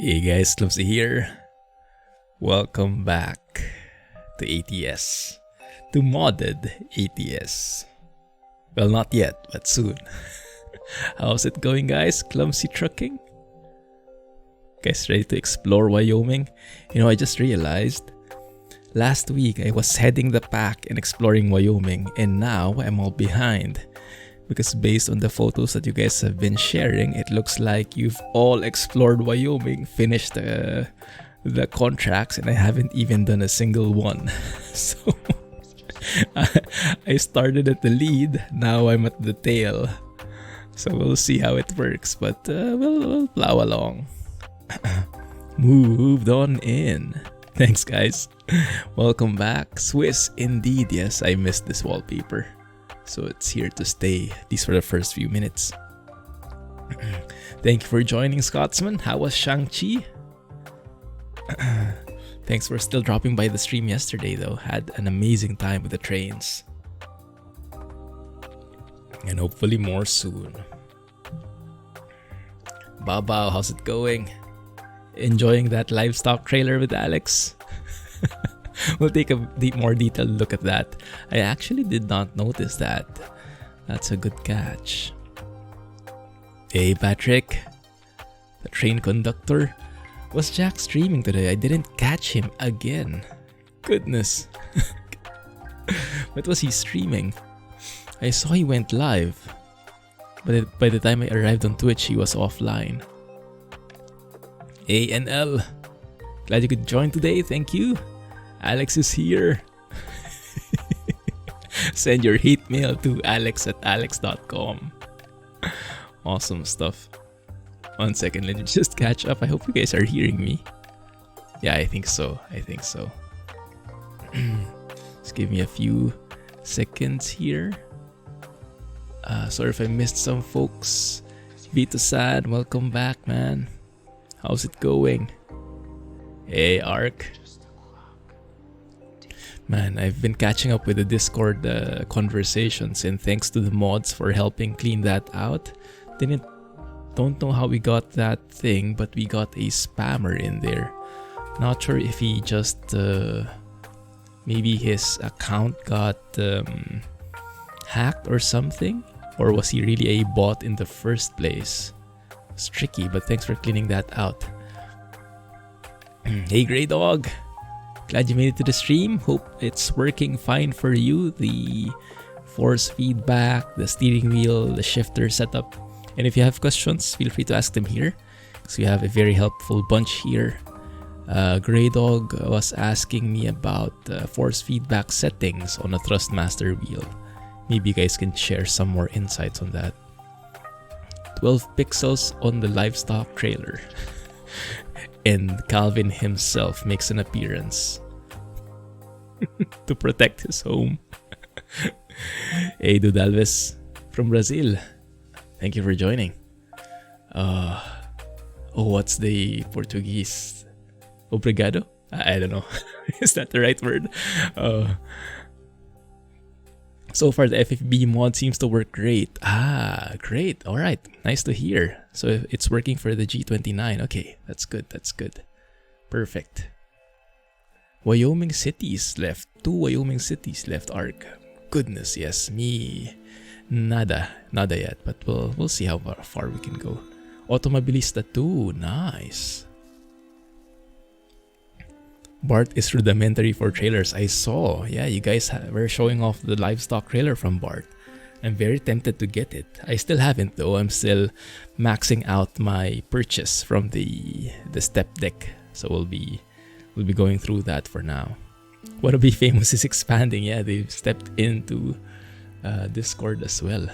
Hey guys, Clumsy here. Welcome back to ATS. To modded ATS. Well, not yet, but soon. How's it going, guys? Clumsy trucking? Guys, ready to explore Wyoming? You know, I just realized last week I was heading the pack and exploring Wyoming, and now I'm all behind. Because based on the photos that you guys have been sharing, it looks like you've all explored Wyoming, finished the contracts, and I haven't even done a single one. So I started at the lead, now I'm at the tail. So we'll see how it works, but we'll plow along. Moved on in. Thanks, guys. Welcome back. Swiss indeed. Yes, I missed this wallpaper. So it's here to stay, at least for the first few minutes. Thank you for joining, Scotsman. How was Shang-Chi? Thanks for still dropping by the stream yesterday, though. Had an amazing time with the trains. And hopefully more soon. Bao, how's it going? Enjoying that livestock trailer with Alex? We'll take a more detailed look at that. I actually did not notice that. That's a good catch. Hey Patrick, the train conductor. Was Jack streaming today? I didn't catch him again. Goodness. What was he streaming? I saw he went live, but by the time I arrived on Twitch, he was offline. ANL, glad you could join today. Thank you. Alex is here. Send your hate mail to alex@alex.com. Awesome stuff. 1 second, let me just catch up. I hope you guys are hearing me. Yeah, I think so. Just give me a few seconds here. Sorry if I missed some folks. Vito Sad, welcome back, man. How's it going? Hey, Ark. Man, I've been catching up with the Discord conversations, and thanks to the mods for helping clean that out. Don't know how we got that thing, but we got a spammer in there. Not sure if he just maybe his account got hacked or something, or was he really a bot in the first place? It's tricky, but thanks for cleaning that out. Hey, Grey Dog. Glad you made it to the stream. Hope it's working fine for you. The force feedback, the steering wheel, the shifter setup. And if you have questions, feel free to ask them here, because we have a very helpful bunch here. Grey Dog was asking me about force feedback settings on a Thrustmaster wheel. Maybe you guys can share some more insights on that. 12 pixels on the livestock trailer. And Calvin himself makes an appearance to protect his home. Hey, Dude Alves from Brazil. Thank you for joining. What's the Portuguese? Obrigado? I don't know. Is that the right word? So far, the FFB mod seems to work great. Great. All right. Nice to hear. So it's working for the G29. Okay, that's good. Perfect. Wyoming cities left. 2 Wyoming cities left, Arc. Goodness, yes. Me, nada yet. But we'll see how far we can go. Automobilista 2. Nice. Bart is rudimentary for trailers. I saw. Yeah, you guys were showing off the livestock trailer from Bart. I'm very tempted to get it. I still haven't though. I'm still maxing out my purchase from the Stepdeck. So we'll be going through that for now. Wanna Be Famous is expanding. Yeah, they've stepped into Discord as well.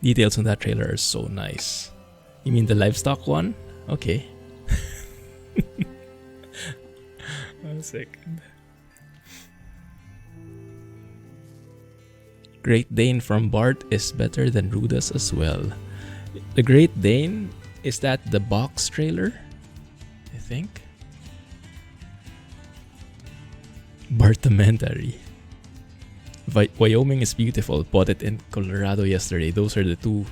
Details on that trailer are so nice. You mean the livestock one? Okay. 1 second. Great Dane from Bart is better than Ruda's as well. The Great Dane, is that the box trailer? I think. Bartamentary. Wyoming is beautiful. Bought it in Colorado yesterday. Those are the two,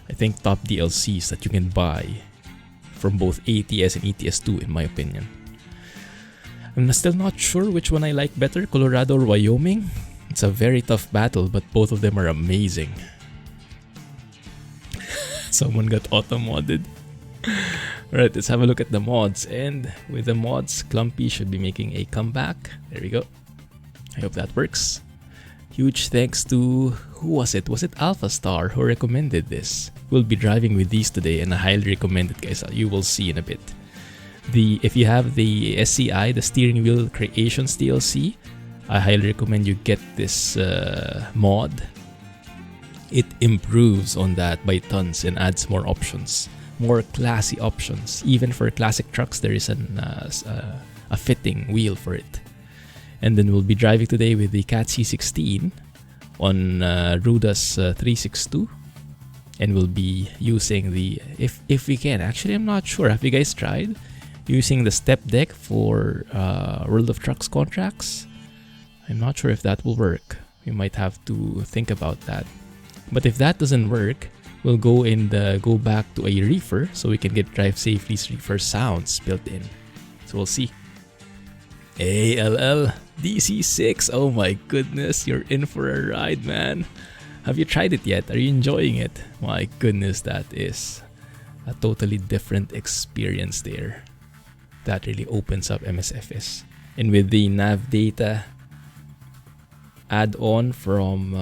I think, top DLCs that you can buy from both ATS and ETS2 in my opinion. I'm still not sure which one I like better, Colorado or Wyoming. It's a very tough battle, but both of them are amazing. Someone got auto-modded. Alright, let's have a look at the mods. And with the mods, Clumsy should be making a comeback. There we go. I hope that works. Huge thanks to, who was it? Was it Alpha Star who recommended this? We'll be driving with these today and I highly recommend it, guys. You will see in a bit. If you have the SCI, the Steering Wheel Creations DLC, I highly recommend you get this mod. It improves on that by tons and adds more options. More classy options. Even for classic trucks, there is a fitting wheel for it. And then we'll be driving today with the Cat C16 on Ruda's 362. And we'll be using the, if we can, actually I'm not sure, have you guys tried using the Stepdeck for World of Trucks contracts? I'm not sure if that will work. We might have to think about that. But if that doesn't work, we'll go back to a reefer so we can get Drive Safely's reefer sounds built in. So we'll see. ALL DC6, oh my goodness, you're in for a ride, man. Have you tried it yet? Are you enjoying it? My goodness, that is a totally different experience there. That really opens up MSFS. And with the nav data add-on from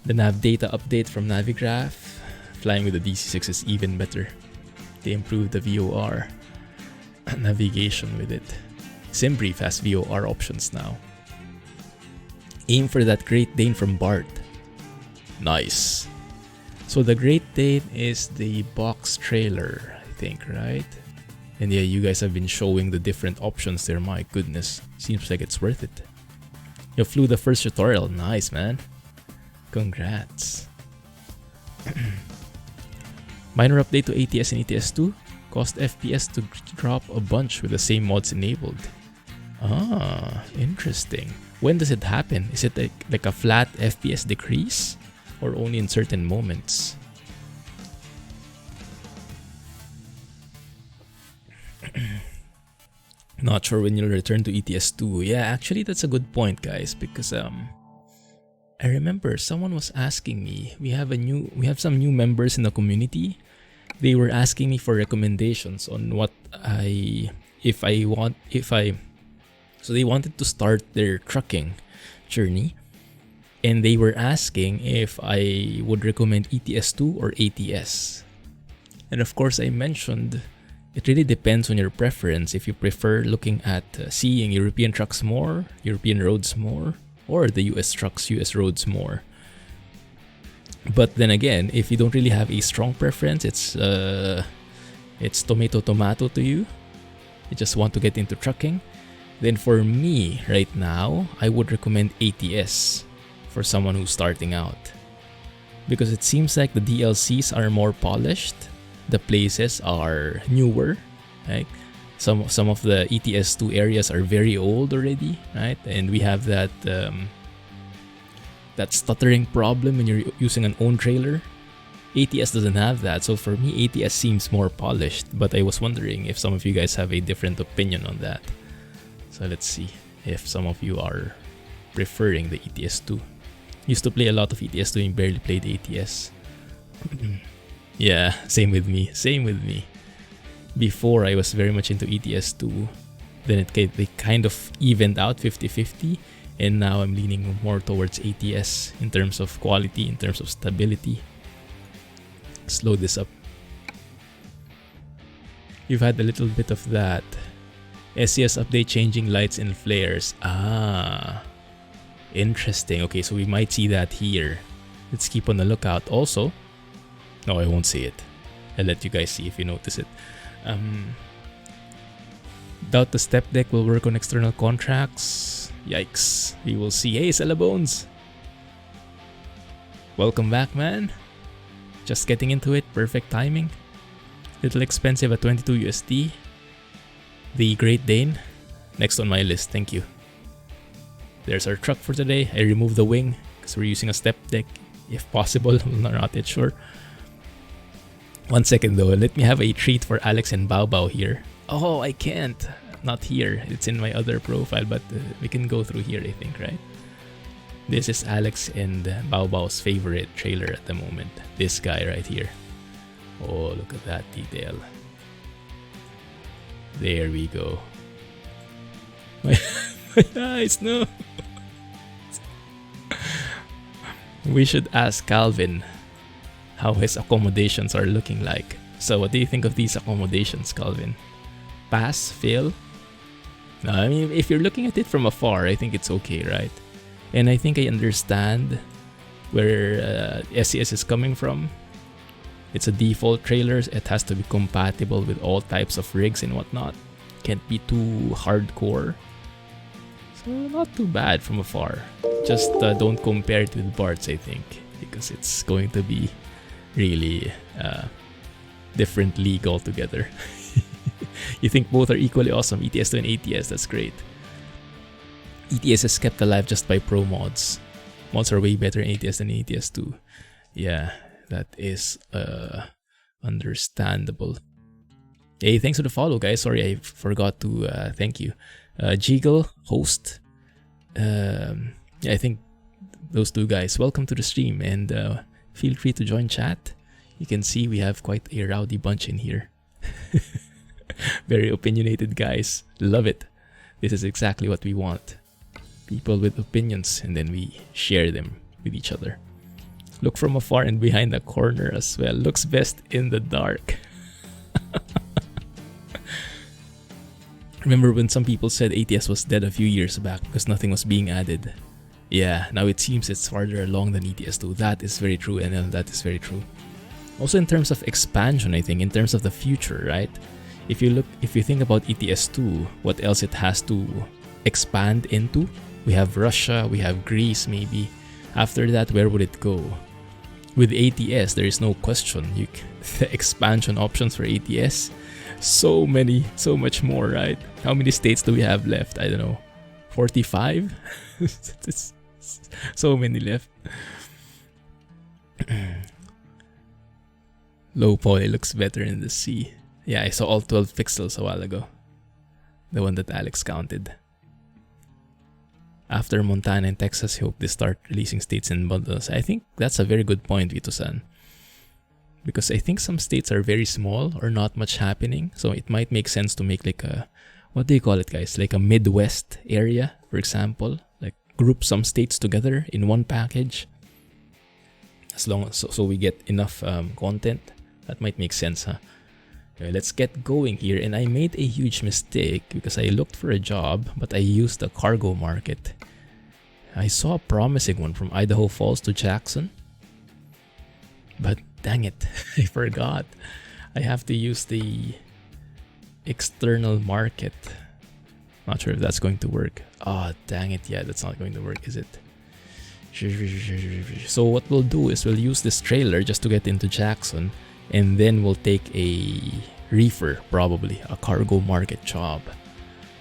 the nav data update from Navigraph, flying with the DC6 is even better. They improved the VOR navigation with it. SimBrief has VOR options now. Aim for that Great Dane from Bart. Nice. So the Great Dane is the box trailer, I think, right? And yeah, you guys have been showing the different options there. My goodness, seems like it's worth it. You flew the first tutorial. Nice, man. Congrats. Minor update to ATS and ETS2 caused FPS to drop a bunch with the same mods enabled. Ah, interesting. When does it happen? Is it like a flat FPS decrease or only in certain moments? Not sure when you'll return to ETS2. Yeah, actually that's a good point, guys, because I remember someone was asking me, we have some new members in the community. They were asking me for recommendations on what so they wanted to start their trucking journey, and they were asking if I would recommend ETS2 or ATS. And of course I mentioned it really depends on your preference. If you prefer looking at seeing European trucks more, European roads more, or the US trucks, US roads more. But then again, if you don't really have a strong preference, it's tomato to you. You just want to get into trucking. Then for me, right now, I would recommend ATS for someone who's starting out. Because it seems like the DLCs are more polished. The places are newer, right? Some of the ETS2 areas are very old already, right? And we have that that stuttering problem when you're using an own trailer. ATS doesn't have that, so for me ATS seems more polished, but I was wondering if some of you guys have a different opinion on that. So let's see if some of you are preferring the ETS2. Used to play a lot of ETS2 and barely played ATS. Yeah, same with me. Before I was very much into ETS2, then they kind of evened out 50-50, and now I'm leaning more towards ATS in terms of quality, in terms of stability. Slow this up. You've had a little bit of that. SCS update changing lights and flares. Ah, interesting. Okay, so we might see that here. Let's keep on the lookout. Also, no, I won't say it. I'll let you guys see if you notice it. Doubt the Stepdeck will work on external contracts. Yikes. We will see. Hey, Cellabones! Welcome back, man. Just getting into it. Perfect timing. Little expensive at 22 USD. The Great Dane. Next on my list. Thank you. There's our truck for today. I removed the wing because we're using a Stepdeck if possible. I'm not yet sure. 1 second though, let me have a treat for Alex and Bao Bao here. Oh, I can't. Not here. It's in my other profile, but we can go through here, I think, right? This is Alex and Bao Bao's favorite trailer at the moment. This guy right here. Oh, look at that detail. There we go. My eyes, no. We should ask Calvin how his accommodations are looking like. So what do you think of these accommodations, Calvin? Pass? Fail? No, I mean, if you're looking at it from afar, I think it's okay, right? And I think I understand where SCS is coming from. It's a default trailer. It has to be compatible with all types of rigs and whatnot. Can't be too hardcore. So not too bad from afar. Just don't compare it with Bart's, I think, because it's going to be really different league altogether. You think both are equally awesome, ETS2 and ATS, that's great. ETS is kept alive just by pro mods. Mods are way better in ATS than ATS2. Yeah, that is understandable. Hey, thanks for the follow, guys. Sorry, I forgot to thank you. Jiggle, host. Yeah, I think those two guys. Welcome to the stream, and feel free to join chat. You can see we have quite a rowdy bunch in here. Very opinionated guys. Love it. This is exactly what we want. People with opinions, and then we share them with each other. Look from afar and behind the corner as well. Looks best in the dark. Remember when some people said ATS was dead a few years back because nothing was being added? Yeah, now it seems it's farther along than ETS2. That is very true, and that is very true. Also in terms of expansion, I think, in terms of the future, right? If you think about ETS2, what else it has to expand into? We have Russia, we have Greece maybe. After that, where would it go? With ATS, there is no question. The expansion options for ATS, so many, so much more, right? How many states do we have left? I don't know, 45? So many left. Low poly looks better in the sea. Yeah, I saw all 12 pixels a while ago. The one that Alex counted. After Montana and Texas, I hope they start releasing states in bundles. I think that's a very good point, Vito-san. Because I think some states are very small or not much happening. So it might make sense to make like a, what do you call it, guys? Like a Midwest area, for example. Like group some states together in one package. As long as so we get enough content. That might make sense, huh? Okay, let's get going here. And I made a huge mistake because I looked for a job, but I used the cargo market. I saw a promising one from Idaho Falls to Jackson. But dang it, I forgot. I have to use the external market. Not sure if that's going to work. Oh, dang it. Yeah, that's not going to work, is it? So what we'll do is we'll use this trailer just to get into Jackson. And then we'll take a reefer, probably. A cargo market job.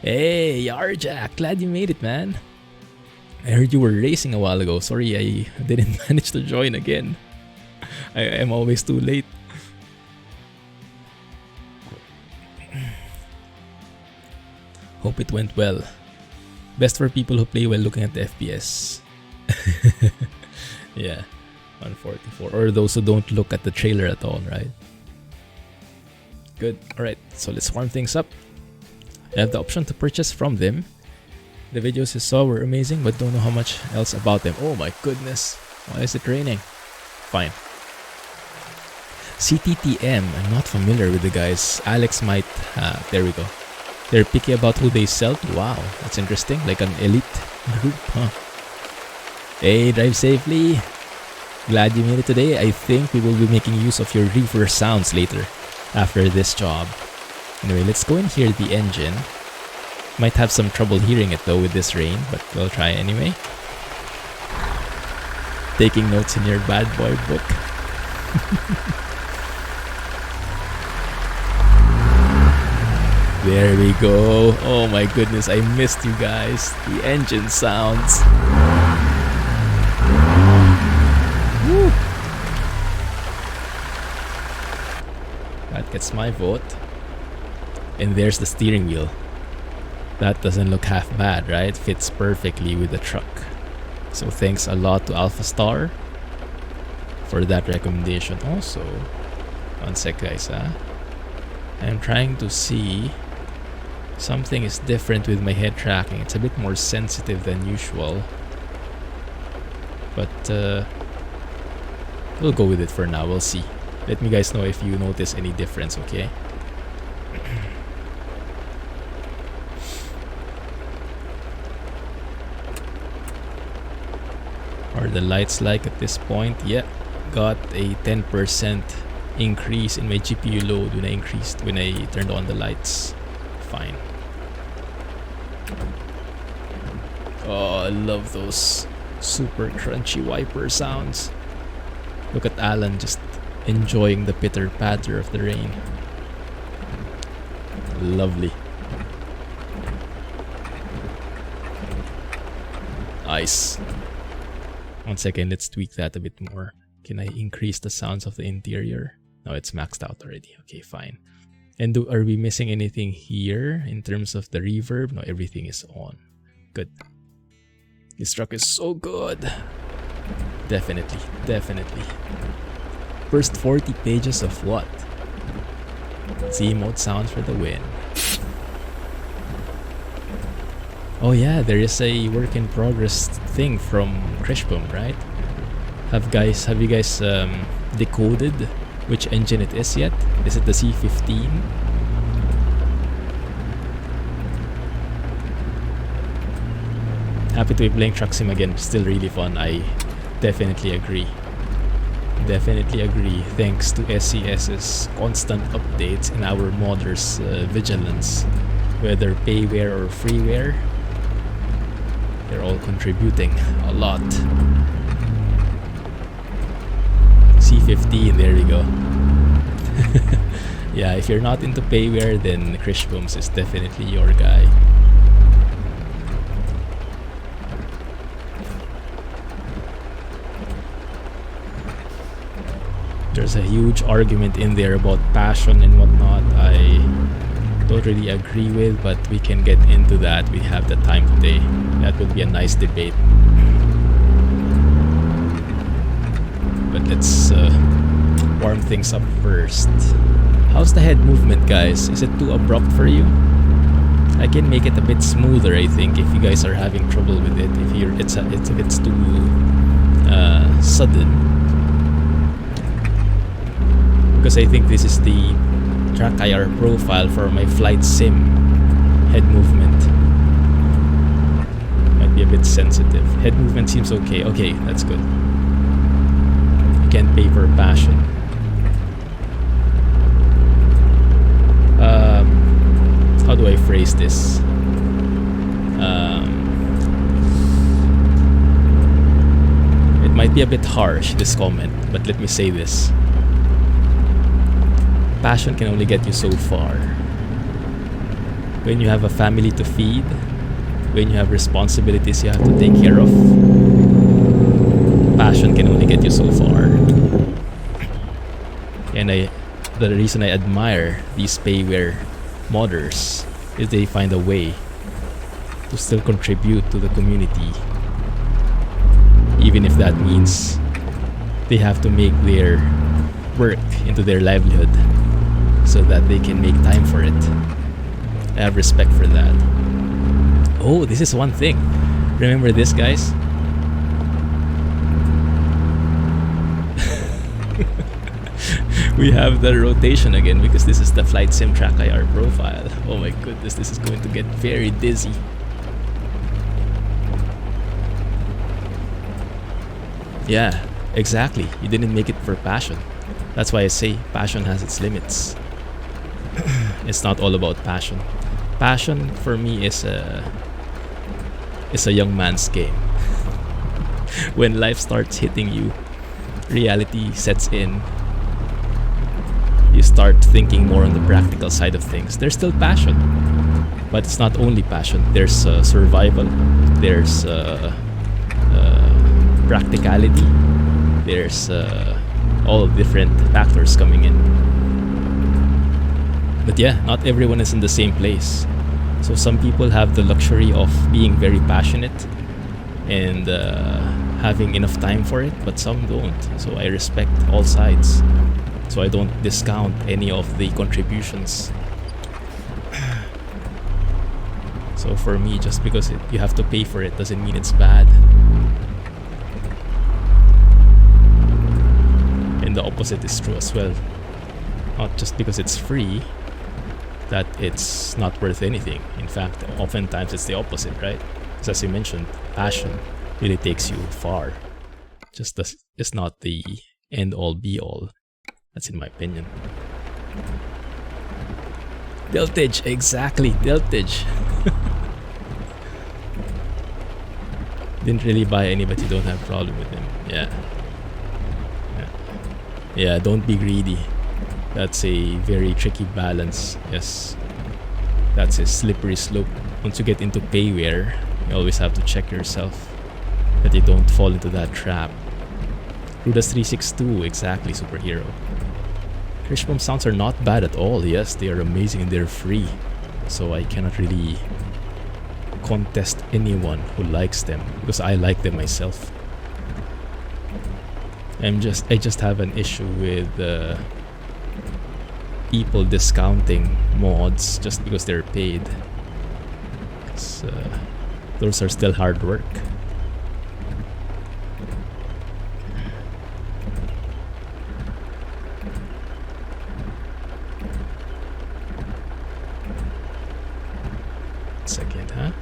Hey, Yarjack, glad you made it, man. I heard you were racing a while ago. Sorry, I didn't manage to join again. I am always too late. Hope it went well. Best for people who play while looking at the FPS. Yeah, 144. Or those who don't look at the trailer at all, right? Good. Alright, so let's warm things up. I have the option to purchase from them. The videos you saw were amazing, but don't know how much else about them. Oh my goodness. Why is it raining? Fine. CTTM. I'm not familiar with the guys. Alex might... there we go. They're picky about who they sell to. Wow, that's interesting. Like an elite group, huh? Hey, drive safely. Glad you made it today. I think we will be making use of your reefer sounds later after this job. Anyway, let's go and hear the engine. Might have some trouble hearing it though with this rain, but we'll try anyway. Taking notes in your bad boy book. There we go. Oh my goodness, I missed you guys. The engine sounds. Woo. gets my vote. And there's the steering wheel. That doesn't look half bad, right? Fits perfectly with the truck. So thanks a lot to Alpha Star for that recommendation. Also, one sec guys, I'm trying to see something is different with my head tracking. It's a bit more sensitive than usual, but we'll go with it for now. We'll see. Let me guys know if you notice any difference, okay? Are the lights like at this point? Yeah, got a 10% increase in my GPU load when I turned on the lights. Fine. Oh, I love those super crunchy wiper sounds. Look at Alan just enjoying the pitter patter of the rain. Lovely. Nice. 1 second, let's tweak that a bit more. Can I increase the sounds of the interior? No, it's maxed out already. Okay, fine. And are we missing anything here in terms of the reverb? No, everything is on. Good. This truck is so good. Definitely, definitely. First 40 pages of what? Zeemod sounds for the win. Oh yeah, there is a work in progress thing from Krishbum, right? Have you guys decoded which engine it is yet? Is it the C16? Happy to be playing Truck Sim again. Still really fun. I definitely agree. Definitely agree. Thanks to SCS's constant updates and our modders' vigilance, whether payware or freeware, they're all contributing a lot. C15, there we go. Yeah, if you're not into payware, then Krishbums is definitely your guy. There's a huge argument in there about passion and whatnot. I don't really agree with, but we can get into that. We have the time today. That will be a nice debate. But let's warm things up first. How's the head movement, guys? Is it too abrupt for you? I can make it a bit smoother, I think, if you guys are having trouble with it. If it's too sudden. Because I think this is the track IR profile for my flight sim head movement. Might be a bit sensitive. Head movement seems okay. Okay, that's good. You can't pay for passion. How do I phrase this? It might be a bit harsh, this comment, but let me say this. Passion can only get you so far. When you have a family to feed, when you have responsibilities you have to take care of, passion can only get you so far. And the reason I admire these payware modders is they find a way to still contribute to the community, even if that means they have to make their work into their livelihood so that they can make time for it. I have respect for that. Oh, this is one thing. Remember this, guys? We have the rotation again because this is the Flight Sim Track IR profile. Oh my goodness, this is going to get very dizzy. Yeah, exactly. You didn't make it for passion. That's why I say passion has its limits. It's not all about passion. Passion for me is a young man's game. When life starts hitting you, reality sets in. You start thinking more on the practical side of things. There's still passion, but it's not only passion. There's survival, there's practicality, there's all different factors coming in. But yeah, not everyone is in the same place. So some people have the luxury of being very passionate and having enough time for it, but some don't. So I respect all sides. So I don't discount any of the contributions. So for me, just because you have to pay for it doesn't mean it's bad. And the opposite is true as well. Not just because it's free that it's not worth anything. In fact, oftentimes it's the opposite, right? Because as you mentioned, passion really takes you far. It's not the end all be all. That's in my opinion. Deltage, exactly, Deltage. Didn't really buy any, but you don't have a problem with him. Yeah, don't be greedy. That's a very tricky balance. Yes, that's a slippery slope. Once you get into payware, you always have to check yourself that you don't fall into that trap. Ruda's 362, exactly, superhero. Hirschbaum sounds are not bad at all. Yes, they are amazing and they're free. So I cannot really contest anyone who likes them because I like them myself. I just have an issue with people discounting mods just because they're paid. Those are still hard work. Second, huh?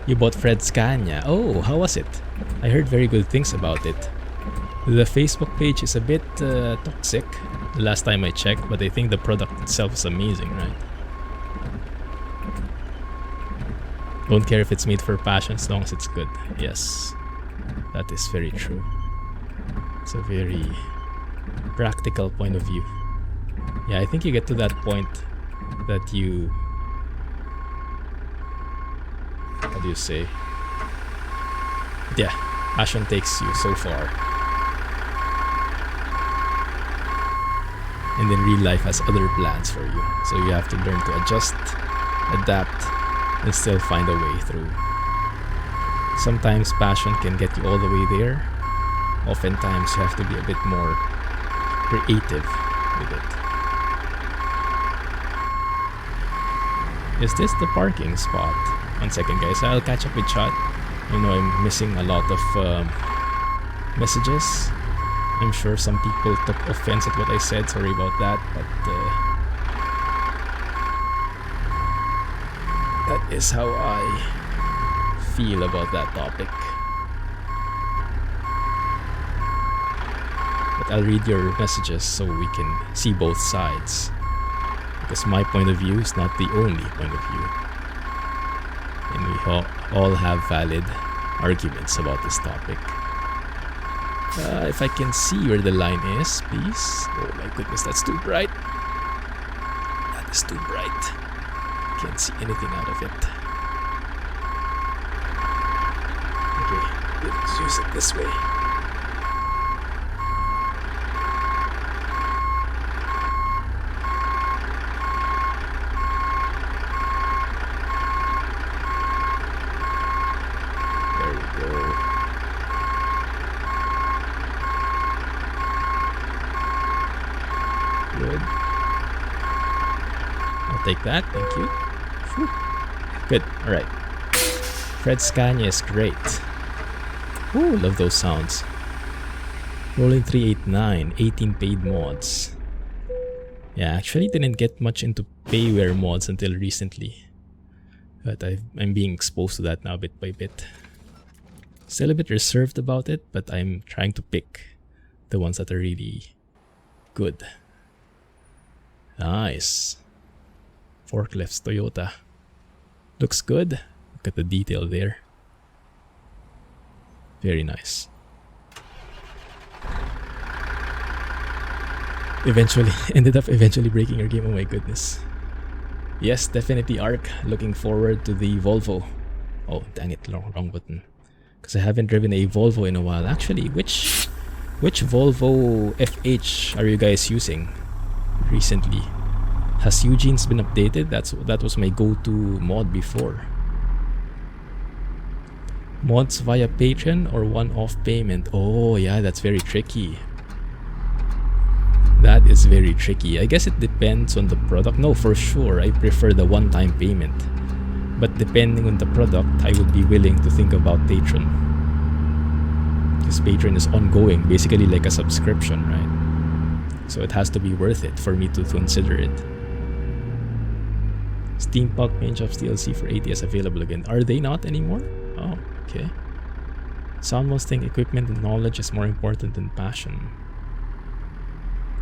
You bought Fred Scania. Oh, how was it? I heard very good things about it. The Facebook page is a bit toxic the last time I checked, but I think the product itself is amazing, right? Don't care if it's made for passion as long as it's good. Yes, that is very true. It's a very practical point of view. Yeah, I think you get to that point that you... How do you say? Yeah, passion takes you so far. And then real life has other plans for you. So you have to learn to adjust, adapt, and still find a way through. Sometimes passion can get you all the way there. Oftentimes you have to be a bit more creative with it. Is this the parking spot? 1 second, guys. I'll catch up with chat. I know I'm missing a lot of messages. I'm sure some people took offense at what I said. Sorry about that, but that is how I feel about that topic. But I'll read your messages so we can see both sides. Because my point of view is not the only point of view. And we all have valid arguments about this topic. If I can see where the line is, please. Oh my goodness, that's too bright. That is too bright. Can't see anything out of it. Okay, let's use it this way. There we go. Good. I'll take that, thank you. Whew. Good, alright. Fred Scania is great. Ooh, love those sounds. Rolling 389, 18 paid mods. Yeah, actually didn't get much into payware mods until recently. But I'm being exposed to that now bit by bit. Still a bit reserved about it, but I'm trying to pick the ones that are really good. Nice. Forklifts, Toyota. Looks good. Look at the detail there. Very nice. Ended up breaking your game. Oh my goodness. Yes, definitely Arc. Looking forward to the Volvo. Oh, dang it, wrong button. Because I haven't driven a Volvo in a while. Actually, which Volvo FH are you guys using recently? Has Eugene's been updated? That was my go-to mod before. Mods via Patron or one-off payment? Oh yeah, that's very tricky. That is very tricky. I guess it depends on the product. No, for sure, I prefer the one-time payment. But depending on the product, I would be willing to think about Patron. Because Patron is ongoing, basically like a subscription, right? So it has to be worth it for me to consider it. Steampunk Rangeoff's DLC for ATS available again. Are they not anymore? Oh, okay. Some must think equipment and knowledge is more important than passion.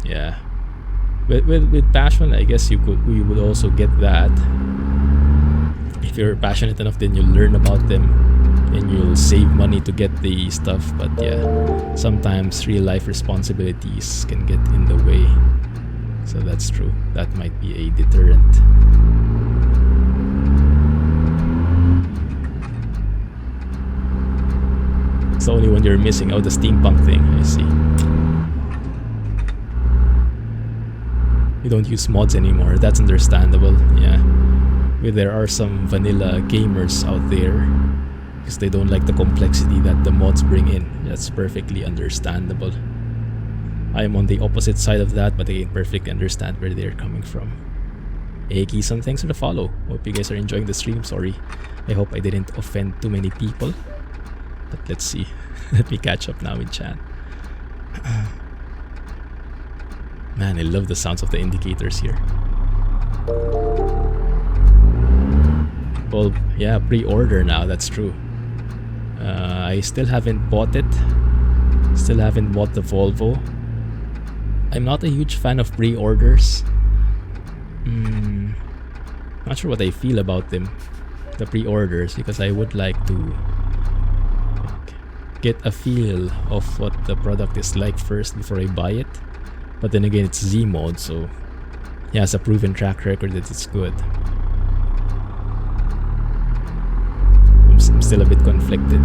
Yeah. With passion, I guess you would also get that. If you're passionate enough, then you'll learn about them and you'll save money to get the stuff. But yeah, sometimes real life responsibilities can get in the way. So that's true. That might be a deterrent. It's the only one you're missing. Oh, the steampunk thing. I see. You don't use mods anymore. That's understandable. Yeah. There are some vanilla gamers out there because they don't like the complexity that the mods bring in. That's perfectly understandable. I am on the opposite side of that, but I can perfectly understand where they're coming from. Hey Kisan, thanks for the follow. Hope you guys are enjoying the stream. Sorry, I hope I didn't offend too many people. But let's see. Let me catch up now in chat. Man, I love the sounds of the indicators here. Well, yeah, pre-order now, that's true. I still haven't bought it. Still haven't bought the Volvo. I'm not a huge fan of pre-orders. Not sure what I feel about them, the pre-orders, because I would like to get a feel of what the product is like first before I buy it. But then again, it's Zeemod, so yeah, it's a proven track record that it's good. I'm still a bit conflicted.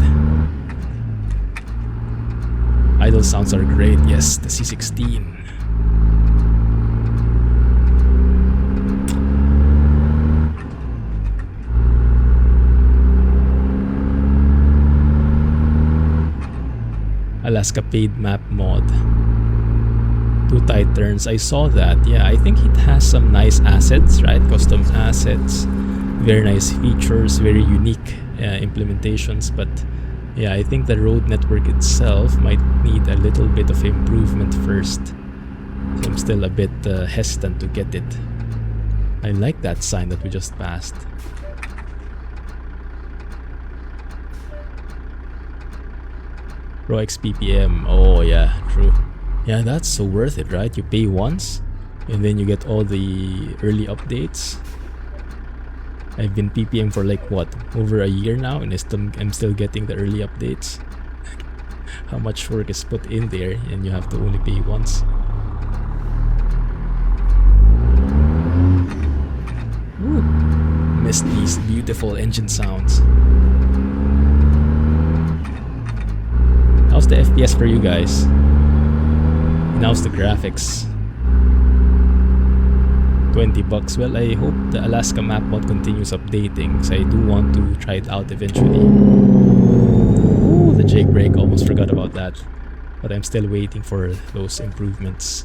Idle sounds are great. Yes, the C16. Alaska paid map mod. 2 tight turns. I saw that. Yeah, I think it has some nice assets, right? Custom assets. Very nice features. Very unique implementations. But yeah, I think the road network itself might need a little bit of improvement first. So I'm still a bit hesitant to get it. I like that sign that we just passed. Pro XPPM. Oh yeah, true. Yeah, that's so worth it, right? You pay once and then you get all the early updates. I've been PPM for like what, over a year now, and I'm still getting the early updates. How much work is put in there and you have to only pay once. Ooh, missed these beautiful engine sounds. How's the FPS for you guys? And how's the graphics? $20. Well, I hope the Alaska map mod continues updating, so I do want to try it out eventually. Ooh, the jailbreak, almost forgot about that. But I'm still waiting for those improvements.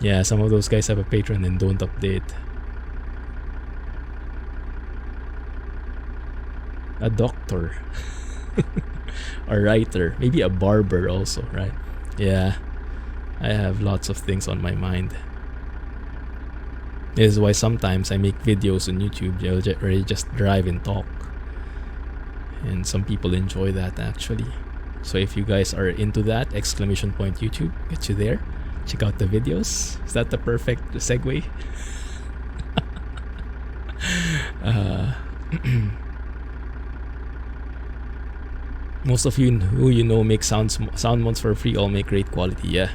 Yeah, some of those guys have a Patron and don't update. A doctor. A writer, maybe a barber also, right? Yeah, I have lots of things on my mind. This is why sometimes I make videos on YouTube where I just drive and talk. And some people enjoy that actually. So if you guys are into that, exclamation point YouTube, get you there. Check out the videos. Is that the perfect segue? Most of you who you know make sound mods for free all make great quality. Yeah,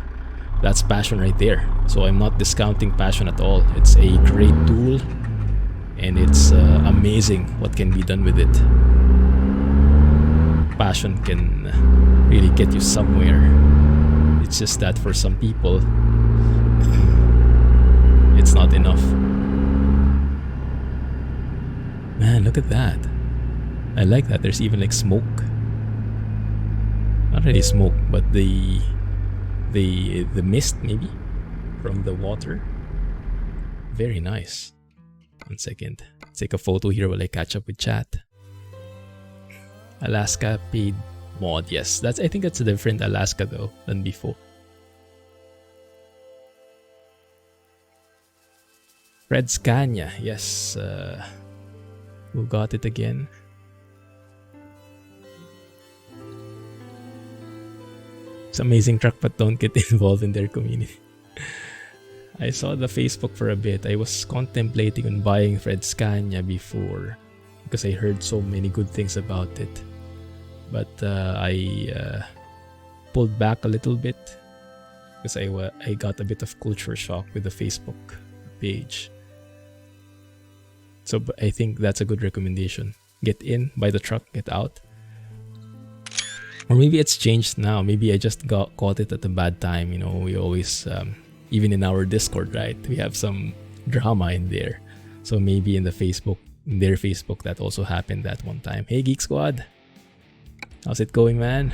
that's passion right there. So I'm not discounting passion at all. It's a great tool and it's amazing what can be done with it. Passion can really get you somewhere. It's just that for some people it's that's not enough. Man, look at that. I like that. There's even like smoke. Not really smoke, but the mist maybe from the water. Very nice. 1 second. Take a photo here while I catch up with chat. Alaska paid mod. Yes, I think that's a different Alaska though than before. Fred Scania. Yes. Who got it again? It's amazing truck, but don't get involved in their community. I saw the Facebook for a bit. I was contemplating on buying Fred Scania before because I heard so many good things about it. But I pulled back a little bit because I got a bit of culture shock with the Facebook page. So I think that's a good recommendation. Get in, buy the truck, get out. Or maybe it's changed now. Maybe I just caught it at a bad time. You know, we always, even in our Discord, right? We have some drama in there. So maybe in their Facebook, that also happened that one time. Hey, Geek Squad. How's it going, man?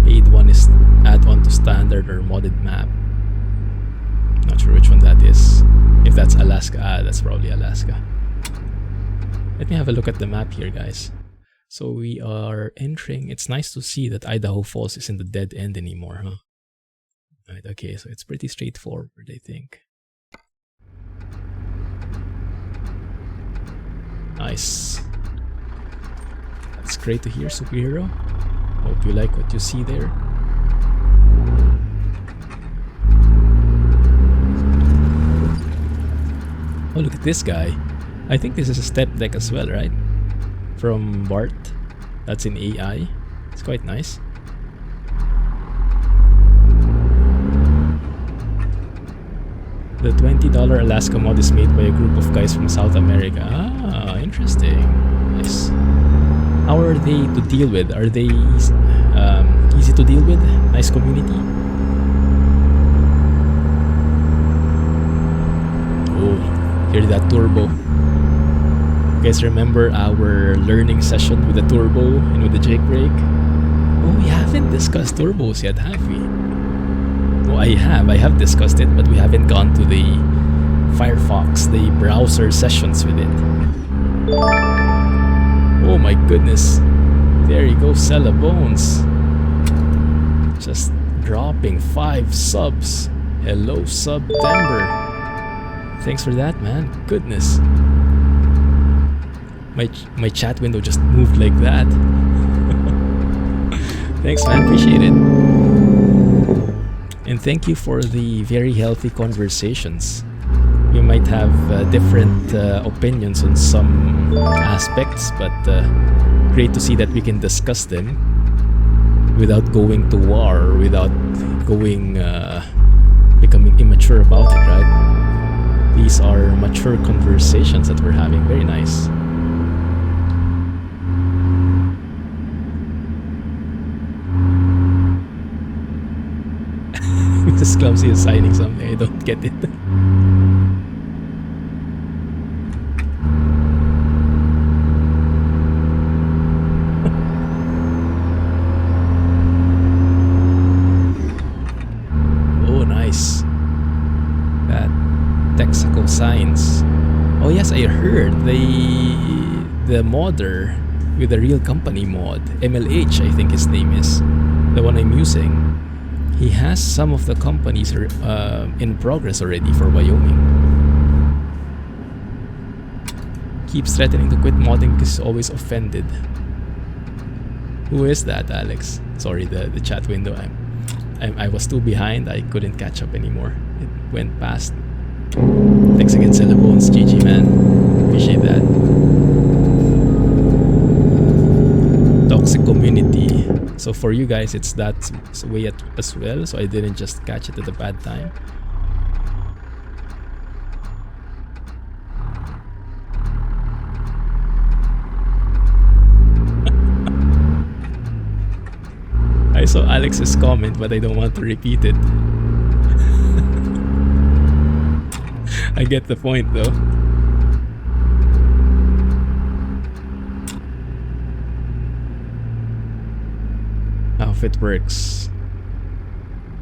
Aid 1 is add-on to standard or modded map. Not sure which one that is. If that's Alaska, that's probably Alaska. Let me have a look at the map here, guys. So we are entering. It's nice to see that Idaho Falls isn't the dead end anymore, huh? Right, okay, so it's pretty straightforward, I think. Nice. That's great to hear, superhero. Hope you like what you see there. Oh, look at this guy. I think this is a Stepdeck as well, right? From Bart. That's in AI. It's quite nice. The $20 Alaska mod is made by a group of guys from South America. Ah, interesting. Nice. How are they to deal with? Are they easy to deal with? Nice community? Oh, hear that turbo. You guys remember our learning session with the turbo and with the jake brake? Oh, we haven't discussed turbos yet, have we? Well, I have discussed it, but we haven't gone to the Firefox, the browser sessions with it. Oh my goodness. There you go, Cella Bones. Just dropping 5 subs. Hello, September. Thanks for that, man. Goodness. My chat window just moved like that. Thanks, man. Appreciate it. And thank you for the very healthy conversations. We might have different opinions on some aspects, but great to see that we can discuss them without going to war, or without going becoming immature about it, right? These are mature conversations that we're having. Very nice. Mrs. Clumsy is signing something. I don't get it. Oh, nice. That Texaco signs. Oh yes, I heard the modder with the real company mod, MLH, I think his name is, the one I'm using. He has some of the companies in progress already for Wyoming. Keeps threatening to quit modding because he's always offended. Who is that, Alex? Sorry, the chat window. I was too behind. I couldn't catch up anymore. It went past. Thanks again, Cellabones. GG, man. Appreciate that. Toxic community. So for you guys, it's that way as well. So I didn't just catch it at a bad time. saw Alex's comment, but I don't want to repeat it. I get the point though. Half it works.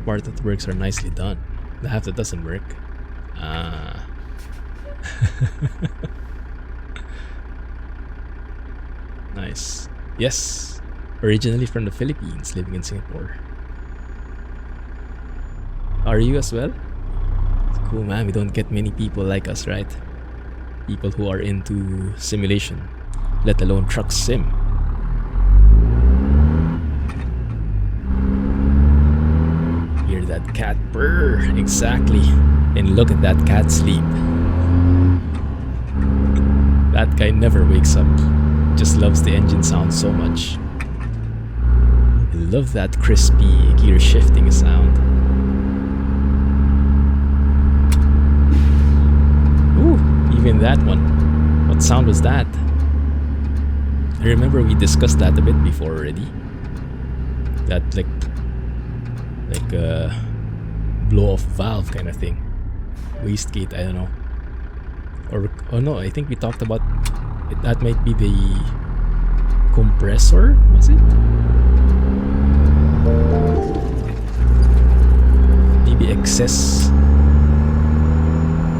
Part that works are nicely done. The half that doesn't work. Ah. Nice. Yes. Originally from the Philippines, living in Singapore. Are you as well? It's cool, man. We don't get many people like us, right? People who are into simulation, let alone truck sim. Hear that cat purr. Exactly. And look at that cat sleep. That guy never wakes up. Just loves the engine sound so much. I love that crispy gear shifting sound. Ooh, even that one. What sound was that? I remember we discussed that a bit before already. That like a blow off valve kind of thing. Wastegate, I don't know. Or oh no, I think we talked about it, that might be the compressor, was it? Maybe excess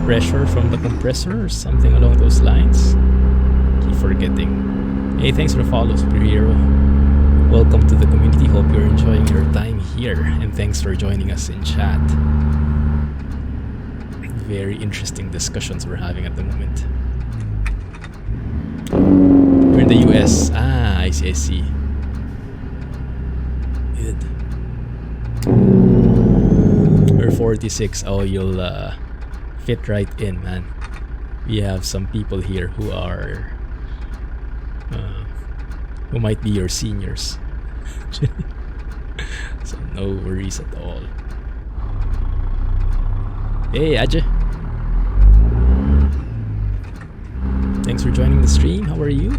pressure from the compressor or something along those lines. Keep forgetting. Hey, thanks for the follow, Superhero. Welcome to the community. Hope you're enjoying your time here, and thanks for joining us in chat. Very interesting discussions we're having at the moment. We're in the US. Ah, I see, I see. Good. We're 46. Oh, you'll fit right in, man. We have some people here who are who might be your seniors. So no worries at all. Hey, Ajay. Thanks for joining the stream. How are you?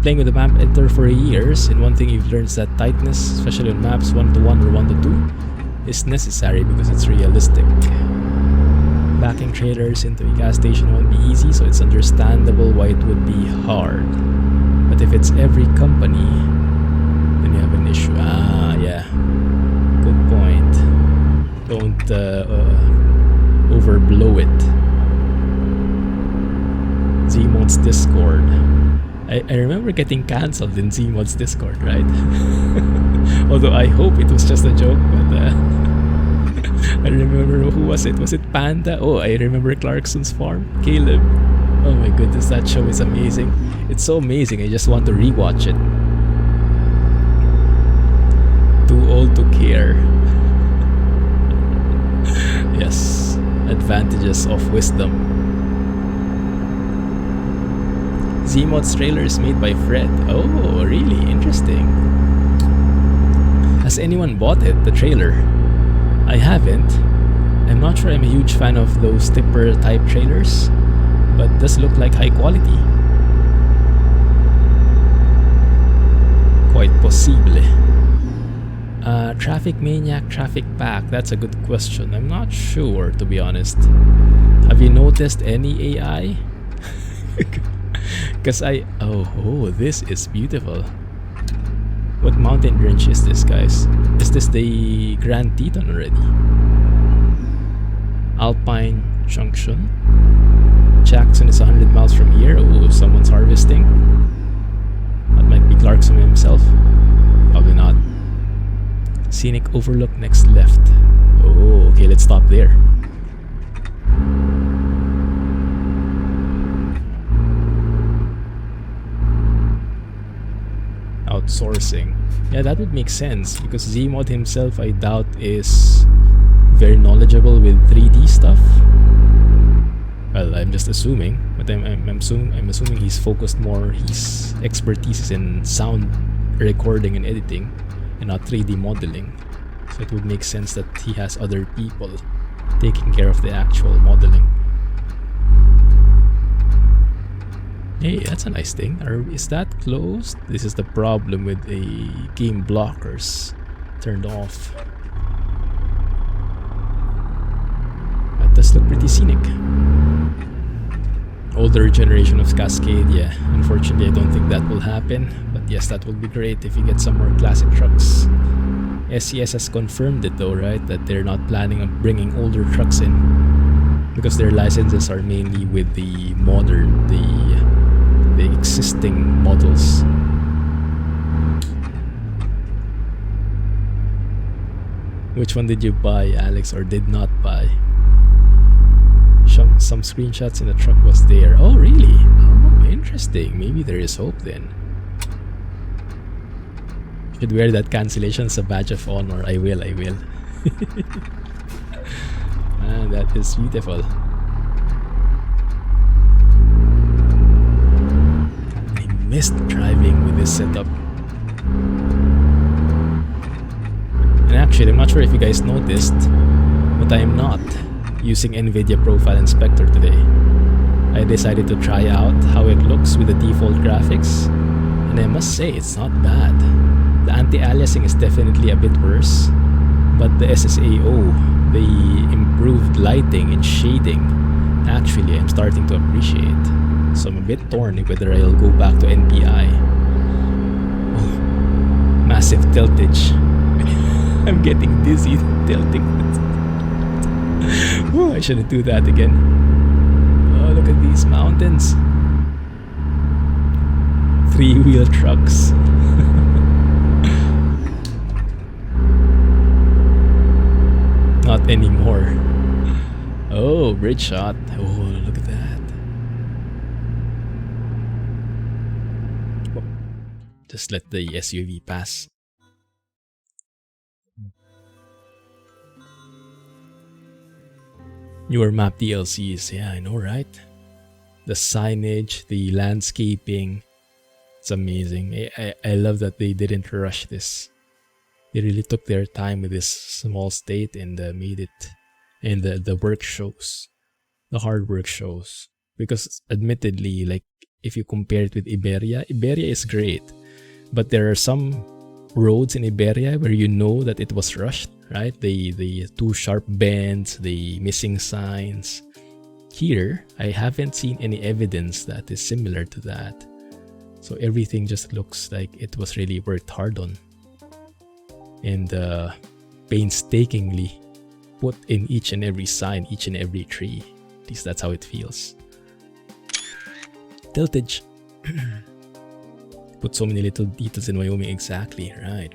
Playing with the map editor for years, and one thing you've learned is that tightness, especially on maps 1-to-1 or 1-to-2, is necessary because it's realistic. Backing trailers into a gas station won't be easy, so it's understandable why it would be hard. But if it's every company, then you have an issue. Ah, yeah. Good point. Don't overblow it. Zeemod's Discord. I remember getting cancelled in Zeemod's Discord, right? Although I hope it was just a joke, but I remember, who was it? Was it Panda? Oh, I remember Clarkson's Farm. Caleb. Oh my goodness, that show is amazing. It's so amazing, I just want to rewatch it. Too old to care. Yes, advantages of wisdom. Zeemod's trailer is made by Fred. Oh, really? Interesting. Has anyone bought it, the trailer? I haven't. I'm not sure I'm a huge fan of those tipper type trailers, but does look like high quality. Quite possible. Traffic Maniac, Traffic Pack. That's a good question. I'm not sure, to be honest. Have you noticed any AI? Because oh, this is beautiful. What mountain range is this, guys? Is this the Grand Teton already? Alpine Junction. Jackson is 100 miles from here. Oh, someone's harvesting. That might be Clarkson himself. Probably not. Scenic Overlook next left. Oh, okay, let's stop there. Outsourcing. Yeah, that would make sense because Zeemod himself, I doubt, is very knowledgeable with 3D stuff. Well, I'm just assuming, but I'm assuming he's focused more. His expertise is in sound recording and editing, and not 3D modeling. So it would make sense that he has other people taking care of the actual modeling. Hey, that's a nice thing. Is that closed? This is the problem with a game blockers. turned off. That does look pretty scenic. Older generation of Cascade, yeah. Unfortunately, I don't think that will happen. But yes, that would be great if you get some more classic trucks. SCS has confirmed it though, right? That they're not planning on bringing older trucks in. Because their licenses are mainly with the modern, the existing models. Which one did you buy, Alex, or did not buy? Some screenshots in the truck was there. Oh, really? Oh, interesting. Maybe there is hope then. Should wear that cancellation as a badge of honor. I will. Man, that is beautiful. I missed driving with this setup. And actually, I'm not sure if you guys noticed, but I am not using Nvidia Profile Inspector today. I decided to try out how it looks with the default graphics, and I must say it's not bad. The anti-aliasing is definitely a bit worse, but the SSAO, the improved lighting and shading, actually I'm starting to appreciate. So I'm a bit torn whether I'll go back to NPI. Oh, massive tiltage. I'm getting dizzy tilting. Oh, I shouldn't do that again. Oh, look at these mountains. 3-wheel trucks. Not anymore. Oh, bridge shot. Oh, look at that. Oh, just let the SUV pass. Newer map DLCs, yeah, I know, right? The signage, the landscaping, it's amazing. I love that they didn't rush this. They really took their time with this small state and made it. And the work shows. The hard work shows. Because admittedly, like, if you compare it with Iberia is great. But there are some roads in Iberia where you know that it was rushed, right? The too sharp bends, the missing signs. Here, I haven't seen any evidence that is similar to that. So everything just looks like it was really worked hard on. And painstakingly put in each and every sign, each and every tree. At least that's how it feels. Tiltage. Put so many little details in Wyoming. Exactly. Right.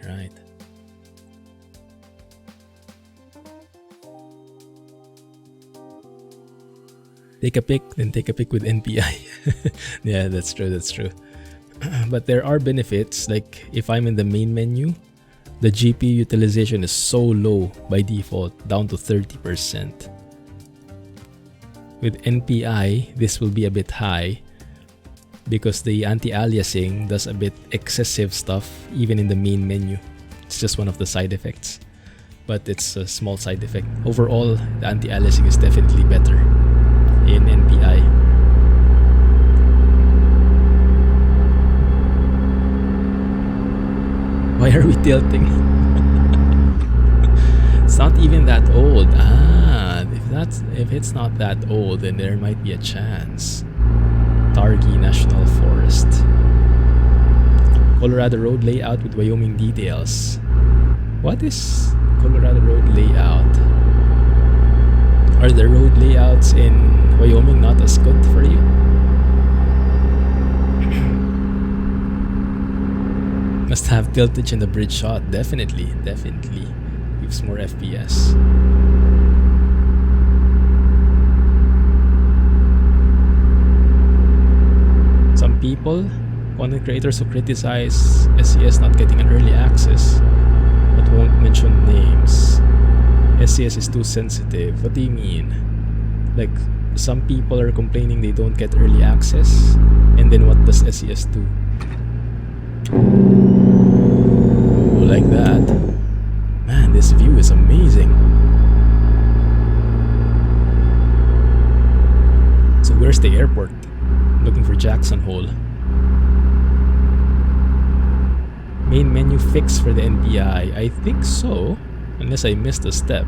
Take a pic, then take a pic with NPI. Yeah, that's true. But there are benefits, like if I'm in the main menu, the GPU utilization is so low by default, down to 30%. With NPI, this will be a bit high because the anti-aliasing does a bit excessive stuff even in the main menu. It's just one of the side effects, but it's a small side effect. Overall, the anti-aliasing is definitely better in NPI. Why are we tilting? It's not even that old. If it's not that old, then there might be a chance. Targhee National Forest. Colorado Road layout with Wyoming details. What is Colorado Road layout? Are the road layouts in Wyoming not as good for you? Must have tiltage in the bridge shot. Definitely. Gives more FPS. Some people, content creators who criticize SCS not getting an early access, but won't mention names. SCS is too sensitive. What do you mean? Like, some people are complaining they don't get early access, and then what does SCS do? Ooh, like that. Man, this view is amazing. So where's the airport? Looking for Jackson Hole. Main menu fix for the NPI. I think so, unless I missed a step.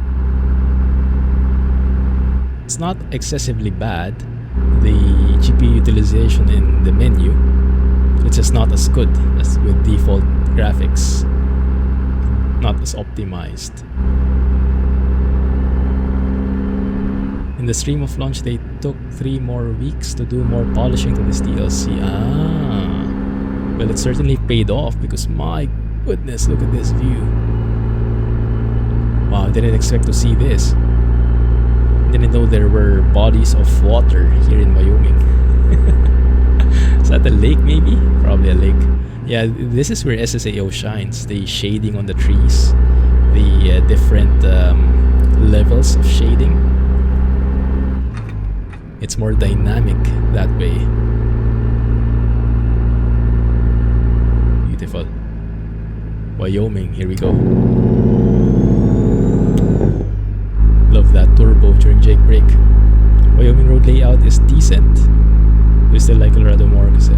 It's not excessively bad, the GPU utilization in the menu. It's just not as good as with default graphics. Not as optimized. In the stream of launch, they took 3 more weeks to do more polishing to this DLC. Well, it certainly paid off because my goodness, look at this view. Wow, I didn't expect to see this. Didn't know there were bodies of water here in Wyoming. Is that a lake maybe? Probably a lake. Yeah, this is where SSAO shines. The shading on the trees, the different levels of shading. It's more dynamic that way. Beautiful. Wyoming, here we go. Love that turbo during Jake break. Wyoming road layout is decent. We still like Colorado more because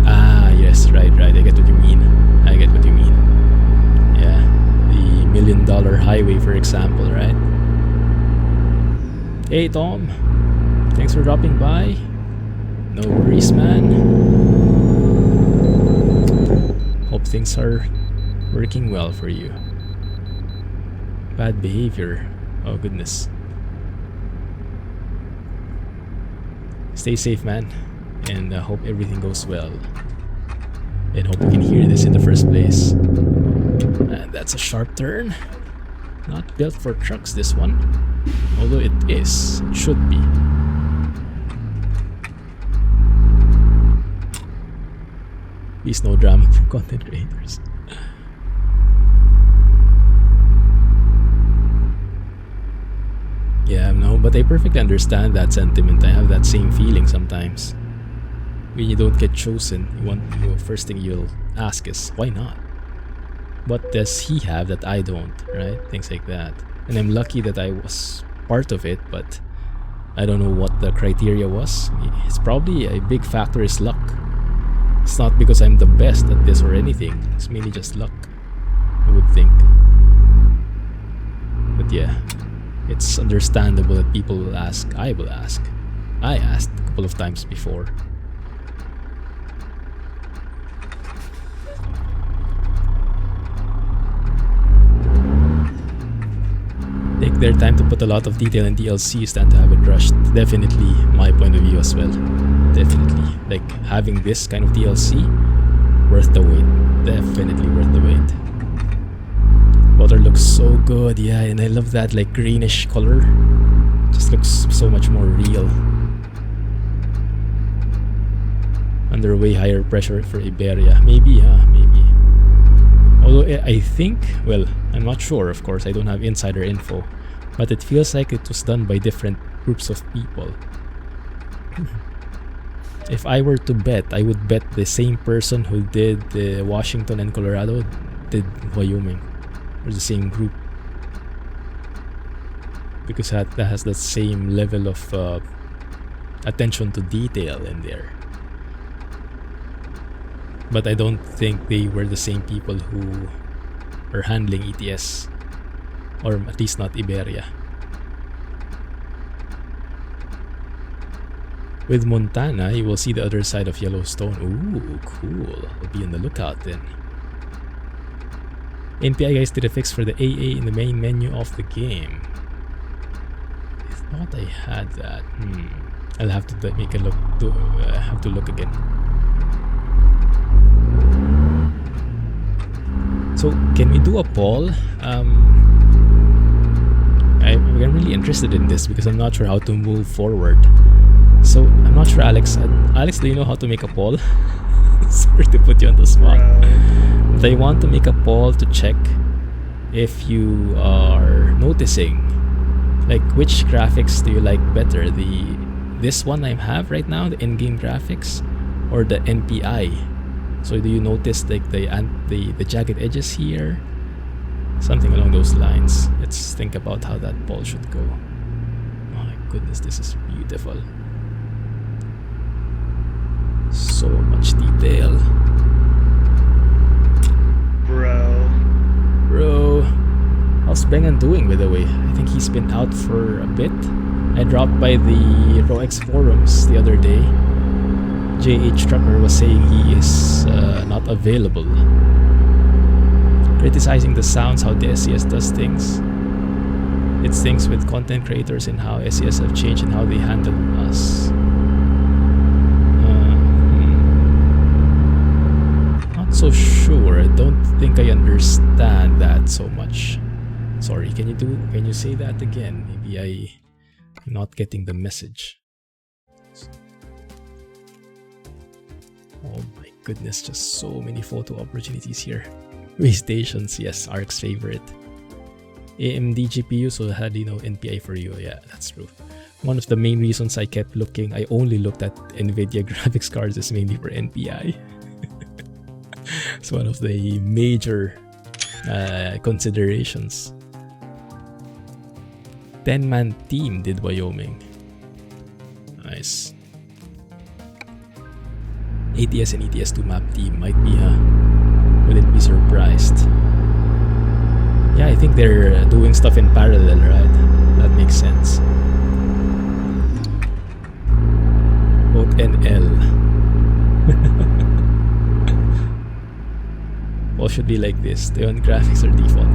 yes, right. I get what you mean. Yeah, the $1 million highway, for example, right? Hey Tom, thanks for dropping by. No worries, man. Hope things are working well for you. Bad behavior. Oh goodness. Stay safe, man, and I hope everything goes well. And hope you can hear this in the first place. And that's a sharp turn. Not built for trucks, this one. Although it is. It should be. Please no drama for content creators. Yeah, no, but I perfectly understand that sentiment. I have that same feeling sometimes. When you don't get chosen, first thing you'll ask is, why not? What does he have that I don't, right? Things like that. And I'm lucky that I was part of it, but I don't know what the criteria was. It's probably a big factor is luck. It's not because I'm the best at this or anything. It's mainly just luck, I would think. But yeah. It's understandable that people will ask. I will ask. I asked a couple of times before. Take their time to put a lot of detail in DLCs than to have it rushed. Definitely my point of view as well. Definitely. Like having this kind of DLC, worth the wait. Definitely worth the wait. Water looks so good, yeah, and I love that like greenish color. Just looks so much more real. Under way higher pressure for Iberia. Maybe. Although I think, well, I'm not sure, of course, I don't have insider info, but it feels like it was done by different groups of people. If I were to bet, I would bet the same person who did Washington and Colorado did Wyoming. Or the same group, because that has the same level of attention to detail in there. But I don't think they were the same people who are handling ATS, or at least not Iberia. With Montana, you will see the other side of Yellowstone. Ooh, cool. I'll be on the lookout then. NPI guys did a fix for the AA in the main menu of the game. I thought I had that. I'll have to make a look. Have to look again. So, can we do a poll? I'm really interested in this because I'm not sure how to move forward. So, I'm not sure, Alex. Alex, do you know how to make a poll? Sorry to put you on the spot. They want to make a poll to check if you are noticing, like, which graphics do you like better, this one I have right now, the in-game graphics, or the NPI. So do you notice like the jagged edges here, something along those lines? Let's think about how that poll should go. Oh my goodness, this is beautiful. So much detail. Bro. Bengan doing, by the way? I think he's been out for a bit. I dropped by the ROX forums the other day. JH Trucker was saying he is not available. Criticizing the sounds, how the SCS does things. It's things with content creators and how SCS have changed and how they handle us. Not so sure. I don't think I understand that so much. Sorry, can you say that again? Maybe I'm not getting the message. Oh my goodness, just so many photo opportunities here. Base stations, yes, Ark's favorite. AMD GPU, so had NPI for you. Yeah, that's true. One of the main reasons I kept looking, I only looked at Nvidia graphics cards, is mainly for NPI. It's one of the major considerations. 10-man team did Wyoming. Nice. ATS and ETS2 map team might be, wouldn't be surprised. Yeah, I think they're doing stuff in parallel, right? That makes sense. Vote NL. All should be like this. The on graphics are default.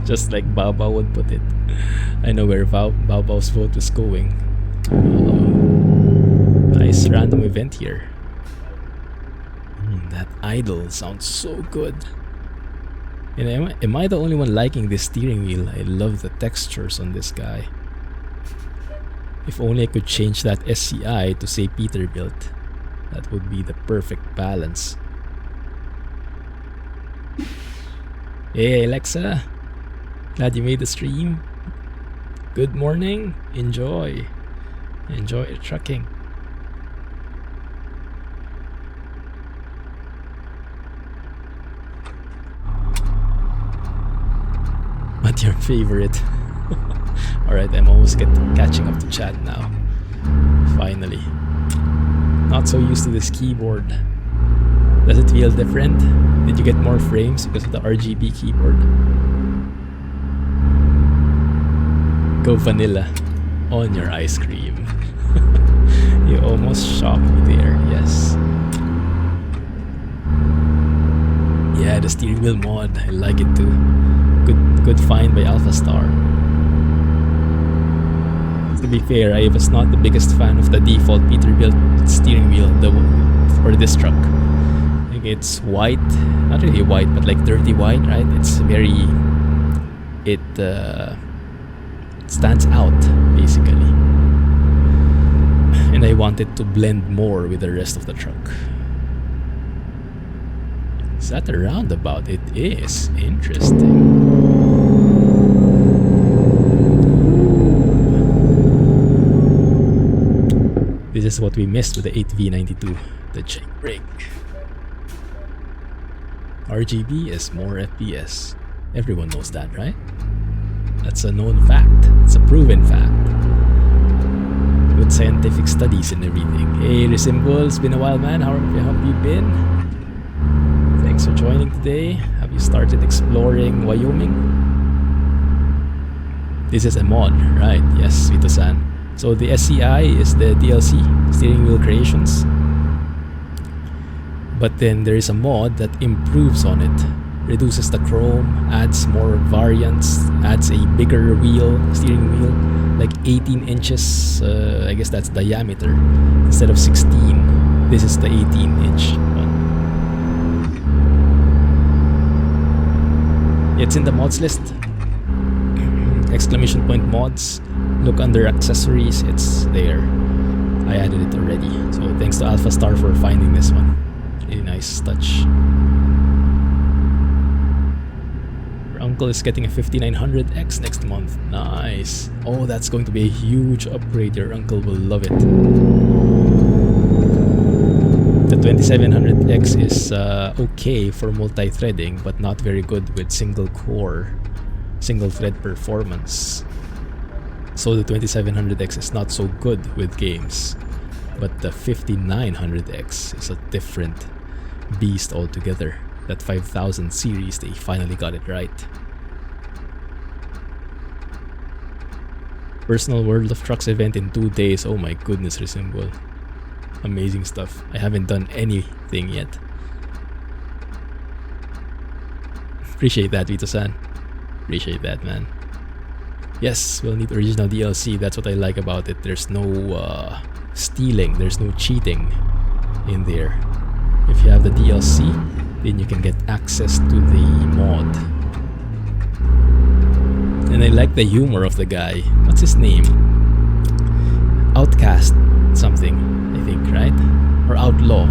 Just like Bao would put it. I know where Bao's vote was going. Nice random event here. That idle sounds so good. And am I the only one liking this steering wheel? I love the textures on this guy. If only I could change that SCI to say Peterbilt. That would be the perfect balance. Hey Alexa, glad you made the stream. Good morning. Enjoy your trucking. What's your favorite? Alright, I'm almost catching up to chat now. Finally. Not so used to this keyboard. Does it feel different? Did you get more frames because of the RGB keyboard? Go vanilla on your ice cream. You almost shocked me there, yes. Yeah, the steering wheel mod, I like it too. Good find by Alpha Star. To be fair, I was not the biggest fan of the default Peterbilt steering wheel for this truck. I think it's white, not really white, but like dirty white, right? It's very, it stands out basically, and I want it to blend more with the rest of the truck. Is that a roundabout? It is. Interesting. This is what we missed with the 8V92, the jailbreak. RGB is more FPS. Everyone knows that, right? That's a known fact. It's a proven fact. With scientific studies and everything. Hey, Resymbol, it's been a while, man. How have you been? Thanks for joining today. Have you started exploring Wyoming? This is a mod, right? Yes, Vito-san. So the SCI is the DLC, steering wheel creations. But then there is a mod that improves on it. Reduces the chrome, adds more variants, adds a bigger wheel, steering wheel, like 18 inches, I guess that's diameter, instead of 16. This is the 18-inch one. It's in the mods list. Exclamation point mods. Look under accessories, it's there. I added it already. So thanks to Alpha Star for finding this one. Really nice touch. Your uncle is getting a 5900X next month. Nice. Oh, that's going to be a huge upgrade. Your uncle will love it. The 2700X is okay for multi-threading, but not very good with single thread performance. So the 2700X is not so good with games, but the 5900X is a different beast altogether. That 5000 series, they finally got it right. Personal World of Trucks event in 2 days. Oh my goodness, Resemble. Amazing stuff. I haven't done anything yet. Appreciate that, Vito-san. Appreciate that, man. Yes, we'll need original DLC. That's what I like about it. There's no stealing. There's no cheating in there. If you have the DLC, then you can get access to the mod. And I like the humor of the guy. What's his name? Outcast something, I think, right? Or Outlaw.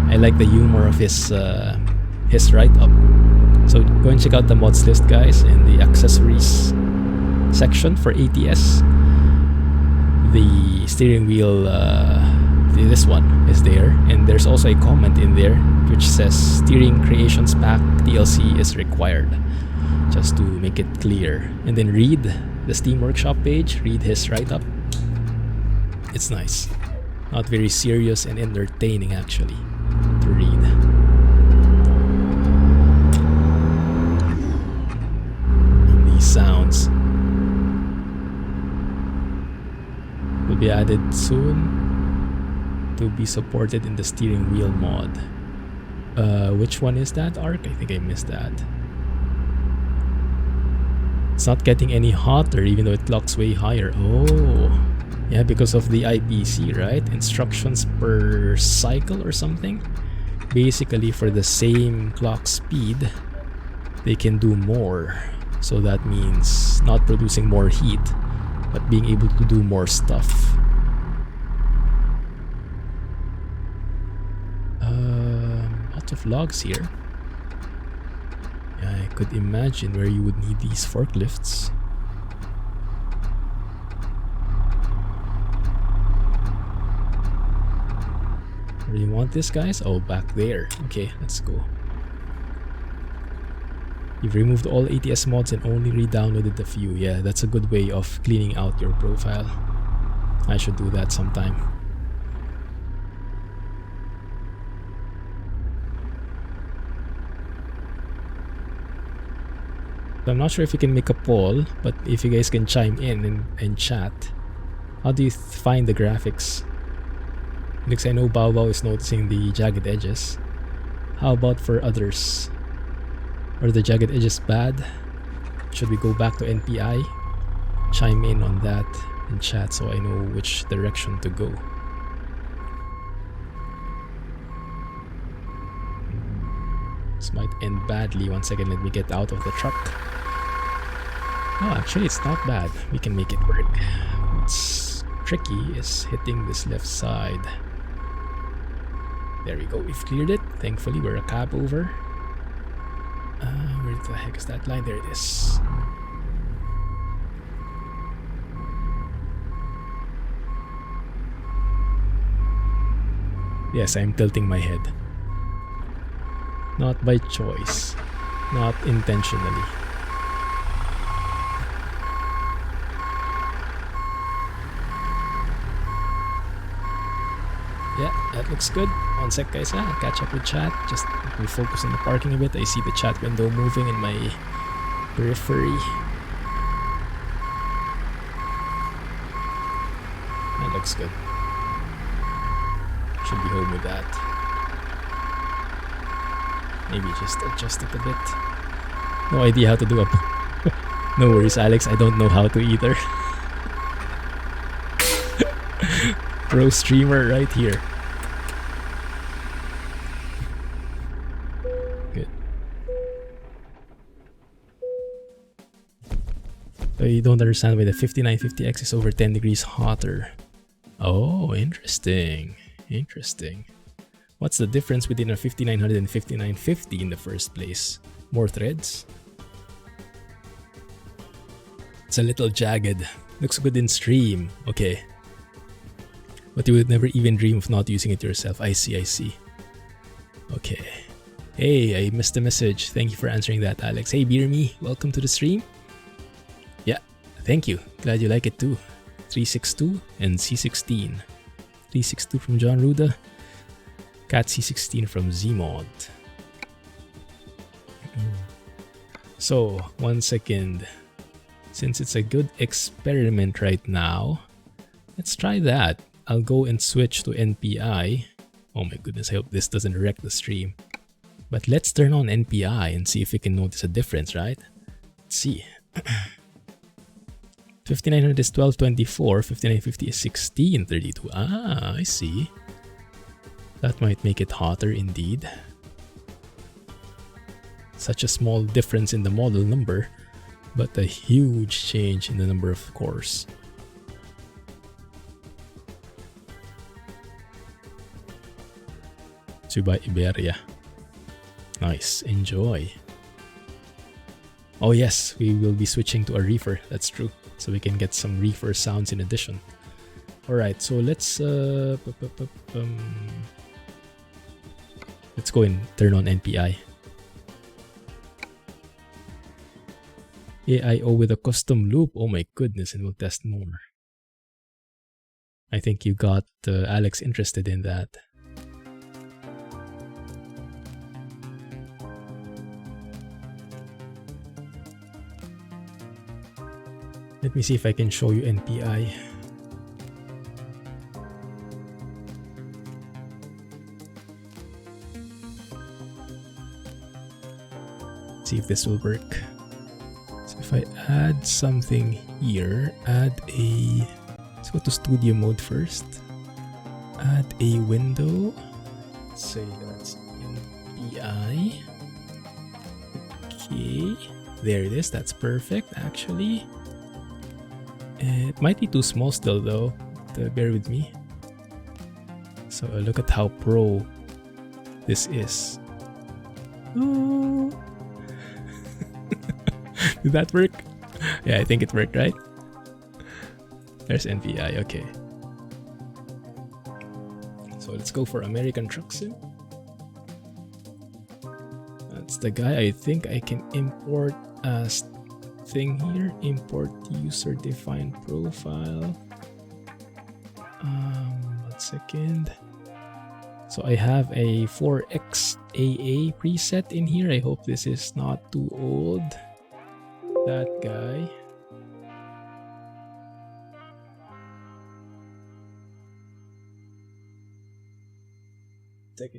I like the humor of his write-up. So go and check out the mods list, guys, in the accessories section for ATS. The steering wheel, this one is there, and there's also a comment in there which says steering creations pack DLC is required, just to make it clear. And then read the Steam Workshop page, read his write-up. It's nice, not very serious and entertaining actually to read. Sounds will be added soon to be supported in the steering wheel mod. Which one is that, Ark? I think I missed that. It's not getting any hotter even though it clocks way higher. Oh, yeah, because of the IPC, right? Instructions per cycle or something. Basically, for the same clock speed, they can do more. So that means not producing more heat, but being able to do more stuff. Lots of logs here. Yeah, I could imagine where you would need these forklifts. Where do you want this, guys? Oh, back there. Okay, let's go. You've removed all ATS mods and only re-downloaded a few. Yeah, that's a good way of cleaning out your profile. I should do that sometime. So I'm not sure if you can make a poll, but if you guys can chime in and chat. How do you find the graphics? Because I know Bao Bao is noticing the jagged edges. How about for others? Are the jagged edges bad? Should we go back to NPI? Chime in on that in chat so I know which direction to go. This might end badly. 1 second, let me get out of the truck. Oh, actually it's not bad. We can make it work. What's tricky is hitting this left side. There we go, we've cleared it. Thankfully, we're a cab over. Where the heck is that line? There it is. Yes, I'm tilting my head. Not by choice. Not intentionally. Yeah, that looks good. 1 sec, guys. I'll catch up with chat. Just refocus on the parking a bit. I see the chat window moving in my periphery. That looks good. Should be home with that. Maybe just adjust it a bit. No idea how to do a... No worries, Alex. I don't know how to either. Pro streamer right here. Good. So you don't understand why the 5950X is over 10 degrees hotter. Oh, interesting. Interesting. What's the difference between a 5900 and 5950 in the first place? More threads? It's a little jagged. Looks good in stream. Okay. But you would never even dream of not using it yourself. I see, I see. Okay. Hey, I missed a message. Thank you for answering that, Alex. Hey, Beer Me, welcome to the stream. Yeah, thank you. Glad you like it too. 362 and C16. 362 from John Ruda. Cat C16 from Zeemod. So, 1 second. Since it's a good experiment right now, let's try that. I'll go and switch to NPI. Oh my goodness, I hope this doesn't wreck the stream. But let's turn on NPI and see if we can notice a difference, right? Let's see. 5900 is 1224, 5950 is 1632. Ah, I see. That might make it hotter indeed. Such a small difference in the model number, but a huge change in the number of cores. Suba Iberia. Nice, enjoy. Oh yes, we will be switching to a reefer, that's true. So we can get some reefer sounds in addition. Alright, so let's go and turn on NPI. AIO with a custom loop, oh my goodness, and we'll test more. I think you got Alex interested in that. Let me see if I can show you NPI. See if this will work. So if I add something here, let's go to studio mode first. Add a window. Let's say that's NPI. Okay, there it is. That's perfect actually. It might be too small still though, bear with me. So look at how pro this is. Oh. Did that work? Yeah, I think it worked, right? There's NPI, okay. So let's go for American Truck Sim. That's the guy. I think I can import as thing here. Import user defined profile. 1 second. So I have a 4XAA preset in here. I hope this is not too old. That guy.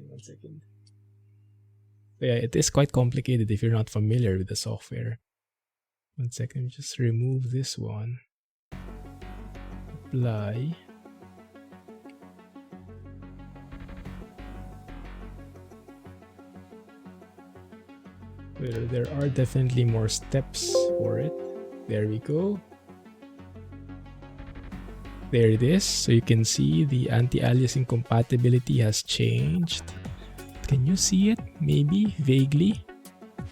One second. So yeah, it is quite complicated if you're not familiar with the software. 1 second, just remove this one. Apply. Well, there are definitely more steps for it. There we go. There it is. So you can see the anti-aliasing compatibility has changed. Can you see it? Maybe vaguely.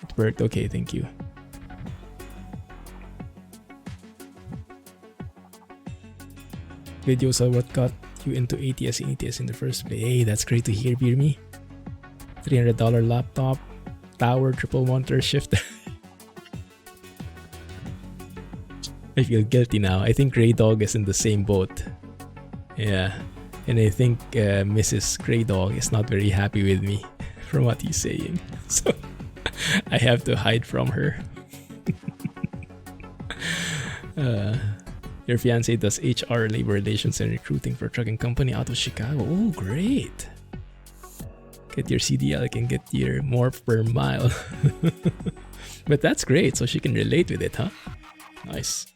It worked. Okay, thank you. Videos are what got you into ATS and ATS in the first place. Hey, that's great to hear, Birmi. $300 laptop, tower, triple monitor, shifter. I feel guilty now. I think Grey Dog is in the same boat. Yeah. And I think Mrs. Grey Dog is not very happy with me from what he's saying. So I have to hide from her. Your fiance does HR, labor relations, and recruiting for a trucking company out of Chicago. Oh, great. Get your CDL, can get your more per mile. But that's great, so she can relate with it, huh? Nice.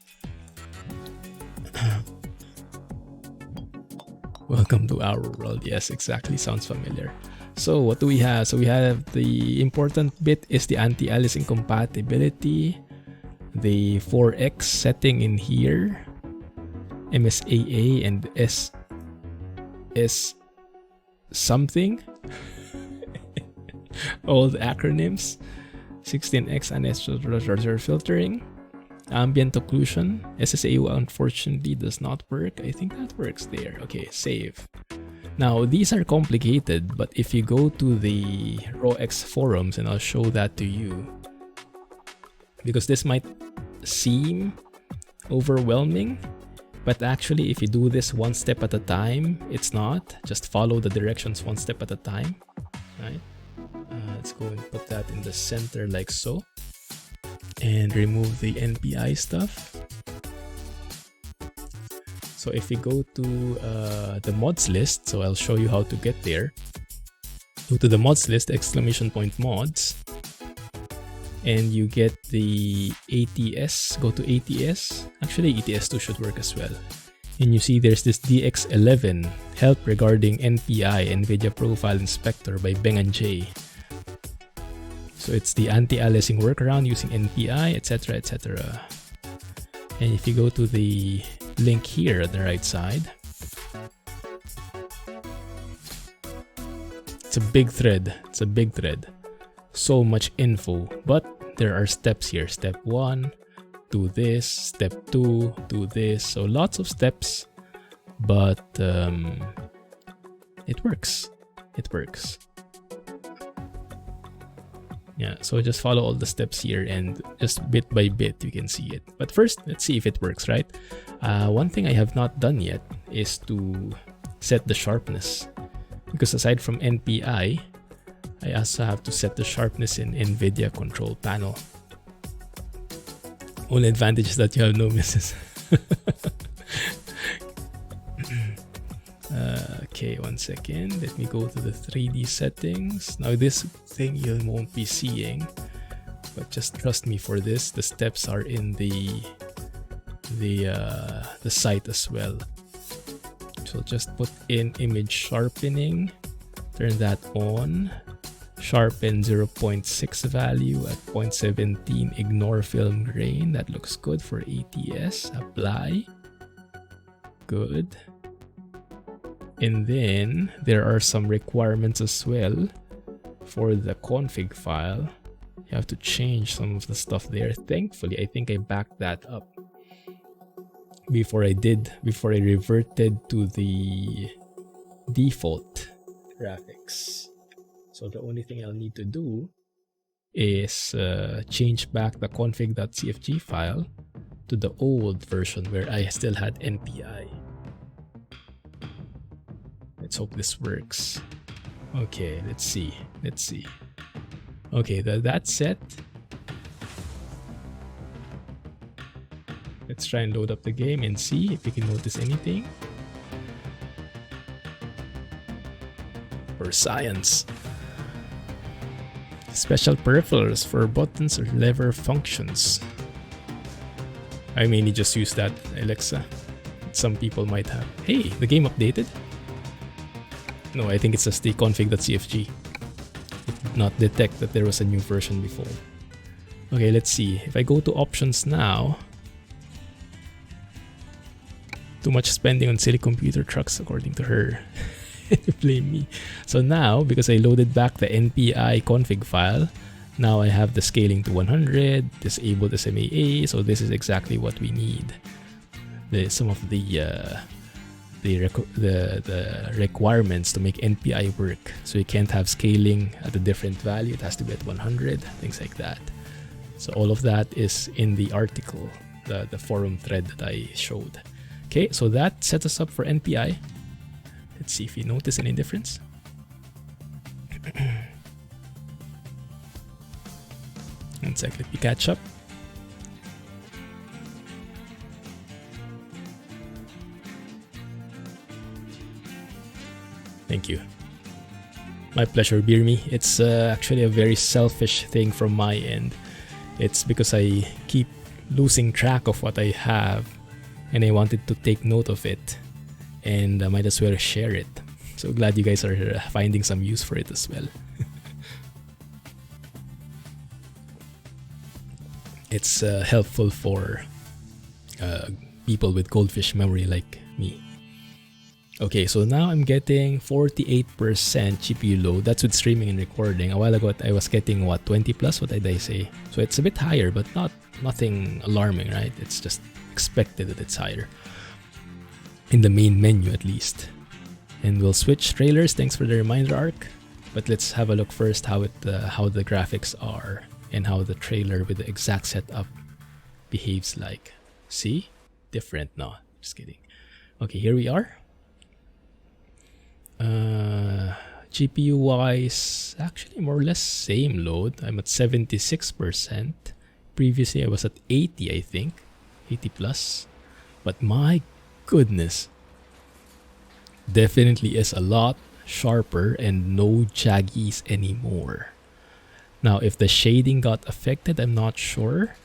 Welcome to our world. Yes, exactly. Sounds familiar. So what do we have? So we have the important bit is the anti-aliasing compatibility. The 4X setting in here. MSAA and S something. All the acronyms. 16X anisotropy filtering. Ambient occlusion. SSAU unfortunately does not work. I think that works there. Okay, save. Now these are complicated, but if you go to the RawX forums, and I'll show that to you, because this might seem overwhelming, but actually if you do this one step at a time, it's not. Just follow the directions one step at a time, right? Let's go and put that in the center like so. and remove the NPI stuff. So if we go to the mods list, so I'll show you how to get there. Go to the mods list, !mods, and you get the ATS. Go to ATS. Actually, ATS2 should work as well. And you see there's this DX11 help regarding NPI, Nvidia Profile Inspector by Beng and Jay. So it's the anti-aliasing workaround using NPI, etc., etc. And if you go to the link here at the right side, it's a big thread. It's a big thread. So much info, but there are steps here. Step 1, do this. Step 2, do this. So lots of steps, but it works. It works. Yeah, so just follow all the steps here and just bit by bit you can see it. But first, let's see if it works, right? One thing I have not done yet is to set the sharpness, because aside from NPI, I also have to set the sharpness in Nvidia control panel. Only advantage is that you have no misses. Okay, 1 second. Let me go to the 3D settings. Now this thing you won't be seeing, but just trust me for this. The steps are in the site as well. So just put in image sharpening, turn that on, sharpen 0.6 value at 0.17, ignore film grain. That looks good for ATS. Apply. Good. And then there are some requirements as well for the config file. You have to change some of the stuff there. Thankfully, I think I backed that up before I reverted to the default graphics. So the only thing I'll need to do is change back the config.cfg file to the old version where I still had NPI. Let's hope this works. Okay, let's see. Okay, that's set. Let's try and load up the game and see if we can notice anything. For science. Special peripherals for buttons or lever functions. I mainly just use that, Alexa. Some people might have. Hey, the game updated? No, I think it's just the config.cfg. It did not detect that there was a new version before. Okay, let's see. If I go to options now, too much spending on silly computer trucks, according to her. Blame me. So now, because I loaded back the NPI config file, now I have the scaling to 100, disabled SMAA, so this is exactly what we need. Some of the requirements to make NPI work. So you can't have scaling at a different value. It has to be at 100, things like that. So all of that is in the article, the forum thread that I showed. Okay, so that sets us up for NPI. Let's see if you notice any difference. One sec, let me catch up. Thank you. My pleasure, Beer Me. It's actually a very selfish thing from my end. It's because I keep losing track of what I have and I wanted to take note of it, and I might as well share it. So glad you guys are finding some use for it as well. It's helpful for people with goldfish memory like me. Okay, so now I'm getting 48% GPU load. That's with streaming and recording. A while ago, I was getting, what, 20 plus? What did I say? So it's a bit higher, but nothing alarming, right? It's just expected that it's higher. In the main menu, at least. And we'll switch trailers. Thanks for the reminder, Arc. But let's have a look first how the graphics are and how the trailer with the exact setup behaves like. See? Different. No, just kidding. Okay, here we are. GPU wise, actually more or less same load. I'm at 76%. Previously I was at 80, I think. 80 plus. But my goodness. Definitely is a lot sharper and no jaggies anymore. Now, if the shading got affected, I'm not sure.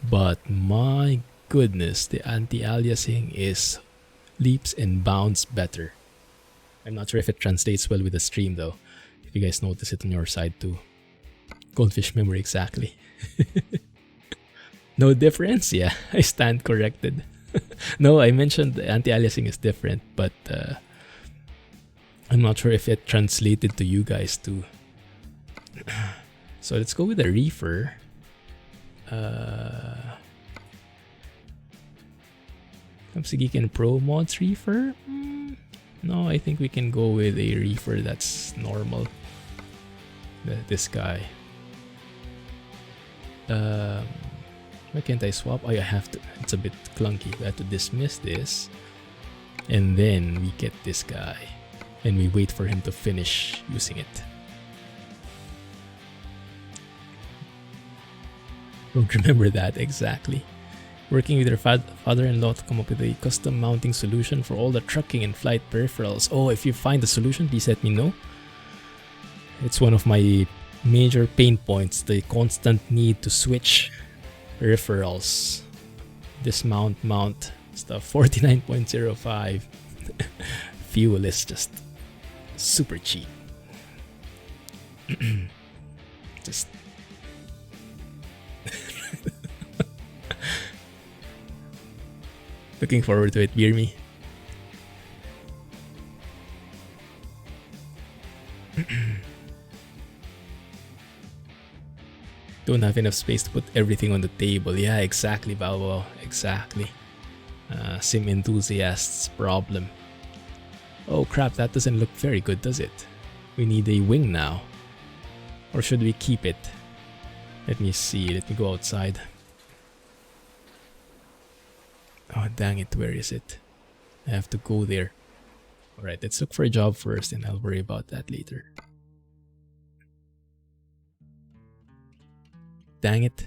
But my goodness, the anti-aliasing is leaps and bounds better. I'm not sure if it translates well with the stream though. If you guys notice it on your side too. Goldfish memory, exactly. No difference? Yeah, I stand corrected. No, I mentioned the anti-aliasing is different, but I'm not sure if it translated to you guys too. So let's go with the reefer. Clumsy Geek Pro mods reefer? No, I think we can go with a reefer that's normal. This guy. Why can't I swap? Oh, I have to. It's a bit clunky. We have to dismiss this. And then we get this guy. And we wait for him to finish using it. Don't remember that exactly. Working with your father-in-law to come up with a custom mounting solution for all the trucking and flight peripherals. Oh, if you find the solution, please let me know. It's one of my major pain points, the constant need to switch peripherals. Dismount, mount stuff. 49.05. Fuel is just super cheap. Just looking forward to it, beer me. Don't have enough space to put everything on the table. Yeah, exactly, Balbo. Exactly. Sim enthusiast's problem. Oh crap, that doesn't look very good, does it? We need a wing now. Or should we keep it? Let me see. Let me go outside. Oh, dang it. Where is it? I have to go there. Alright, let's look for a job first and I'll worry about that later. Dang it.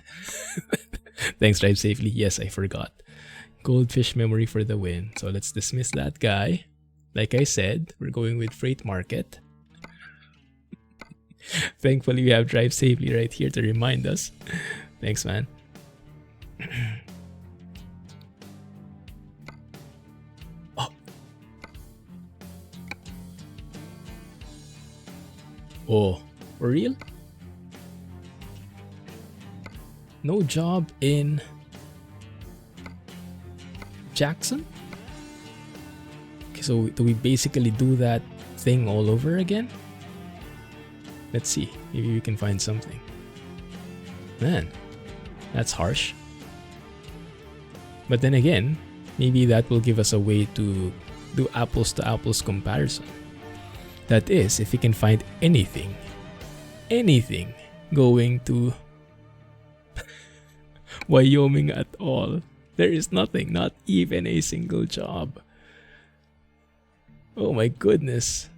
Thanks, drive safely. Yes, I forgot. Goldfish memory for the win. So let's dismiss that guy. Like I said, we're going with freight market. Thankfully, we have drive safely right here to remind us. Thanks, man. Oh. Oh, for real? No job in Jackson? Okay, so do we basically do that thing all over again? Let's see. Maybe we can find something. Man, that's harsh. But then again, maybe that will give us a way to do apples to apples comparison. That is, if we can find anything going to Wyoming at all. There is nothing, not even a single job. Oh my goodness.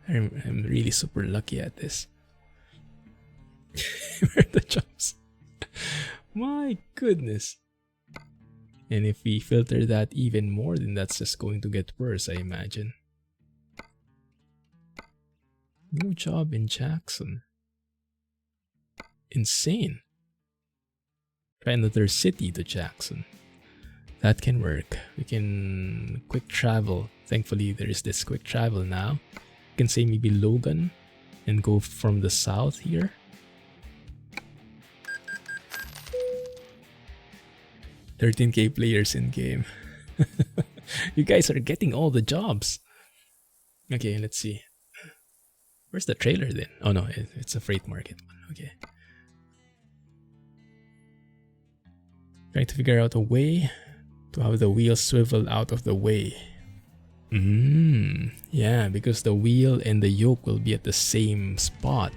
I'm really super lucky at this. Where are the jobs? My goodness. And if we filter that even more, then that's just going to get worse, I imagine. No job in Jackson. Insane. Try another city to Jackson. That can work. We can quick travel. Thankfully, there is this quick travel now. You can say maybe Logan and go from the south here. $13K players in game. You guys are getting all the jobs. Okay, let's see. Where's the trailer then? Oh no, it's a freight market one. Okay. Trying to figure out a way to have the wheel swivel out of the way. Yeah, because the wheel and the yoke will be at the same spot,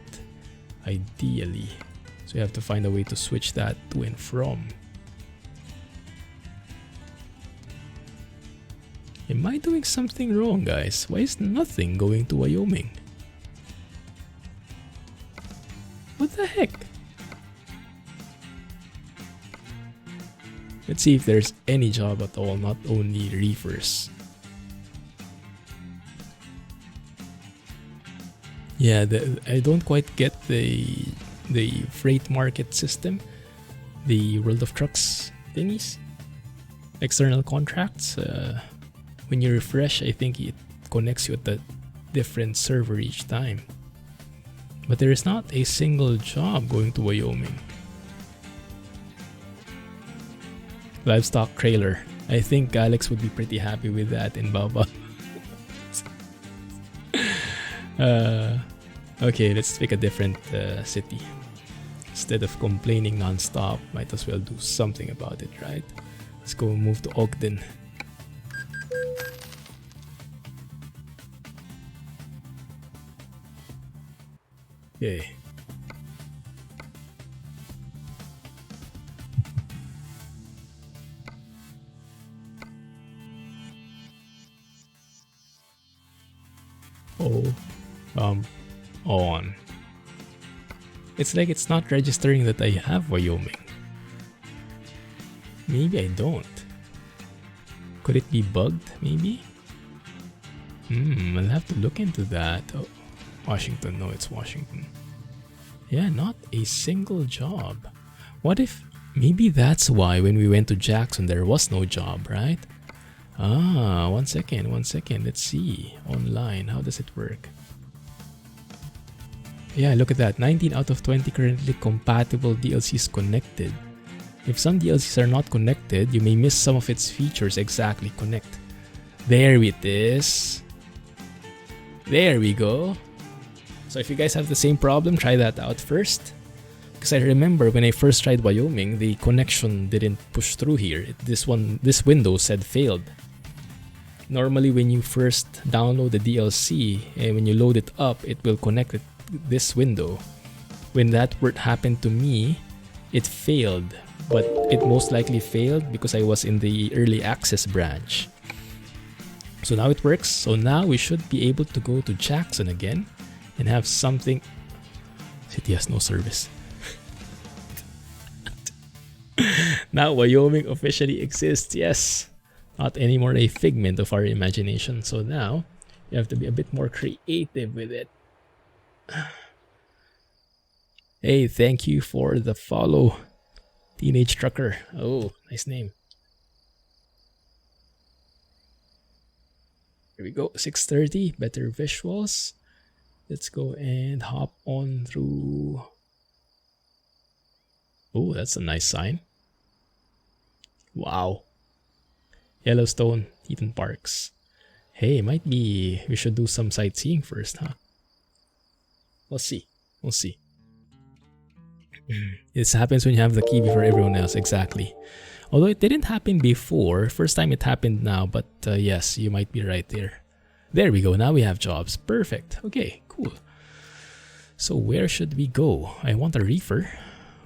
ideally. So you have to find a way to switch that to and from. Am I doing something wrong, guys? Why is nothing going to Wyoming? What the heck? Let's see if there's any job at all, not only reefers. Yeah, I don't quite get the freight market system, the World of Trucks thingies, external contracts. When you refresh, I think it connects you with a different server each time. But there is not a single job going to Wyoming. Livestock trailer. I think Alex would be pretty happy with that in Baba. Okay, let's pick a different city. Instead of complaining non-stop, might as well do something about it, right? Let's go move to Ogden. Okay. On. It's like it's not registering that I have Wyoming. Maybe I don't. Could it be bugged, maybe? I'll have to look into that. Oh, Washington, no, it's Washington. Yeah, not a single job. What if, maybe that's why when we went to Jackson there was no job, right? Ah, one second, let's see. Online, how does it work? Yeah, look at that. 19 out of 20 currently compatible DLCs connected. If some DLCs are not connected, you may miss some of its features. Exactly, connect. There it is. There we go. So if you guys have the same problem, try that out first. Because I remember when I first tried Wyoming, the connection didn't push through here. This window said failed. Normally when you first download the DLC and when you load it up, it will connect with this window. When that happened to me, it failed, but it most likely failed because I was in the early access branch. So now it works. So now we should be able to go to Jackson again and have something. City has no service. Now Wyoming officially exists. Yes, not anymore a figment of our imagination. So now you have to be a bit more creative with it. Hey, thank you for the follow, Teenage Trucker. Oh, nice name. Here we go, 6:30, better visuals. Let's go and hop on through. Oh, that's a nice sign. Wow. Yellowstone, Teton Parks. Hey, might be we should do some sightseeing first, huh? We'll see. We'll see. This happens when you have the key before everyone else. Exactly. Although it didn't happen before. First time it happened now. But yes, you might be right there. There we go. Now we have jobs. Perfect. Okay, cool. So where should we go? I want a reefer.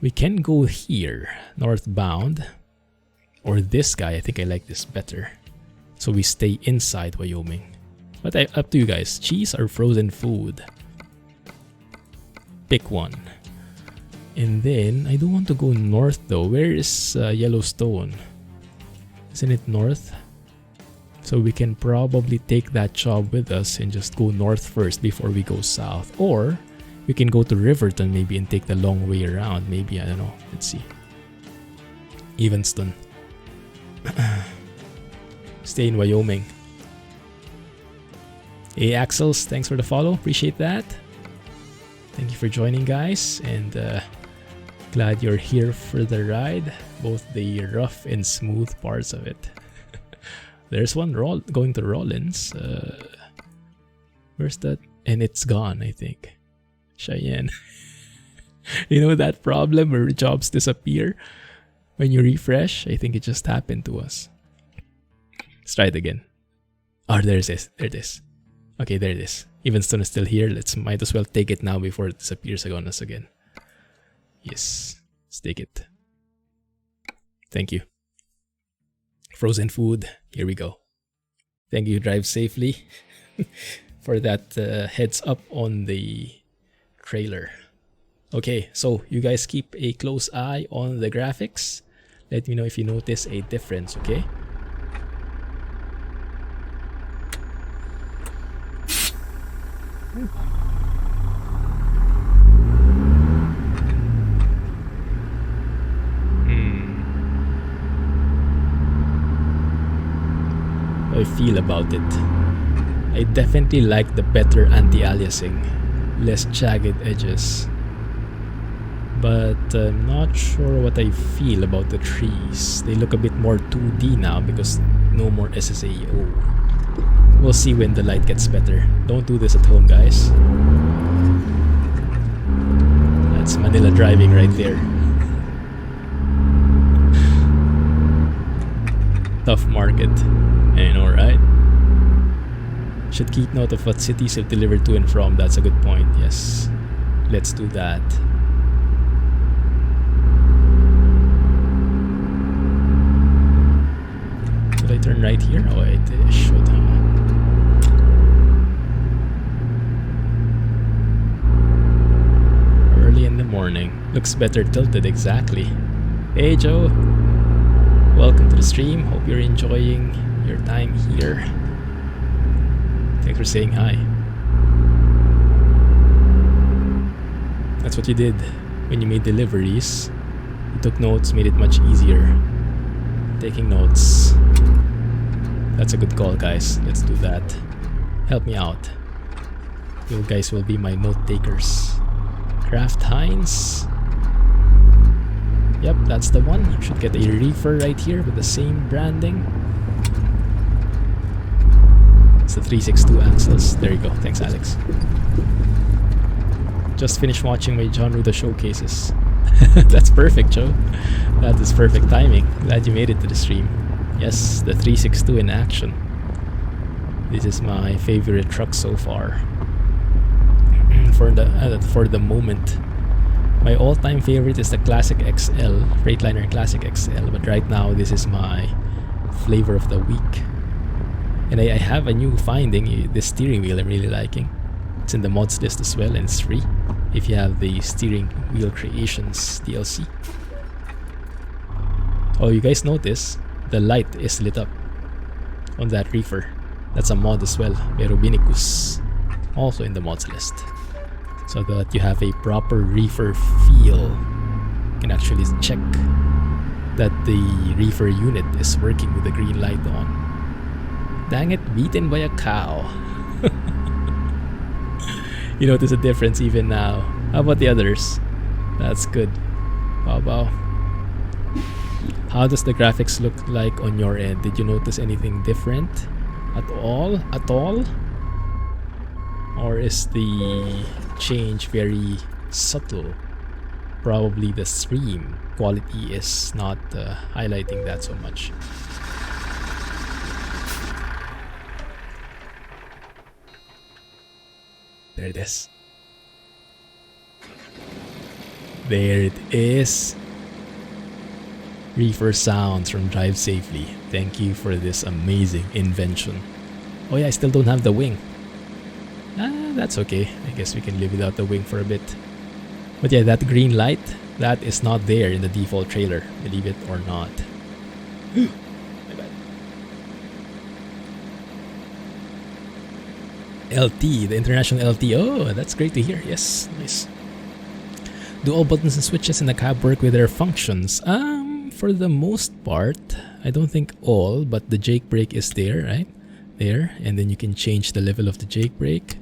We can go here. Northbound. Or this guy. I think I like this better. So we stay inside Wyoming. But up to you guys. Cheese or frozen food? Pick one. And then I don't want to go north though. Where is Yellowstone? Isn't it north? So we can probably take that job with us and just go north first before we go south. Or we can go to Riverton maybe and take the long way around. Maybe, I don't know. Let's see. Evanston. Stay in Wyoming. Hey Axels, thanks for the follow. Appreciate that. Thank you for joining, guys, and glad you're here for the ride, both the rough and smooth parts of it. There's one going to Rollins. Where's that? And it's gone, I think. Cheyenne. You know that problem where jobs disappear when you refresh? I think it just happened to us. Let's try it again. Oh, there it is. There it is. Okay, there it is. Evanston is still here. Might as well take it now before it disappears on us again. Yes, let's take it. Thank you. Frozen food. Here we go. Thank you. Drive safely. For that heads up on the trailer. Okay, so you guys keep a close eye on the graphics. Let me know if you notice a difference, okay? How I feel about it. I definitely like the better anti-aliasing, less jagged edges. But I'm not sure what I feel about the trees. They look a bit more 2D now because no more SSAO. We'll see when the light gets better. Don't do this at home, guys. That's Manila driving right there. Tough market. I know, right? Should keep note of what cities have delivered to and from. That's a good point, yes. Let's do that. Should I turn right here? Oh, I should. Early in the morning. Looks better tilted, exactly. Hey, Joe. Welcome to the stream. Hope you're enjoying your time here. Thanks for saying hi. That's what you did when you made deliveries. You took notes, made it much easier. Taking notes. That's a good call, guys. Let's do that. Help me out. You guys will be my note takers. Kraft Heinz. Yep, that's the one. You should get a reefer right here with the same branding. It's the 362 axles. There you go. Thanks, Alex. Just finished watching my John Ruda showcases. That's perfect, Joe. That is perfect timing. Glad you made it to the stream. Yes, the 362 in action. This is my favorite truck so far. For the moment. My all-time favorite is the Classic XL, Freightliner Classic XL, but right now this is my flavor of the week. And I have a new finding, the steering wheel I'm really liking. It's in the mods list as well and it's free if you have the Steering Wheel Creations DLC. Oh, you guys notice the light is lit up on that reefer. That's a mod as well, Verobinicus, also in the mods list. So that you have a proper reefer feel. You can actually check that the reefer unit is working with the green light on. Dang it, beaten by a cow. You notice a difference even now. How about the others? That's good. Wow. How does the graphics look like on your end? Did you notice anything different at all? Or is the change very subtle? Probably the stream quality is not highlighting that so much. There it is. There it is. Reefer sounds from Drive Safely. Thank you for this amazing invention. Oh yeah, I still don't have the wing. That's okay. I guess we can live without the wing for a bit. But yeah, that green light, that is not there in the default trailer, believe it or not. My bad. LT, the international LT. Oh, that's great to hear. Yes, nice. Do all buttons and switches in the cab work with their functions? For the most part, I don't think all, but the jake brake is there, right? There, and then you can change the level of the jake brake.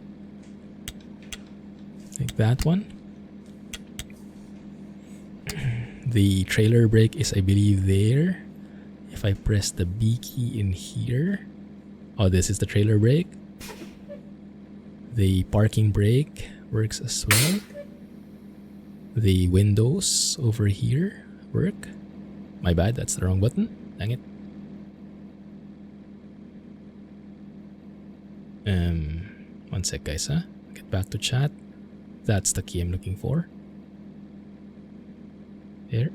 Like that one. The trailer brake is, I believe, there. If I press the B key in here. Oh, this is the trailer brake. The parking brake works as well. The windows over here work. My bad, that's the wrong button. Dang it. One sec, guys, huh? Get back to chat. That's the key I'm looking for. There.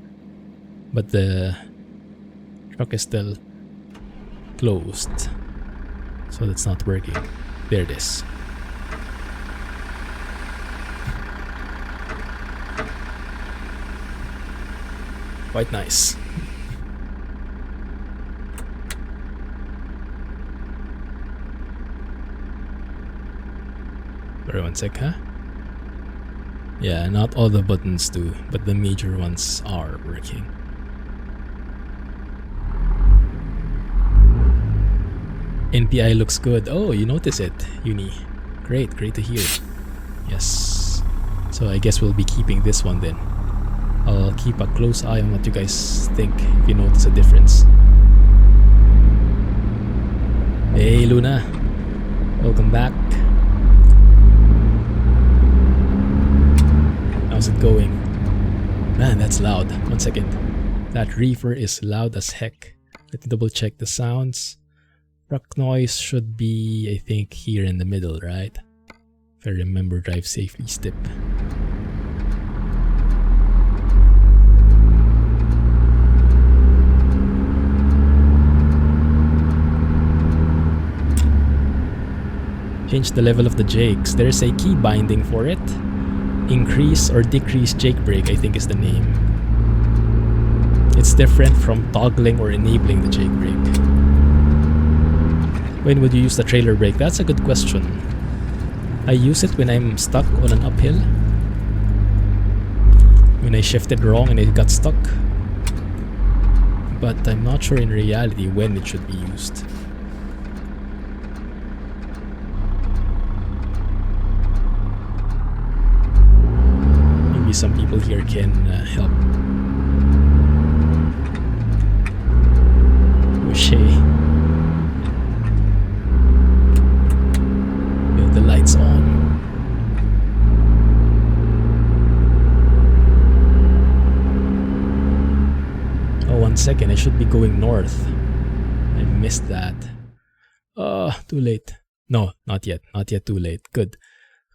But the truck is still closed. So that's not working. There it is. Quite nice. Sorry, one sec, huh? Yeah, not all the buttons do, but the major ones are working. NPI looks good. Oh, you notice it, Uni. Great to hear. Yes. So I guess we'll be keeping this one then. I'll keep a close eye on what you guys think if you notice a difference. Hey Luna, welcome back. How's it going? Man, that's loud. 1 second. That reefer is loud as heck. Let me double check the sounds. Truck noise should be, I think, here in the middle, right? If I remember drive safely step. Change the level of the jakes. There's a key binding for it. Increase or decrease jake brake, I think is the name. It's different from toggling or enabling the jake brake. When would you use the trailer brake? That's a good question. I use it when I'm stuck on an uphill. When I shifted wrong and it got stuck. But I'm not sure in reality when it should be used. Some people here can help. Wishay. With the lights on. Oh, 1 second. I should be going north. I missed that. Too late. No, not yet. Not yet too late. Good.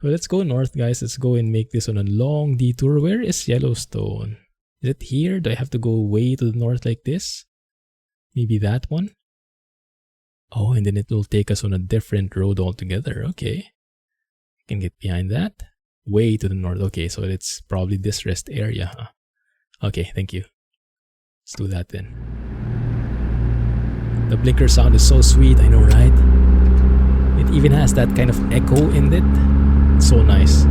So let's go north, guys. Let's go and make this on a long detour. Where is Yellowstone? Is it here? Do I have to go way to the north like this? Maybe that one? Oh, and then it will take us on a different road altogether. Okay. I can get behind that. Way to the north. Okay, so it's probably this rest area, huh? Okay, thank you. Let's do that then. The blinker sound is so sweet, I know, right? It even has that kind of echo in it. So nice.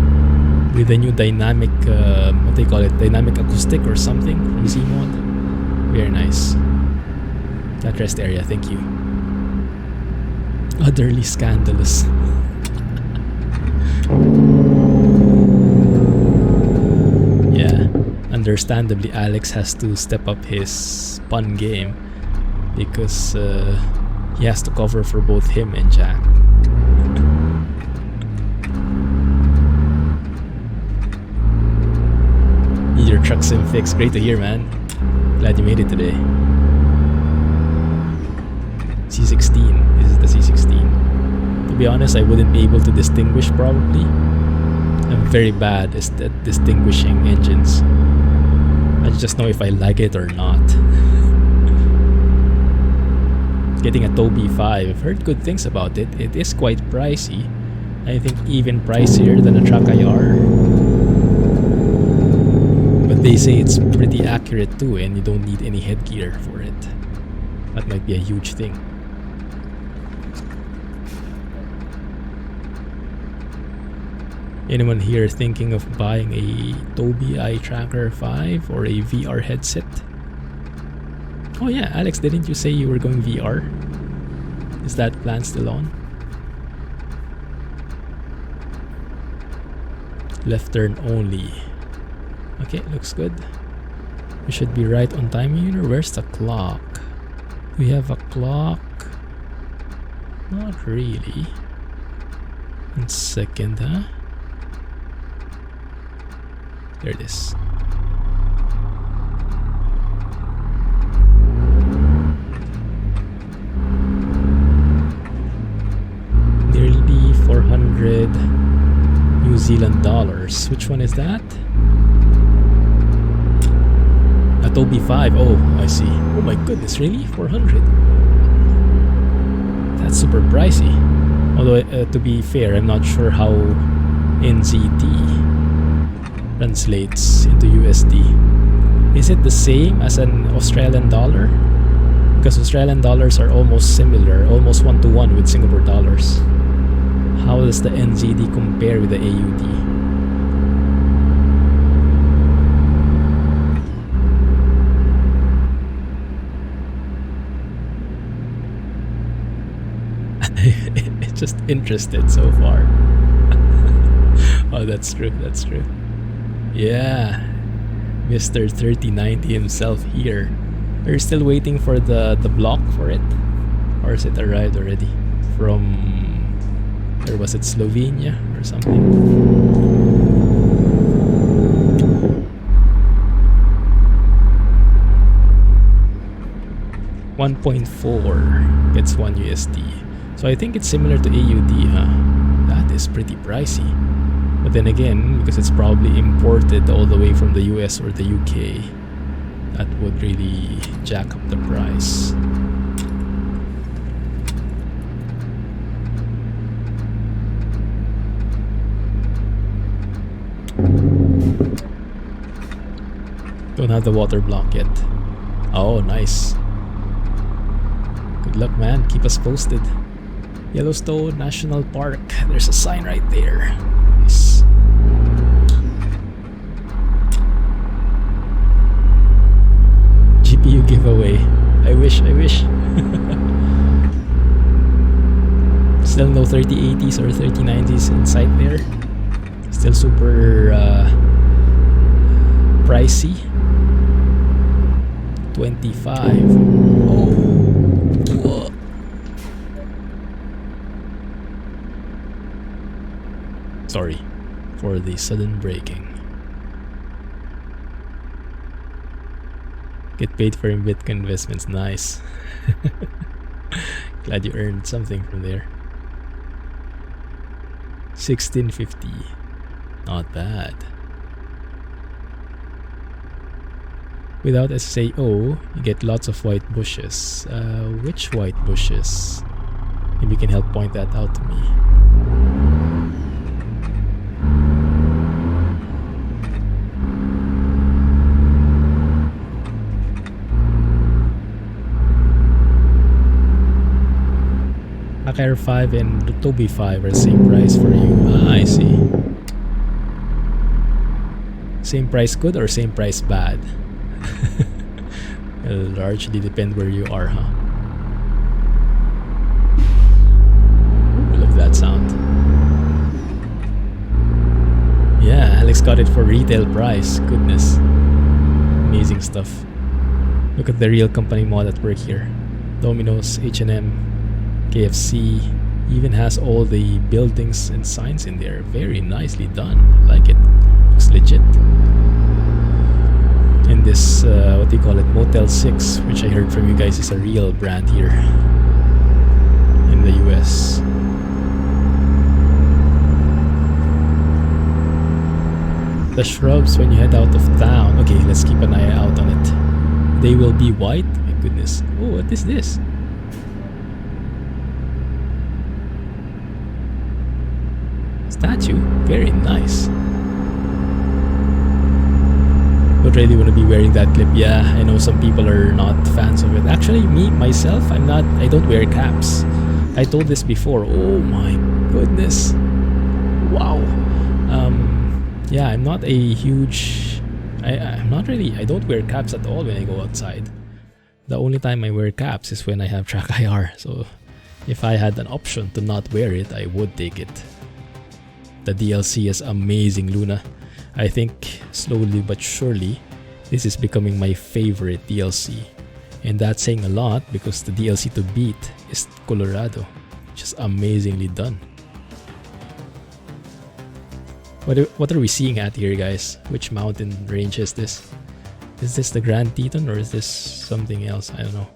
With the new dynamic, what they call it, dynamic acoustic or something from Zeemod. Very nice. That rest area, thank you. Utterly scandalous. Yeah, understandably Alex has to step up his pun game because he has to cover for both him and Jack. Your truck sim fixed. Great to hear, man. Glad you made it today. C16. This is the C16. To be honest, I wouldn't be able to distinguish probably. I'm very bad at distinguishing engines. I just know if I like it or not. Getting a Toby 5. I've heard good things about it. It is quite pricey. I think even pricier than a Truck IR. They say it's pretty accurate too and you don't need any headgear for it. That might be a huge thing. Anyone here thinking of buying a Tobii Eye Tracker 5 or a VR headset? Oh yeah, Alex, didn't you say you were going VR? Is that plan still on? Left turn only. Okay, looks good. We should be right on time here. Where's the clock? We have a clock. Not really. 1 second, huh? There it is. Nearly 400 New Zealand dollars. Which one is that? A Tobii 5. Oh, I see. Oh my goodness, really? 400? That's super pricey. Although, to be fair, I'm not sure how NZD translates into USD. Is it the same as an Australian dollar? Because Australian dollars are almost similar, almost 1-to-1 with Singapore dollars. How does the NZD compare with the AUD? It's just interested so far. Oh, that's true, that's true. Yeah, Mr. 3090 himself here. We're still waiting for the block for it. Or has it arrived already? From, or was it Slovenia or something? $1.4 gets 1 USD. So I think it's similar to AUD, huh? That is pretty pricey. But then again, because it's probably imported all the way from the US or the UK, that would really jack up the price. Don't have the water block yet. Oh, nice. Good luck, man. Keep us posted. Yellowstone National Park. There's a sign right there. Nice. GPU giveaway. I wish. Still no 3080s or 3090s in sight there. Still super pricey. 25. Oh. Sorry for the sudden braking. Get paid for Bitcoin investments. Nice. Glad you earned something from there. 1650. Not bad. Without SSAO, you get lots of white bushes. Which white bushes? Maybe you can help point that out to me. Akar 5 and Toby 5 are the same price for you. Ah, I see. Same price good or same price bad? It'll largely depend where you are, huh? I love that sound. Yeah, Alex got it for retail price. Goodness. Amazing stuff. Look at the real company mod at work here. Domino's, H&M, KFC, even has all the buildings and signs in there. Very nicely done. Like it. Looks legit. And this, what do you call it, Motel 6, which I heard from you guys is a real brand here in the US. The shrubs when you head out of town. Okay, let's keep an eye out on it. They will be white? My goodness. Oh, what is this? Statue? Very nice. Don't really want to be wearing that clip. Yeah, I know some people are not fans of it. Actually, me, myself, I don't wear caps. I told this before. Oh my goodness. Wow. Yeah, I'm not a huge... I don't wear caps at all when I go outside. The only time I wear caps is when I have track IR. So, if I had an option to not wear it, I would take it. The DLC is amazing, Luna. I think slowly but surely, this is becoming my favorite DLC. And that's saying a lot because the DLC to beat is Colorado, which is amazingly done. What are we seeing at here, guys? Which mountain range is this? Is this the Grand Teton or is this something else? I don't know.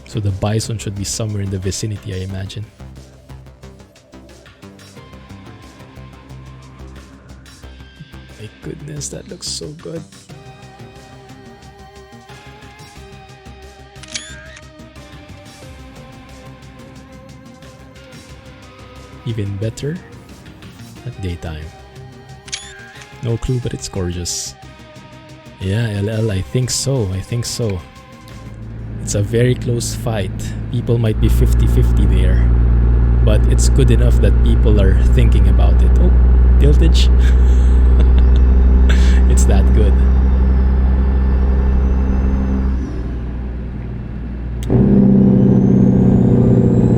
So the Bison should be somewhere in the vicinity, I imagine. My goodness, that looks so good. Even better at daytime. No clue, but it's gorgeous. Yeah, LL, I think so. It's a very close fight. People might be 50-50 there. but it's good enough that people are thinking about it. Oh, tiltage. It's that good.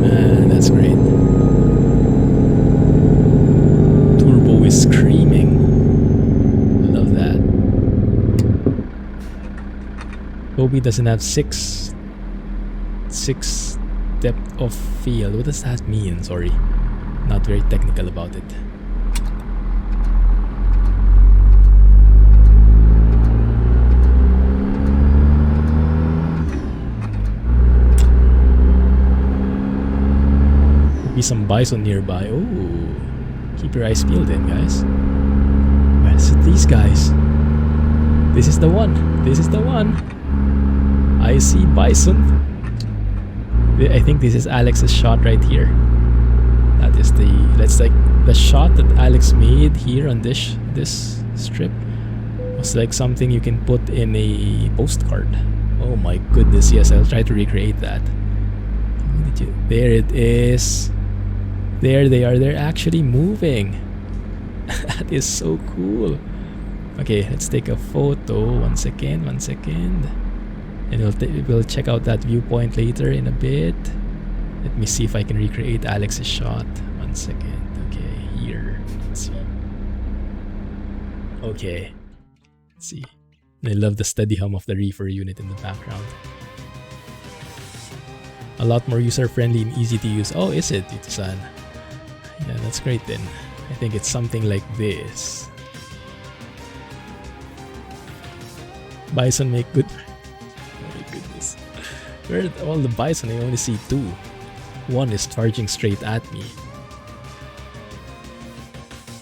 Man, that's great. Turbo is screaming. I love that. Toby doesn't have six depth of field. What does that mean? Sorry, not very technical about it. Could be some bison nearby. Oh, keep your eyes peeled in, guys. Where is it? These guys. This is the one. This is the one. I see bison. I think this is Alex's shot right here. That's like the shot that Alex made here on this strip was like something you can put in a postcard. Oh my goodness, yes, I'll try to recreate that. There it is. There they are. They're actually moving. That is so cool. Okay, let's take a photo. One second. And we'll check out that viewpoint later in a bit. Let me see if I can recreate Alex's shot. 1 second. Okay, here. Let's see. Okay. Let's see. I love the steady hum of the reefer unit in the background. A lot more user-friendly and easy to use. Oh, is it, Yuto-san? Yeah, that's great then. I think it's something like this. Bison make good... Where are all the bison? I only see 2. One is charging straight at me.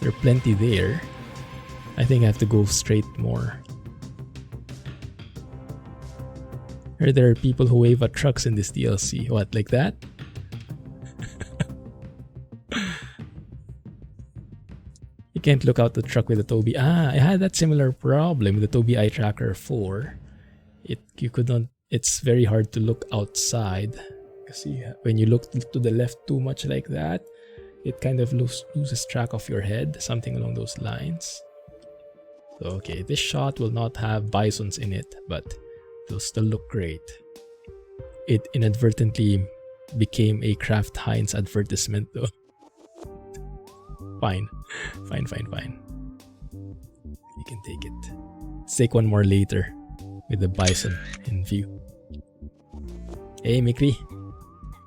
There are plenty there. I think I have to go straight more. Or there are people who wave at trucks in this DLC. What, like that? You can't look out the truck with the Tobii. Ah, I had that similar problem with the Tobii Eye Tracker 4. You could not. It's very hard to look outside. See, when you look to the left too much like that, it kind of loses track of your head. Something along those lines. So, okay, this shot will not have bisons in it, but it'll still look great. It inadvertently became a Kraft Heinz advertisement though. Fine. You can take it. Let's take one more later with the bison in view. Hey, Mikri.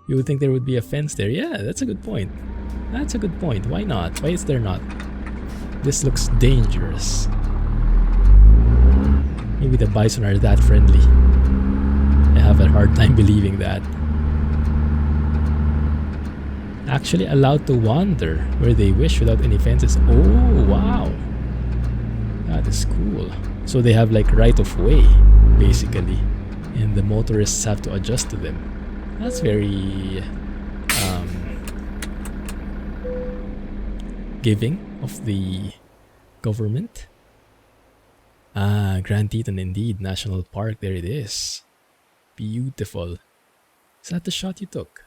You would think there would be a fence there. Yeah, that's a good point. Why not? Why is there not? This looks dangerous. Maybe the bison are that friendly. I have a hard time believing that. Actually allowed to wander where they wish without any fences. Oh, wow. That is cool. So they have like right of way, basically. And the motorists have to adjust to them. That's very giving of the government. Ah, Grand Teton indeed. National Park. There it is. Beautiful. Is that the shot you took?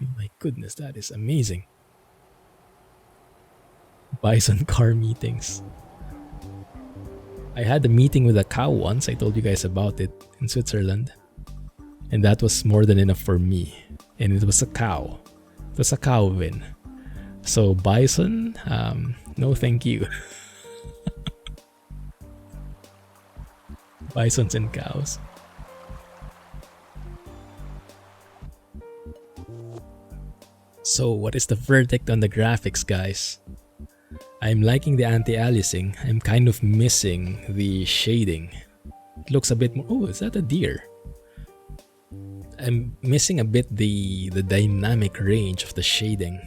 Oh my goodness, that is amazing. Bison car meetings. I had a meeting with a cow once. I told you guys about it in Switzerland. And that was more than enough for me. And it was a cow. It was a cow win. So bison, no thank you. Bisons and cows. So what is the verdict on the graphics, guys? I'm liking the anti-aliasing. I'm kind of missing the shading. It looks a bit more... Oh, is that a deer? I'm missing a bit the dynamic range of the shading.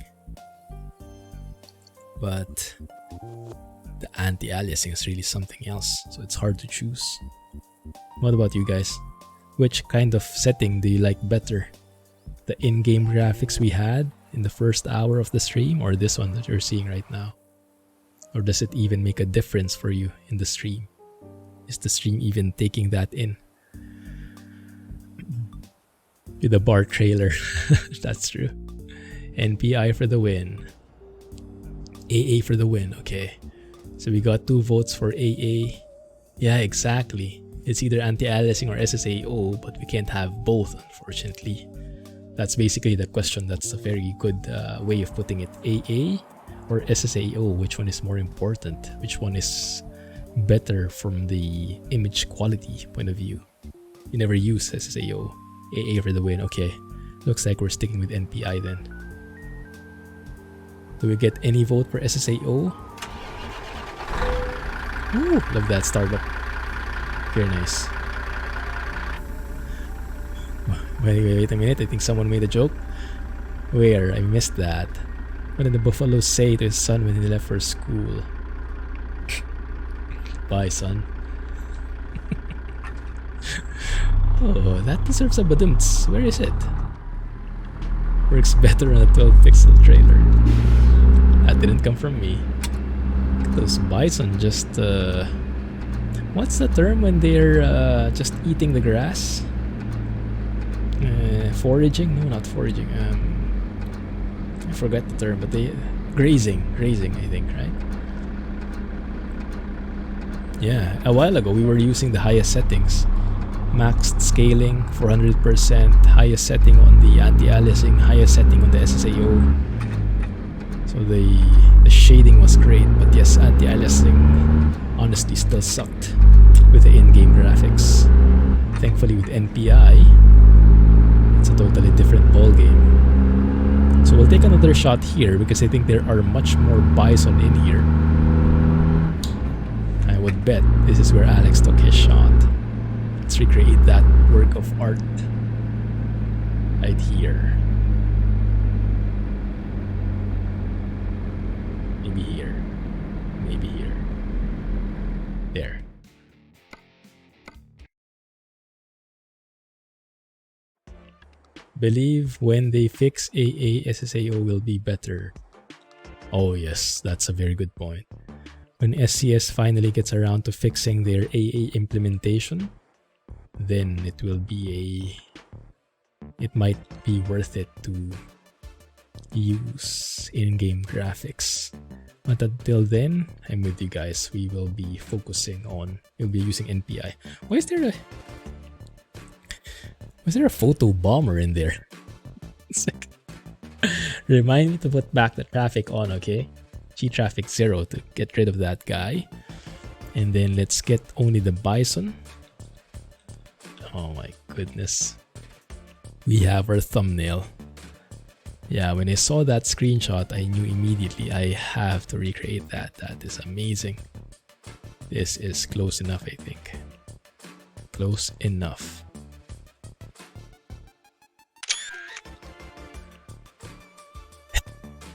But the anti-aliasing is really something else. So it's hard to choose. What about you guys? Which kind of setting do you like better? The in-game graphics we had in the first hour of the stream, or this one that you're seeing right now? Or does it even make a difference for you in the stream? Is the stream even taking that in? With the bar trailer. That's true. NPI for the win. AA for the win. Okay. So we got 2 votes for AA. Yeah, exactly. It's either anti-aliasing or SSAO, but we can't have both, unfortunately. That's basically the question. That's a very good way of putting it. AA or SSAO, which one is more important? Which one is better from the image quality point of view? You never use SSAO. AA for the win. Okay. Looks like we're sticking with NPI then. Do we get any vote for SSAO? Ooh, love that startup. Very nice. Wait a minute. I think someone made a joke. Where? I missed that. What did the buffalo say to his son when he left for school? Bison. Oh, that deserves a badumts. Where is it? Works better on a 12 pixel trailer. That didn't come from me. Those bison just what's the term when they're just eating the grass? Foraging? No, not foraging. I forgot the term, but they grazing I think, right? Yeah, a while ago we were using the highest settings. Maxed scaling 400%, highest setting on the anti-aliasing, highest setting on the SSAO. So the shading was great, but yes, anti-aliasing honestly still sucked with the in-game graphics. Thankfully with NPI, it's a totally different ballgame. So we'll take another shot here because I think there are much more bison in here. I would bet this is where Alex took his shot. Let's recreate that work of art right here. Maybe here. Maybe here. There. Believe when they fix AA, SSAO will be better. Oh yes, that's a very good point. When SCS finally gets around to fixing their AA implementation, then it will be it might be worth it to use in-game graphics. But until then, I'm with you guys. We will be focusing on, we'll be using NPI. Why is there a photo bomber in there? Remind me to put back the traffic on, okay? G-traffic 0 to get rid of that guy. And then let's get only the bison. Oh my goodness. We have our thumbnail. Yeah, when I saw that screenshot, I knew immediately I have to recreate that. That is amazing. This is close enough, I think. Close enough.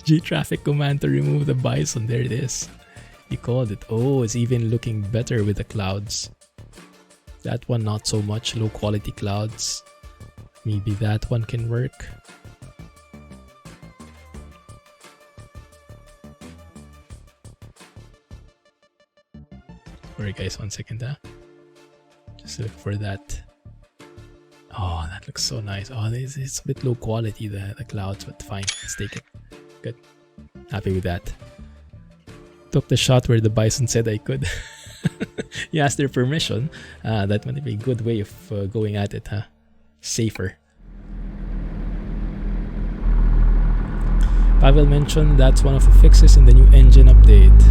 G-traffic command to remove the bison. There it is. You called it. Oh, it's even looking better with the clouds. That one not so much. Low quality clouds. Maybe that one can work. Alright guys, 1 second. Just look for that. Oh, that looks so nice. Oh, it's a bit low quality, the clouds, but fine. Let's take it. Good. Happy with that. Took the shot where the bison said I could. You asked their permission. That might be a good way of going at it, huh? Safer. Pavel mentioned that's one of the fixes in the new engine update.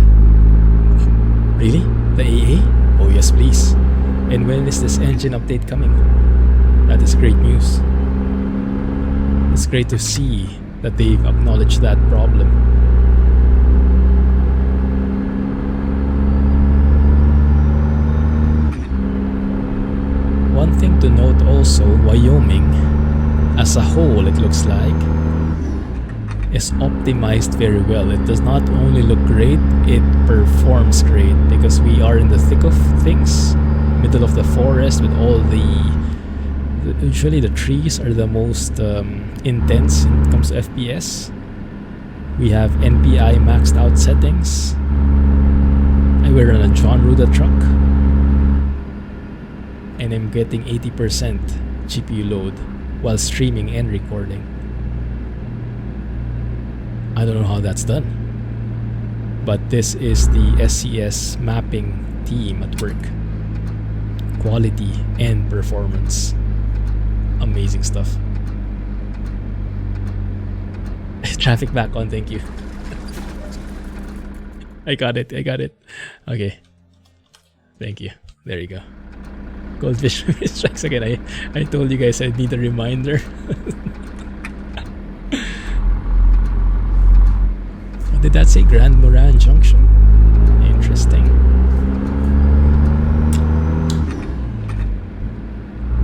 Really? The AA? Oh yes, please. And when is this engine update coming? That is great news. It's great to see that they've acknowledged that problem. One thing to note also, Wyoming, as a whole it looks like, is optimized very well. It does not only look great, it performs great because we are in the thick of things, middle of the forest with all usually the trees are the most intense when it comes to FPS. We have NPI maxed out settings. We're on a John Ruda truck and I'm getting 80% GPU load while streaming and recording. I don't know how that's done. But this is the SCS mapping team at work. Quality and performance. Amazing stuff. Traffic back on, thank you. I got it. Okay. Thank you. There you go. Goldfish strikes again. I told you guys I need a reminder. What did that say? Grand Moran Junction? Interesting.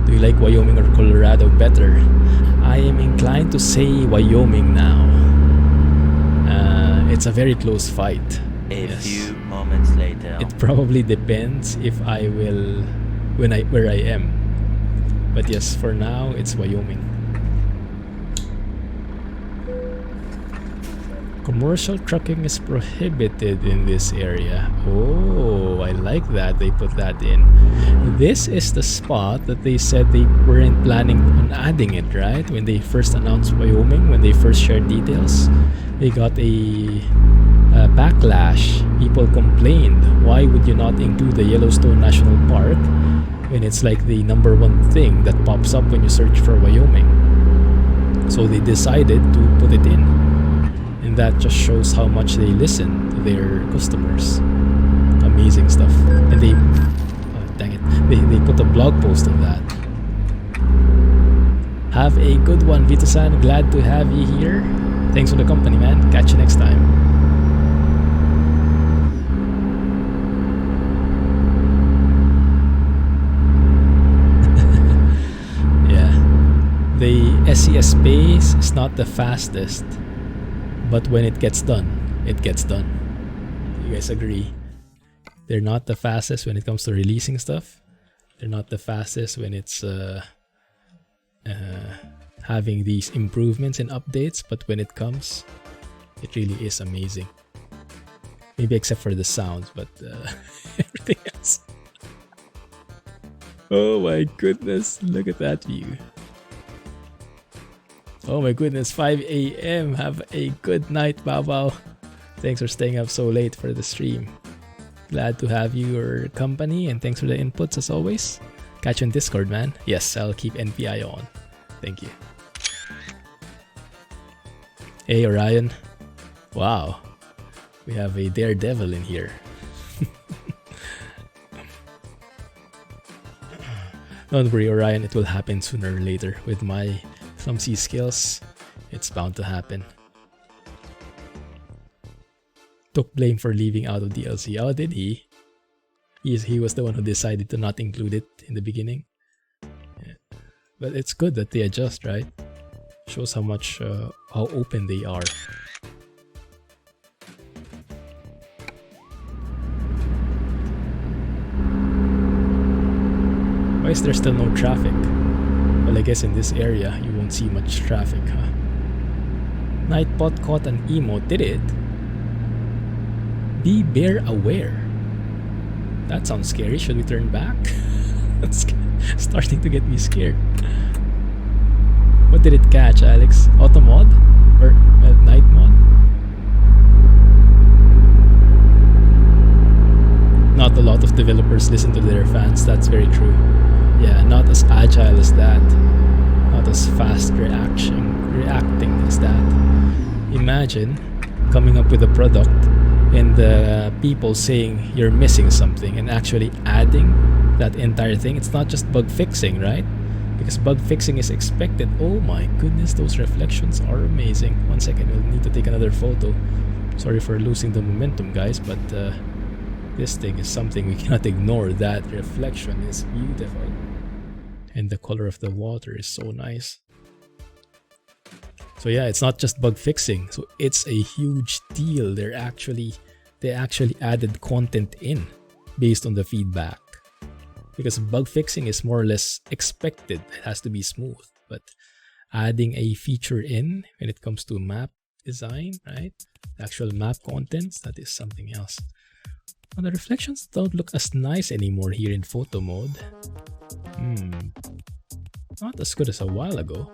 Do you like Wyoming or Colorado better? I am inclined to say Wyoming now. It's a very close fight. A few moments later. It probably depends if I will where I am. But yes, for now it's Wyoming. Commercial trucking is prohibited in this area. Oh, I like that they put that in. This is the spot that they said they weren't planning on adding it, right? When they first announced Wyoming, when they first shared details, they got a backlash. People complained, why would you not include the Yellowstone National Park when it's like the #1 thing that pops up when you search for Wyoming? So they decided to put it in. And that just shows how much they listen to their customers. Amazing stuff. And they, dang it, they put a blog post on that. Have a good one, Vito-san. Glad to have you here. Thanks for the company, man. Catch you next time. Yeah. The SCS space is not the fastest. But when it gets done, it gets done. You guys agree? They're not the fastest when it comes to releasing stuff. They're not the fastest when it's having these improvements and updates. But when it comes, it really is amazing. Maybe except for the sounds, but everything else. Oh my goodness, look at that view. Oh my goodness, 5 a.m. Have a good night, Bao. Thanks for staying up so late for the stream. Glad to have your company and thanks for the inputs as always. Catch you on Discord, man. Yes, I'll keep NPI on. Thank you. Hey, Orion. Wow. We have a daredevil in here. Don't worry, Orion. It will happen sooner or later with my Clumsy skills. It's bound to happen. Took blame for leaving out of DLC. Oh, did he? He was the one who decided to not include it in the beginning. Yeah. But it's good that they adjust, right? Shows how much, how open they are. Why is there still no traffic? Well, I guess in this area, you won't see much traffic, huh? Nightbot caught an emo, did it? Be bear aware. That sounds scary. Should we turn back? That's starting to get me scared. What did it catch, Alex? Auto mod? Or night mod? Not a lot of developers listen to their fans, that's very true. Yeah, not as agile as that. Not as fast reacting as that. Imagine coming up with a product and the people saying you're missing something and actually adding that entire thing. It's not just bug fixing, right? Because bug fixing is expected. Oh my goodness, those reflections are amazing. 1 second, we'll need to take another photo. Sorry for losing the momentum, guys, but this thing is something we cannot ignore. That reflection is beautiful. And the color of the water is so nice. So yeah, it's not just bug fixing. So it's a huge deal. They actually added content in based on the feedback. Because bug fixing is more or less expected. It has to be smooth. But adding a feature in when it comes to map design, right? The actual map contents, that is something else. Well, the reflections don't look as nice anymore here in photo mode. Not as good as a while ago.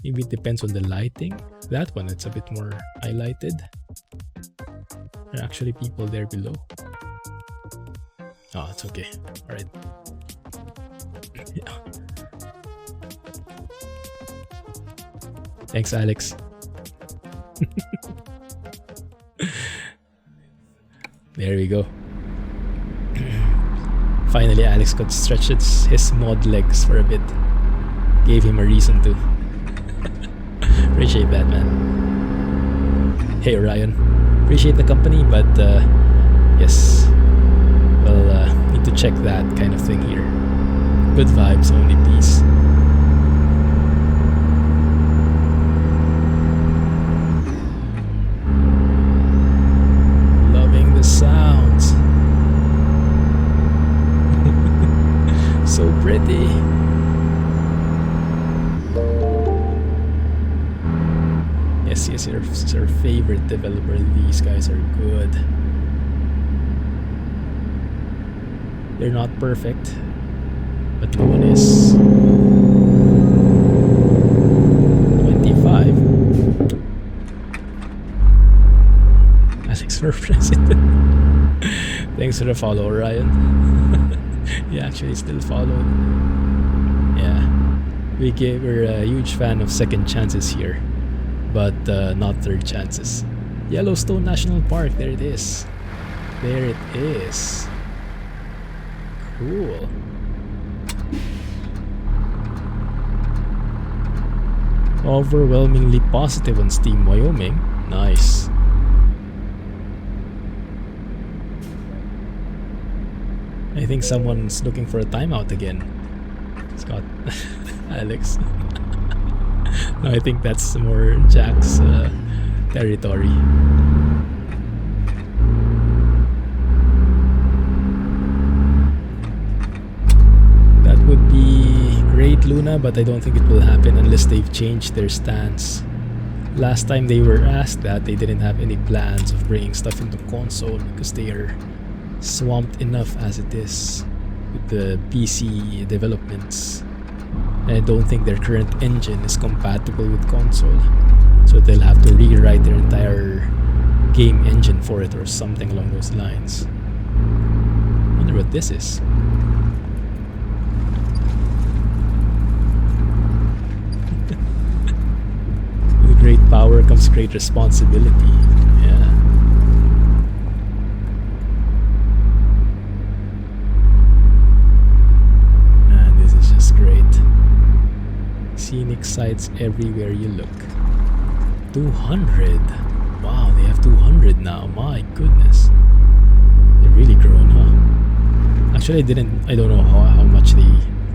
Maybe it depends on the lighting. That one, it's a bit more highlighted. There are actually people there below. Oh, it's okay. Alright. Yeah. Thanks, Alex. There we go. Finally, Alex could stretch his mod legs for a bit. Gave him a reason to. Appreciate that, man. Hey, Orion. Appreciate the company, but yes. Well, need to check that kind of thing here. Good vibes only, please. Loving the sounds. So pretty. Yes, it's our favorite developer. These guys are good. They're not perfect, but no one is. 25. Alex for president. Thanks for the follow, Ryan. You actually still followed. Yeah, we're a huge fan of second chances here, but not third chances. Yellowstone National Park, there it is. There it is. Cool. Overwhelmingly positive on Steam, Wyoming. Nice. I think someone's looking for a timeout again. Scott. Alex. No, I think that's more Jack's territory. That would be great, Luna, but I don't think it will happen unless they've changed their stance. Last time they were asked that, they didn't have any plans of bringing stuff into console because they are swamped enough as it is with the PC developments. And I don't think their current engine is compatible with console, so they'll have to rewrite their entire game engine for it or something along those lines. Wonder what this is. With great power comes great responsibility. Yeah. Great. Scenic sights everywhere you look. 200. Wow, they have 200 now. My goodness. They've really grown, huh? Actually, I don't know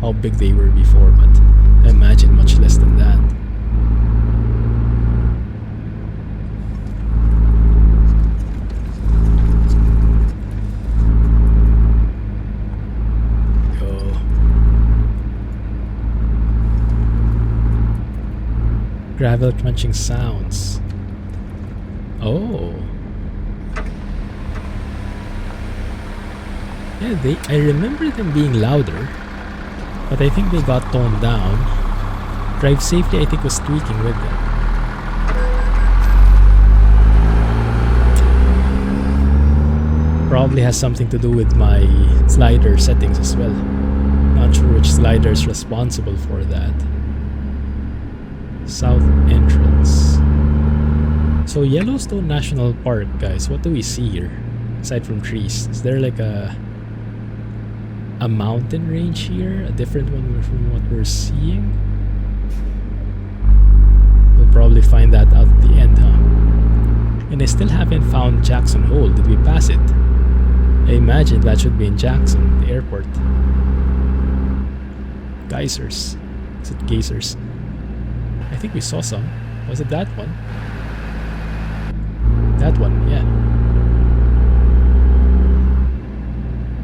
how big they were before, but I imagine much less than that. Gravel crunching sounds. Oh. Yeah, I remember them being louder, but I think they got toned down. Drive safety, I think, was tweaking with them. Probably has something to do with my slider settings as well. Not sure which slider is responsible for that. South entrance. So Yellowstone National Park, guys, what do we see here aside from trees? Is there like a mountain range here, a different one from what we're seeing? We'll probably find that out at the end, huh? And I still haven't found Jackson Hole. Did we pass it? I imagine that should be in Jackson, the airport. Geysers. Is it geysers? I think we saw some. Was it that one? That one, yeah.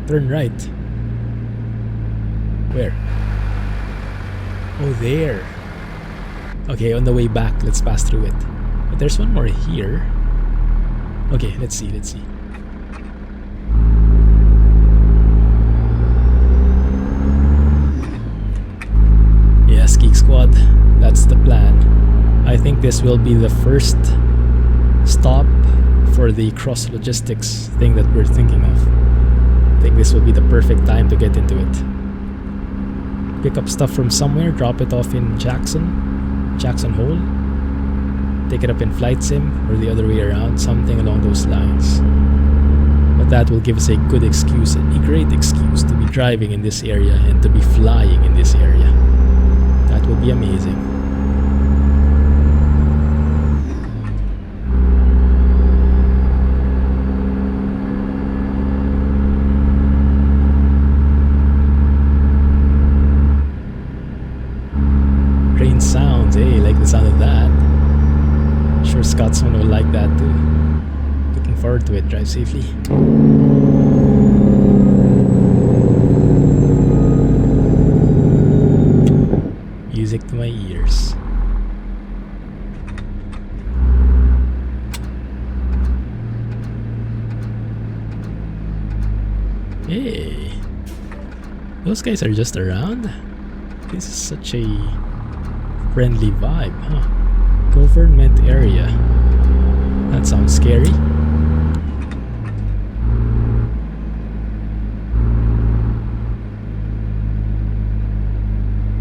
Turn right. Where? Oh, there. Okay, on the way back, let's pass through it. But there's one more here. Okay, let's see. Yes, Geek Squad. That's the plan. think this will be the first stop for the cross logistics thing that we're thinking of. I think this will be the perfect time to get into it. Pick up stuff from somewhere, drop it off in Jackson Hole, take it up in Flight Sim, or the other way around, something along those lines. But that will give us a good excuse, a great excuse to be driving in this area and to be flying in this area. That would be amazing. Train sounds, hey, like the sound of that. Sure Scotsman will like that too. Looking forward to it. Drive safely. Music to my ears. Hey, those guys are just around. This is such a friendly vibe, huh? Government area. That sounds scary.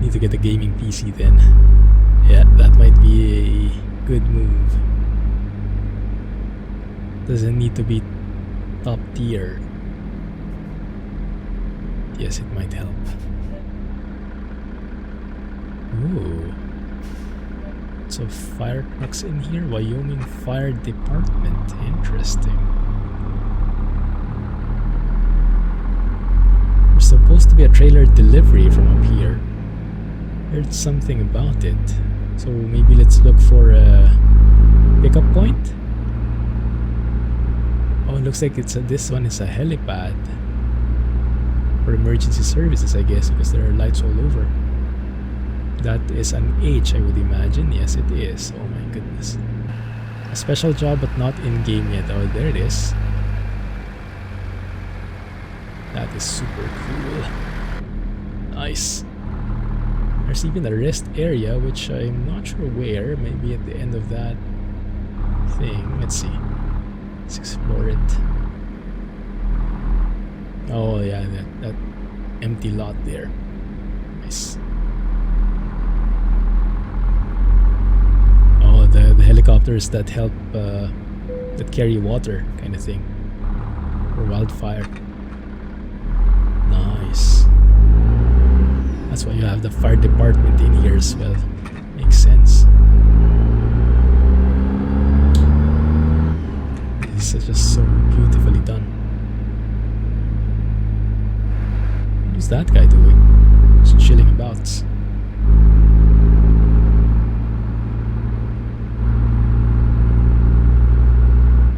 Need to get a gaming PC then. Yeah, that might be a good move. Doesn't need to be top tier. Yes, it might help. Ooh. So fire trucks in here, Wyoming Fire Department. Interesting. There's supposed to be a trailer delivery from up here. Heard something about it. So maybe let's look for a pickup point. Oh, it looks like this one is a helipad for emergency services, I guess, because there are lights all over. That is an H, I would imagine. Yes, it is. Oh my goodness. A special job, but not in game yet. Oh, there it is. That is super cool. Nice. There's even a rest area, which I'm not sure where. Maybe at the end of that thing. Let's see. Let's explore it. Oh yeah, that empty lot there. Nice. Oh, the helicopters that help, that carry water, kind of thing, for wildfire. Nice. That's why you have the fire department in here as well. Makes sense. This is just so beautifully done. What's that guy doing? Just chilling about.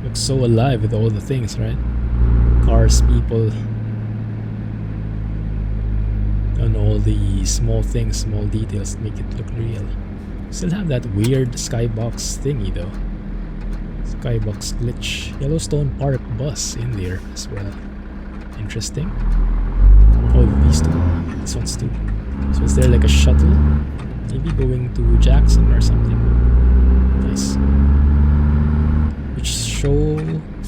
Looks so alive with all the things, right? Cars, people, and all the small things, small details make it look real. Still have that weird skybox thingy though. Skybox glitch. Yellowstone Park bus in there as well. Interesting. Oh, these two. This one's too. So is there like a shuttle? Maybe going to Jackson or something. Nice. Which show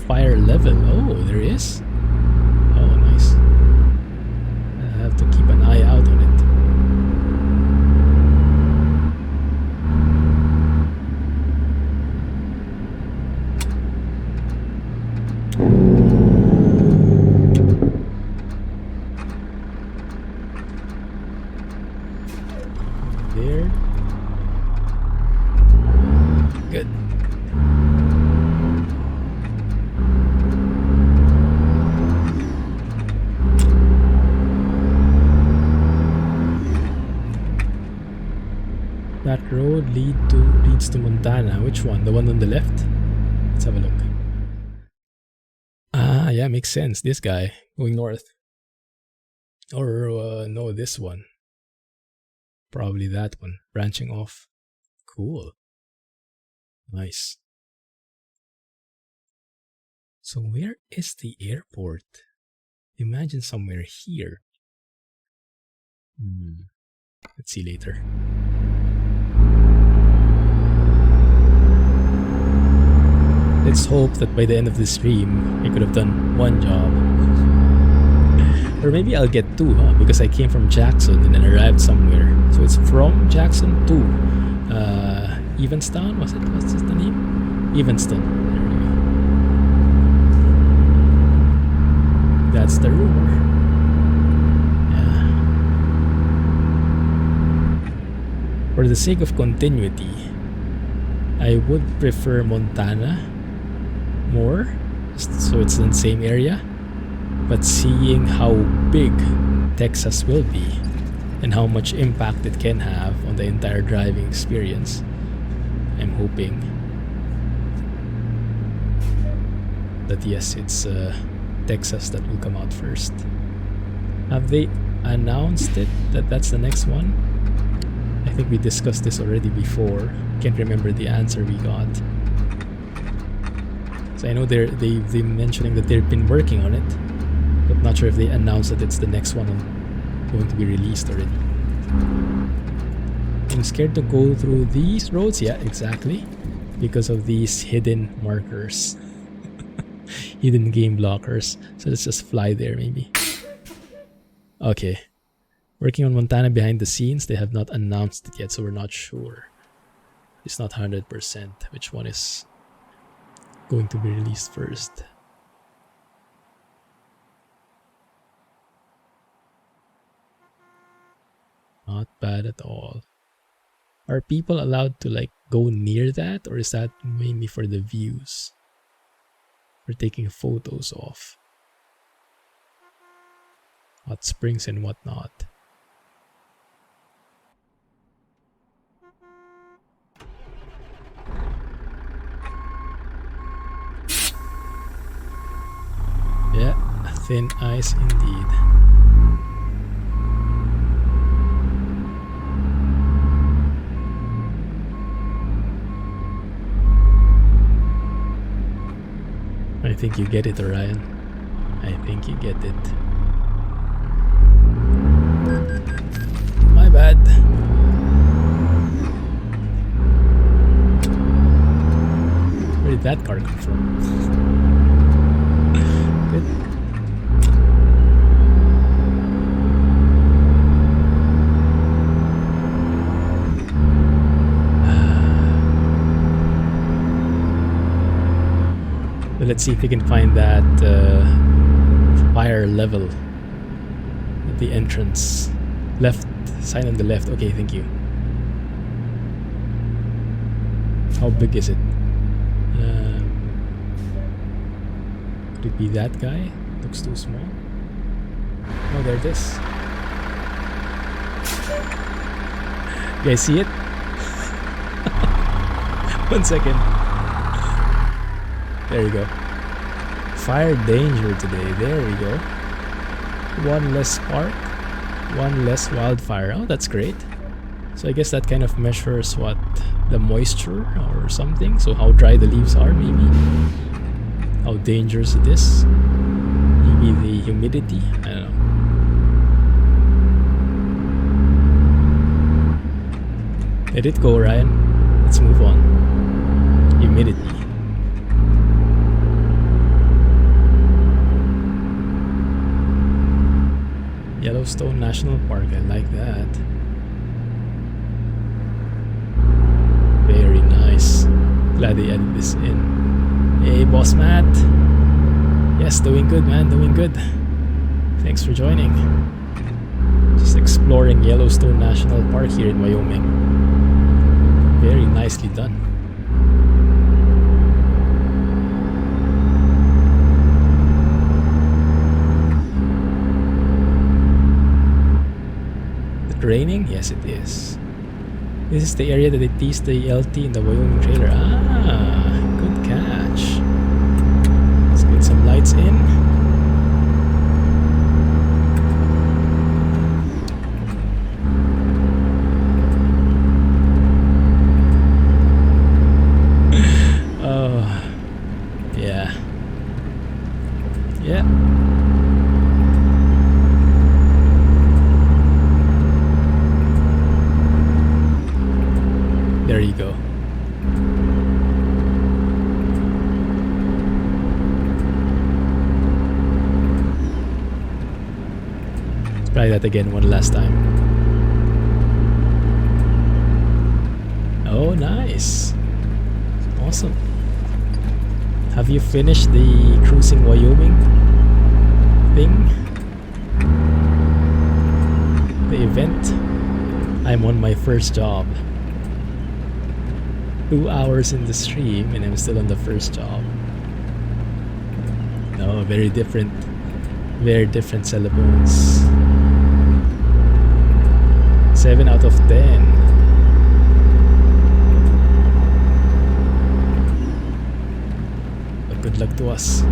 fire level. Oh, there is? Oh, nice. I have to keep an eye out on it. There. Good. That road leads to Montana. Which one? The one on the left? Let's have a look. Ah, yeah, makes sense. This guy going north. Or no, this one. Probably that one. Branching off. Cool. Nice. So where is the airport? Imagine somewhere here. Let's see later. Let's hope that by the end of the stream, I could have done one job. Or maybe I'll get two, huh? Because I came from Jackson and then arrived somewhere. So it's from Jackson to Evanston, was it? What's the name? Evanston. There we go. That's the rumor. Yeah. For the sake of continuity, I would prefer Montana more, so it's in the same area. But seeing how big Texas will be and how much impact it can have on the entire driving experience, I'm hoping that yes, it's Texas that will come out first. Have they announced it that that's the next one? I think we discussed this already before. Can't remember the answer we got. So I know they've been mentioning that they've been working on it, but not sure if they announced that it's the next one going to be released already. I'm scared to go through these roads. Yeah, exactly. Because of these hidden markers. Hidden game blockers. So let's just fly there maybe. Okay. Working on Montana behind the scenes. They have not announced it yet, so we're not sure. It's not 100% which one is going to be released first. Not bad at all. Are people allowed to like go near that, or is that mainly for the views? For taking photos of hot springs and whatnot. Yeah, thin ice indeed. I think you get it, Orion. I think you get it. My bad. Where did that car come from? Good. Let's see if we can find that fire level at the entrance. Left, sign on the left. Okay, thank you. How big is it? Could it be that guy? Looks too small. Oh, there it is. You guys see it? 1 second. There you go. Fire danger today. There we go. One less spark. One less wildfire. Oh, that's great. So I guess that kind of measures what? The moisture or something. So how dry the leaves are maybe. How dangerous it is. Maybe the humidity. I don't know. Let it go, Ryan. Let's move on. Humidity. Yellowstone National Park, I like that. Very nice. Glad they added this in. Hey, Boss Matt. Yes, doing good, man, doing good. Thanks for joining. Just exploring Yellowstone National Park here in Wyoming. Very nicely done. Raining? Yes, it is. This is the area that they teased the LT in the Wyoming trailer. Ah, good catch. Let's get some lights in. Oh, yeah. Yeah. There you go. try that again one last time. Oh, nice. Awesome. Have you finished the Cruising Wyoming thing? The event? I'm on my first job. 2 hours in the stream and I'm still on the first job. No, very different syllables. 7 out of 10. But good luck to us.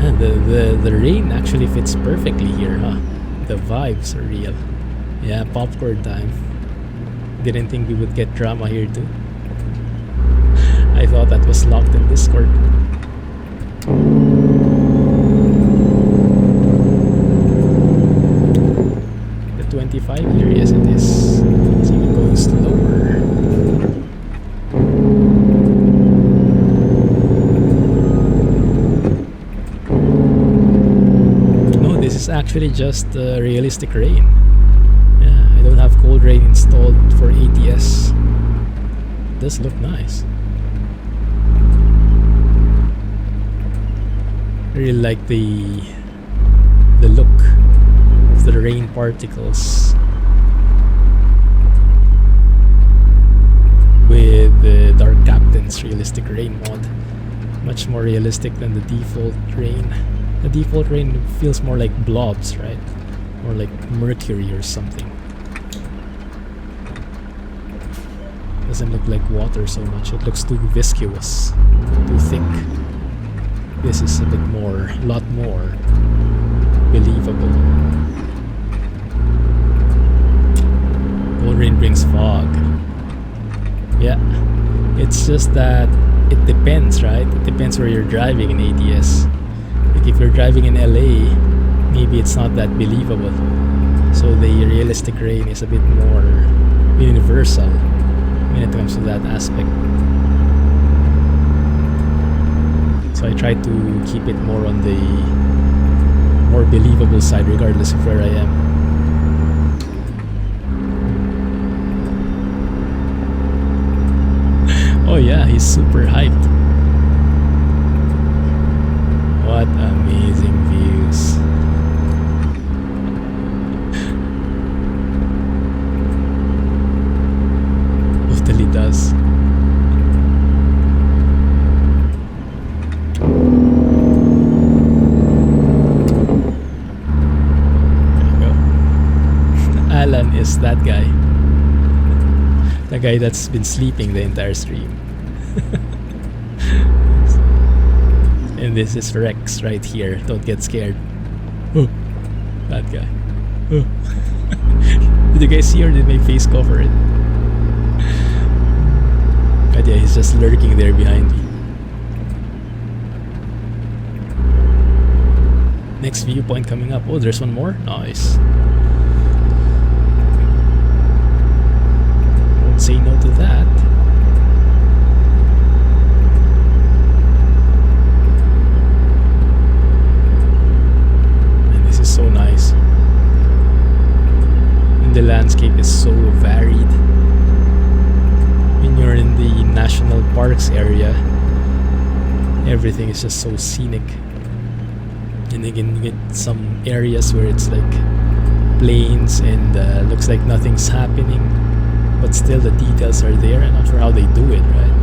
Man, the rain actually fits perfectly here, huh? The vibes are real. Yeah, popcorn time. Didn't think we would get drama here too. I thought that was locked in Discord. The 25 here, yes it is. It's even going slower. No, this is actually just realistic rain. Yeah, I don't have cold rain installed for ATS. It does look nice. I really like the look of the rain particles with the Darkcaptain's realistic rain mod. Much more realistic than the default rain. The default rain feels more like blobs, right? Or like mercury or something. Doesn't look like water so much. It looks too viscous, too thick. This is a lot more believable. Cold rain brings fog. Yeah, it's just that it depends, right? It depends where you're driving in ATS. Like if you're driving in LA, maybe it's not that believable. So the realistic rain is a bit more universal when it comes to that aspect. So I try to keep it more on the more believable side regardless of where I am. Oh yeah, he's super hyped. What amazing views. Totally does. Alan is that guy. The guy that's been sleeping the entire stream. And this is Rex right here. Don't get scared. Oh, that guy. Oh. Did you guys see or did my face cover it? But yeah, he's just lurking there behind me. Next viewpoint coming up. Oh, there's one more? Nice. Won't say no to that. And this is so nice. And the landscape is so varied. When you're in the national parks area, everything is just so scenic. And again, you get some areas where it's like plains and looks like nothing's happening, but still the details are there. I'm not sure how they do it, right?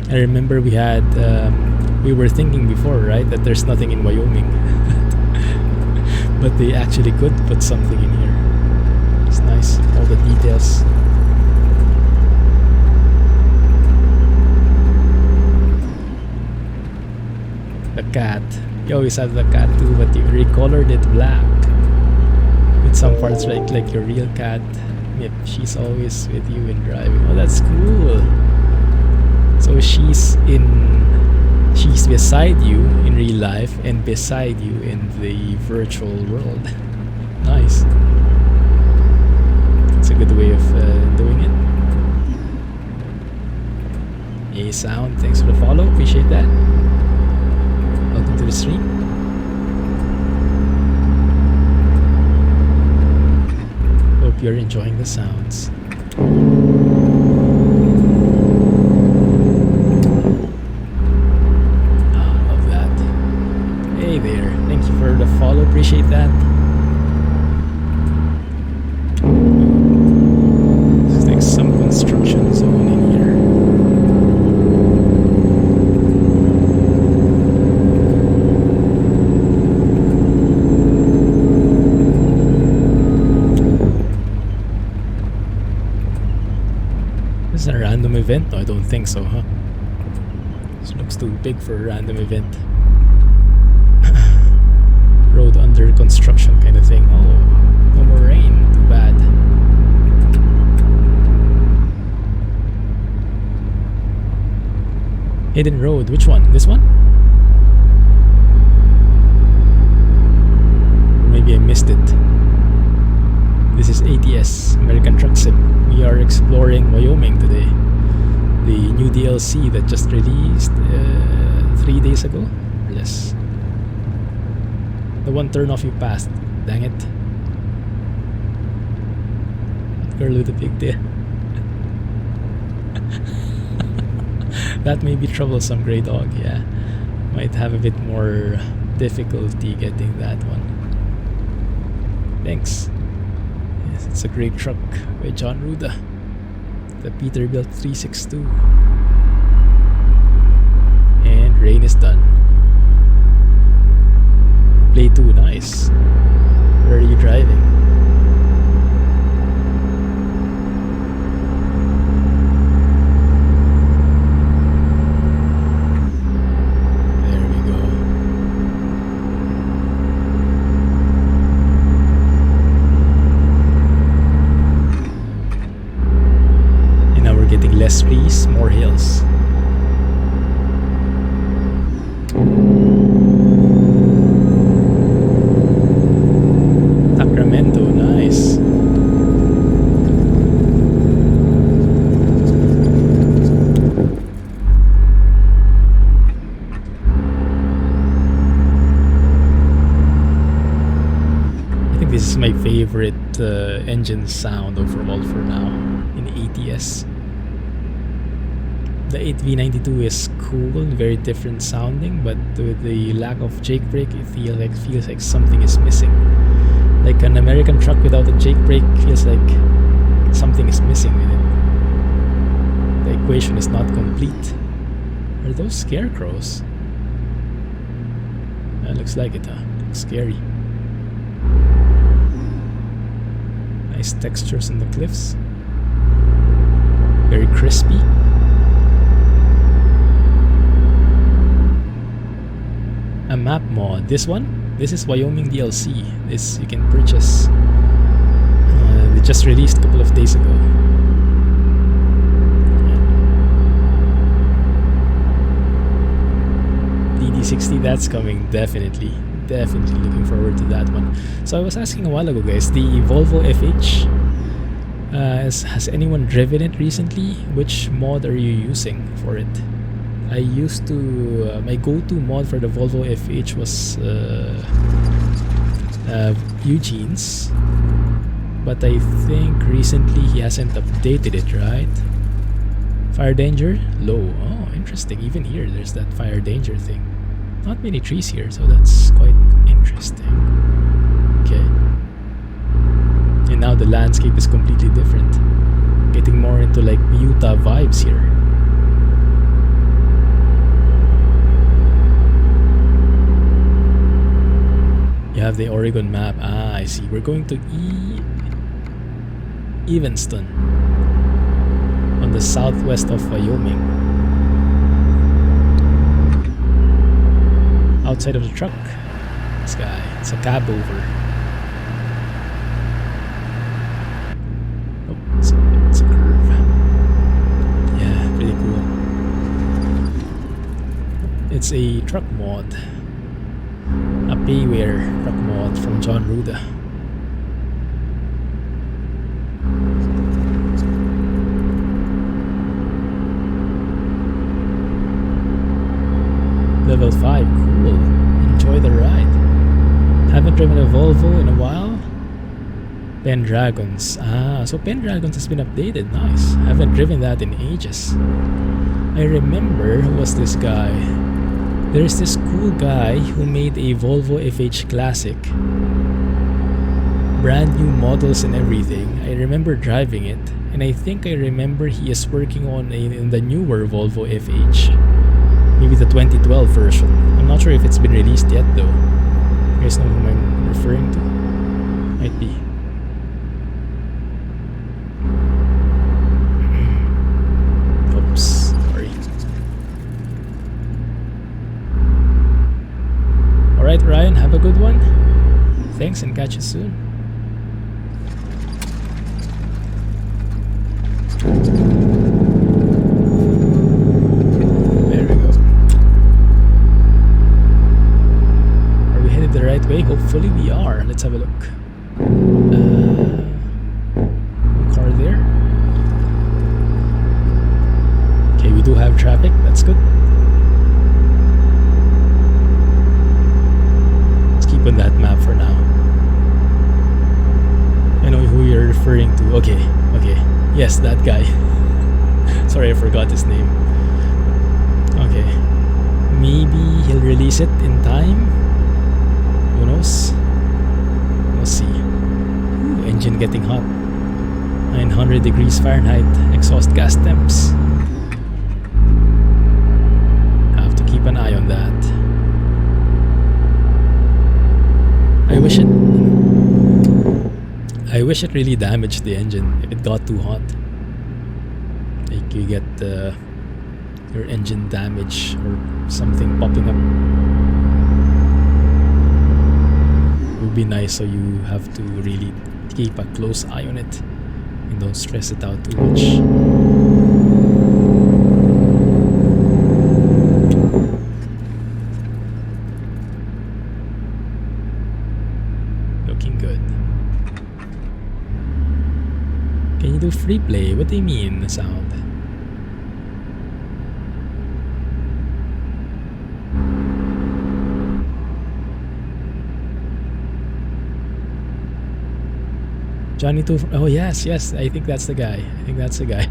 I remember we were thinking before, right, that there's nothing in Wyoming. But they actually could put something in here. It's nice, all the details. The cat. You always have the cat too, but you recolored it black. With some parts like your real cat. Yep, she's always with you in driving. Oh, that's cool. So she's beside you in real life and beside you in the virtual world. Nice. It's a good way of doing it. A sound, thanks for the follow, appreciate that. Welcome to the stream. you're enjoying the sounds. Love that. Hey there, thank you for the follow, appreciate that. It's like some construction zone in here. Is it a random event? No, I don't think so, huh? This looks too big for a random event. Road under construction kind of thing. Oh, no more rain. Too bad. Hidden road. Which one? This one? Or maybe I missed it. This is ATS, American Truck Sim. We are exploring Wyoming today. The new DLC that just released 3 days ago, or less. The one turn-off you passed. Dang it. Girl with a big tail. That may be troublesome, Grey Dog, yeah. Might have a bit more difficulty getting that one. Thanks. Yes, it's a great truck by John Ruda. The Peterbilt 362. And rain is done. Play 2, nice. Where are you driving? There we go. And now we're getting less trees, more hills. Sacramento, nice. I think this is my favorite engine sound overall for now in ATS. The 8V92 is cool, very different sounding, but with the lack of jake brake, it feels like something is missing. Like an American truck without a jake brake feels like something is missing with it. The equation is not complete. Are those scarecrows? That looks like it, huh? Looks scary. Nice textures in the cliffs. Very crispy. A map mod. This one? This is Wyoming DLC. This you can purchase. They just released a couple of days ago. DD60, that's coming, definitely. Definitely looking forward to that one. So I was asking a while ago, guys, the Volvo FH, has anyone driven it recently? Which mod are you using for it? I used to, my go-to mod for the Volvo FH was Eugene's, but I think recently he hasn't updated it, right? Fire danger? Low. Oh, interesting. Even here, there's that fire danger thing. Not many trees here, so that's quite interesting. Okay. And now the landscape is completely different. Getting more into like Utah vibes here. You have the Oregon map. Ah, I see. We're going to Evanston on the southwest of Wyoming. Outside of the truck, this guy. It's a cab over. Oh, it's a curve. Yeah, pretty cool. It's a truck mod. A payware truck mod from John Ruda. Level 5, cool. Enjoy the ride. Haven't driven a Volvo in a while. Pendragons. Ah, so Pendragons has been updated. Nice. I haven't driven that in ages. I remember, who was this guy? There's this cool guy who made a Volvo FH Classic. Brand new models and everything. I remember driving it, and I think I remember he is working on in the newer Volvo FH. Maybe the 2012 version. I'm not sure if it's been released yet though. You guys know whom I'm referring to? Might be. Oops, sorry. Alright Ryan, have a good one. Thanks and catch you soon. There we go. Are we headed the right way? Hopefully we are. Let's have a look. Car there. Okay, we do have traffic. That's good. Let's keep on that map for now. I know who you're referring to. Okay, okay. Yes, that guy. Sorry, I forgot his name. Okay. Maybe he'll release it in time. Who knows? We'll see. Ooh, engine getting hot. 900 degrees Fahrenheit exhaust gas temps. Have to keep an eye on that. I wish it really damaged the engine if it got too hot. Like you get your engine damage or something popping up. It would be nice, so you have to really keep a close eye on it and don't stress it out too much. Looking good. Can you do free play? What do you mean, the sound? Johnny 2. Oh yes, yes. I think that's the guy.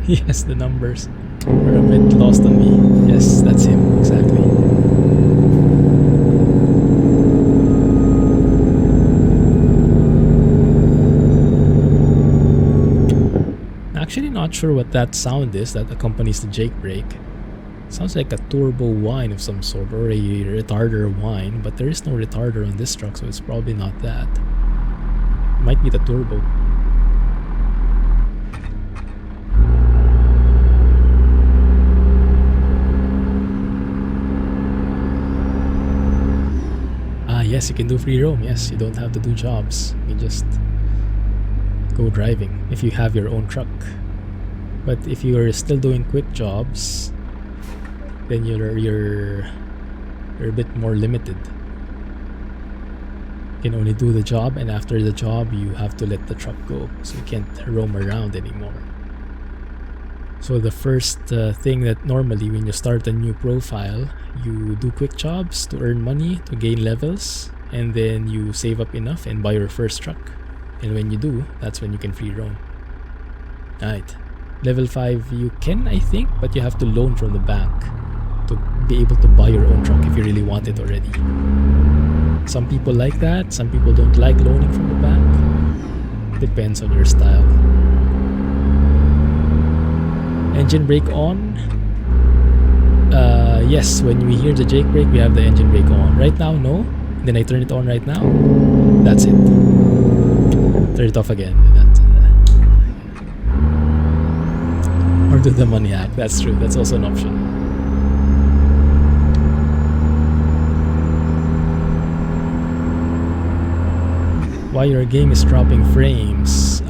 Yes, the numbers are a bit lost on me. Yes, that's him exactly. Actually not sure what that sound is that accompanies the Jake brake. Sounds like a turbo whine of some sort, or a retarder whine, but there is no retarder on this truck, so it's probably not that. Might be the turbo. Ah yes, you can do free roam. Yes, you don't have to do jobs. You just go driving if you have your own truck. But if you are still doing quick jobs, then you're a bit more limited. You can only do the job, and after the job you have to let the truck go, so you can't roam around anymore. So the first thing that normally when you start a new profile, you do quick jobs to earn money, to gain levels, and then you save up enough and buy your first truck. And when you do, that's when you can free roam. Alright. Level 5 you can, I think, but you have to loan from the bank to be able to buy your own truck if you really want it already. Some people like that, some people don't like loaning from the bank. Depends on your style. Engine brake on. Yes, when we hear the Jake brake, we have the engine brake on. Right now, no. Then I turn it on right now. That's it. Turn it off again. Or do the money hack. That's true. That's also an option. Why your game is dropping frames?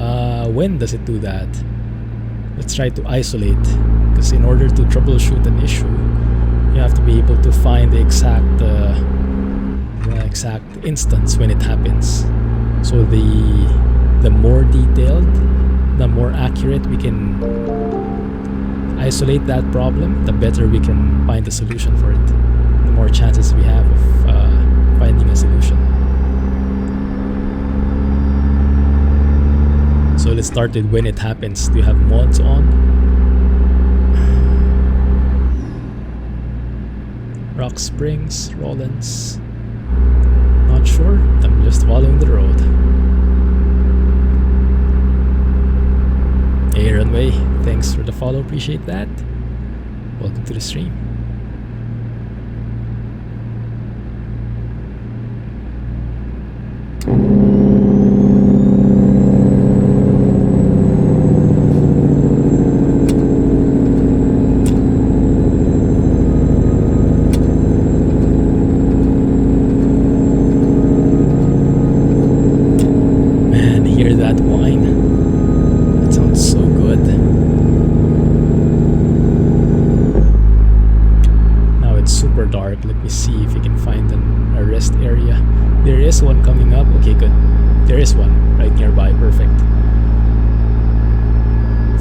When does it do that? Let's try to isolate, because in order to troubleshoot an issue, you have to be able to find the exact instance when it happens. So the more detailed, the more accurate we can isolate that problem, the better we can find a solution for it. The more chances we have of finding a solution. started when it happens. Do you have mods on? Rock Springs, Rollins. Not sure. I'm just following the road. Hey Runway, thanks for the follow. Appreciate that. Welcome to the stream.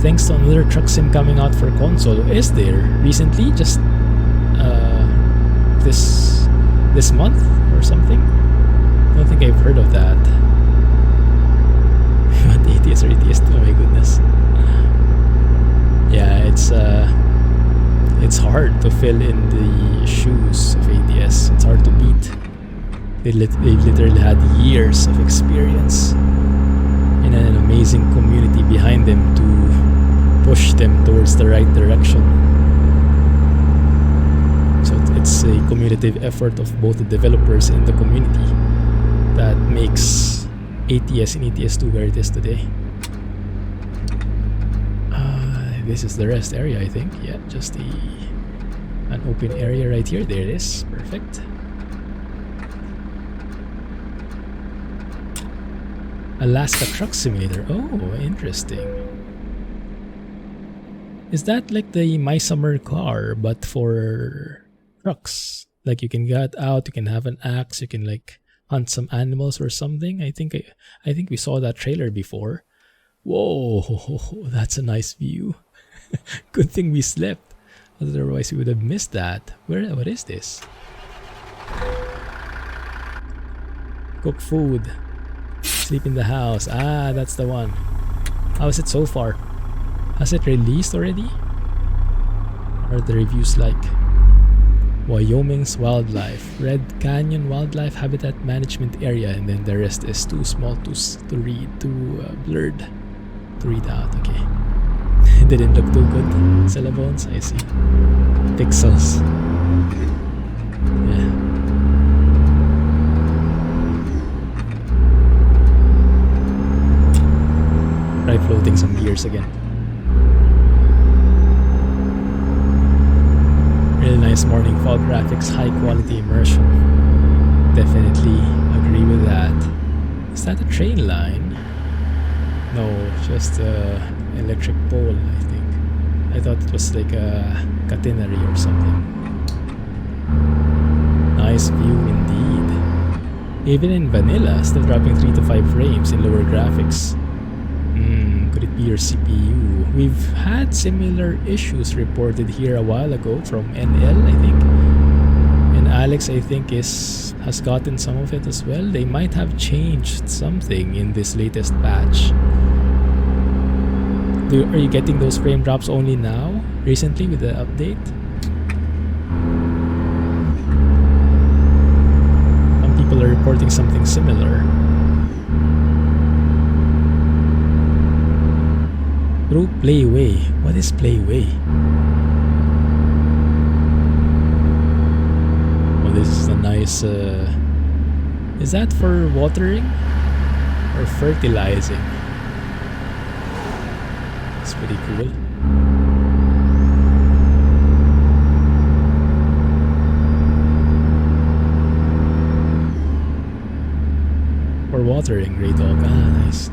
Thanks to another truck sim coming out for console. Is there recently? Just this month or something? I don't think I've heard of that. What, ATS or ATS? Oh my goodness. Yeah, it's hard to fill in the shoes of ATS. It's hard to beat. They've literally had years of experience and an amazing community behind them to push them towards the right direction. So it's a cumulative effort of both the developers and the community that makes ATS and ATS2 where it is today. This is the rest area, I think. Yeah, just an open area right here. There it is. Perfect. Alaska Truck Simulator. Oh, interesting. Is that like the My Summer Car but for trucks? Like you can get out, you can have an axe, you can like hunt some animals or something. I think we saw that trailer before. Whoa, that's a nice view. Good thing we slept. Otherwise we would have missed that. What is this? Cook food. Sleep in the house. Ah, that's the one. How is it so far? Has it released already? What are the reviews like? Wyoming's wildlife. Red Canyon Wildlife Habitat Management Area, and then the rest is too small to read, too blurred to read out. Okay. It didn't look too good. Syllabones, I see. Pixels. Yeah. Try floating some gears again. Really nice morning fog graphics, high quality immersion. Definitely agree with that. Is that a train line? No, just electric pole, I think. I thought it was like a catenary or something. Nice view indeed. Even in vanilla, still dropping 3 to 5 frames in lower graphics. Could it be your CPU? We've had similar issues reported here a while ago from NL, I think. And Alex, I think, has gotten some of it as well. They might have changed something in this latest patch. Are you getting those frame drops only now, recently with the update? Some people are reporting something similar. Through Playway. What is Playway? Oh, this is a nice... is that for watering? Or fertilizing? It's pretty cool. For watering, Grey Dog. Ah, nice.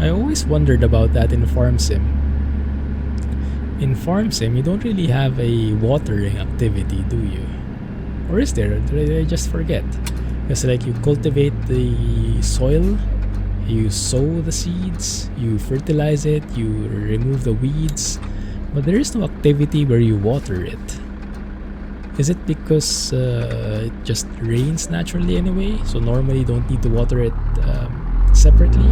I always wondered about that in Farm Sim. In Farm Sim, you don't really have a watering activity, do you? Or is there? Did I just forget? Because like you cultivate the soil, you sow the seeds, you fertilize it, you remove the weeds, but there is no activity where you water it. Is it because it just rains naturally anyway? So normally you don't need to water it separately?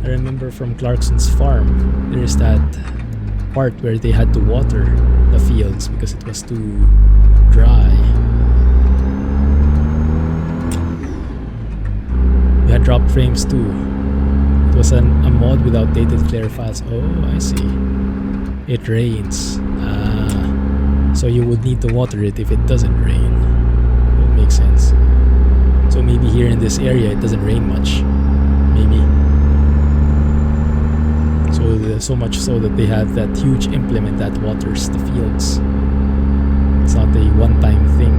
I remember from Clarkson's farm, there is that part where they had to water the fields because it was too dry. We had drop frames too. It was a mod with outdated Flare files. Oh, I see. It rains. So you would need to water it if it doesn't rain. That makes sense. So maybe here in this area it doesn't rain much. Maybe. So much so that they have that huge implement that waters the fields. It's not a one-time thing.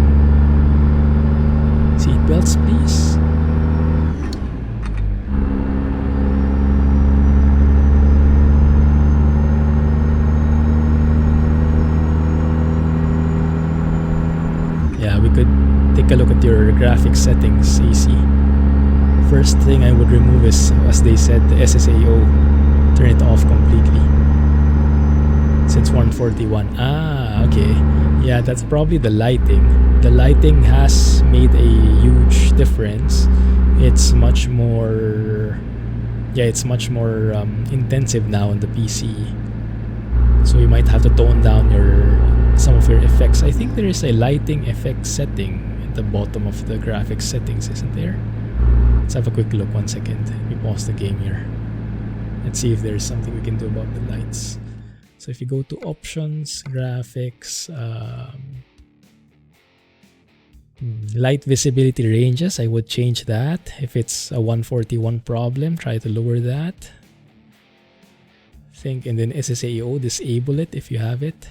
Seat belts, please. Yeah, we could take a look at your graphics settings, AC. First thing I would remove is, as they said, the SSAO. Turn it off completely. Since 141. Ah, okay. Yeah, that's probably the lighting. The lighting has made a huge difference. It's much more... Yeah, it's much more intensive now on the PC. So you might have to tone down some of your effects. I think there is a lighting effect setting at the bottom of the graphics settings, isn't there? Let's have a quick look. 1 second. Let me pause the game here. Let's see if there's something we can do about the lights. So if you go to options, graphics, light visibility ranges, I would change that. If it's a 141 problem, try to lower that. And then SSAO, disable it if you have it.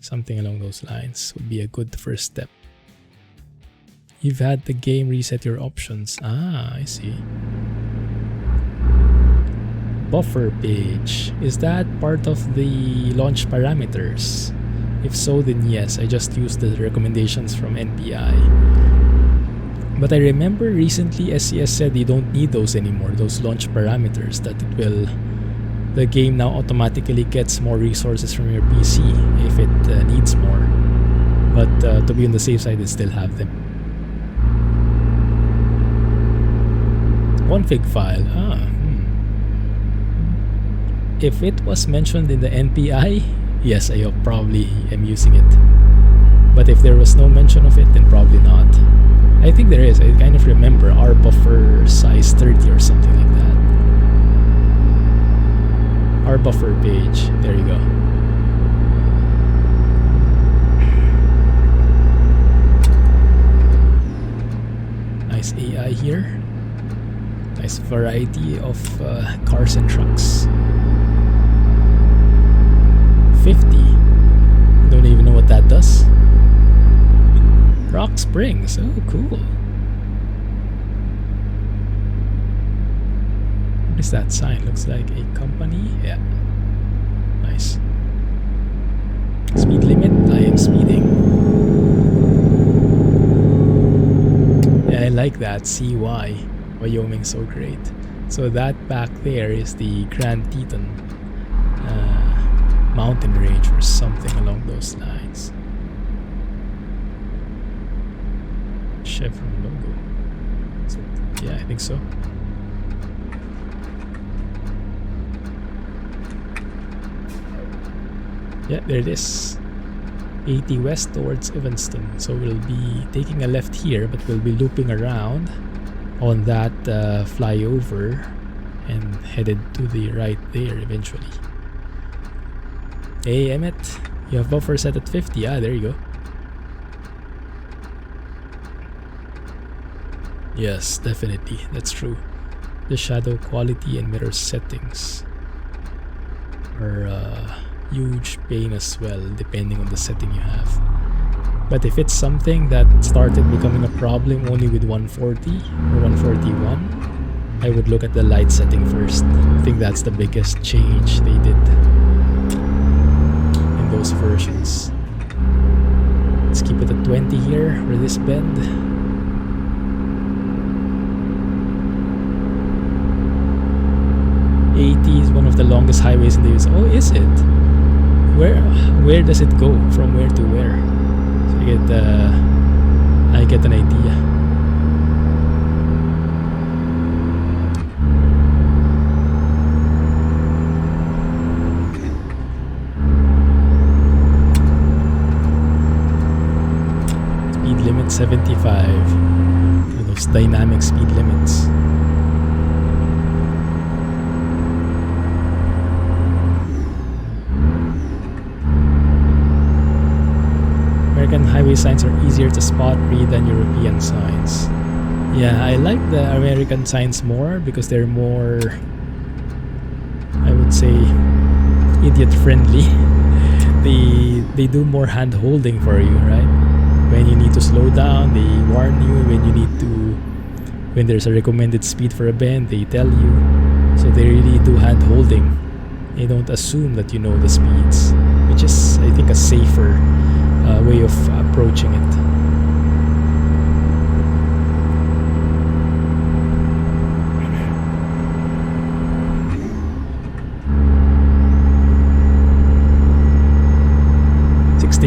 Something along those lines would be a good first step. You've had the game reset your options. Ah, I see. Buffer page. Is that part of the launch parameters? If so, then yes, I just used the recommendations from NPI. But I remember recently SCS said you don't need those anymore, those launch parameters, that the game now automatically gets more resources from your PC if it needs more. But to be on the safe side, it still have them. Config file. If it was mentioned in the NPI, yes, I probably am using it. But if there was no mention of it, then probably not. I think there is. I kind of remember our buffer size 30 or something like that. Our buffer page. There you go. Nice AI here. Nice variety of cars and trucks. 50. Don't even know what that does. Rock Springs. Oh, cool. What is that sign? Looks like a company. Yeah. Nice. Speed limit. I am speeding. Yeah, I like that. CY. Wyoming, so great. So that back there is the Grand Teton mountain range or something along those lines. Chevron logo. Yeah, I think so. Yeah, there it is. 80 west towards Evanston. So we'll be taking a left here, but we'll be looping around on that flyover and headed to the right there eventually. Hey Emmett, you have buffer set at 50. Ah, there you go. Yes, definitely, that's true. The shadow quality and mirror settings are huge pain as well, depending on the setting you have. But if it's something that started becoming a problem only with 140 or 141, I would look at the light setting first. I think that's the biggest change they did in those versions. Let's keep it at 20 here for this bend. '80 is one of the longest highways in the US. Oh, is it? Where does it go? From where to where? So I get an idea. Speed limit 75. Those dynamic speed limits. American highway signs are easier to spot, read than European signs. Yeah, I like the American signs more because they're more, I would say, idiot friendly. They do more hand holding for you, right? When you need to slow down, they warn you. When there's a recommended speed for a bend, they tell you. So they really do hand holding. They don't assume that you know the speeds, which is, I think, a safer way of approaching it.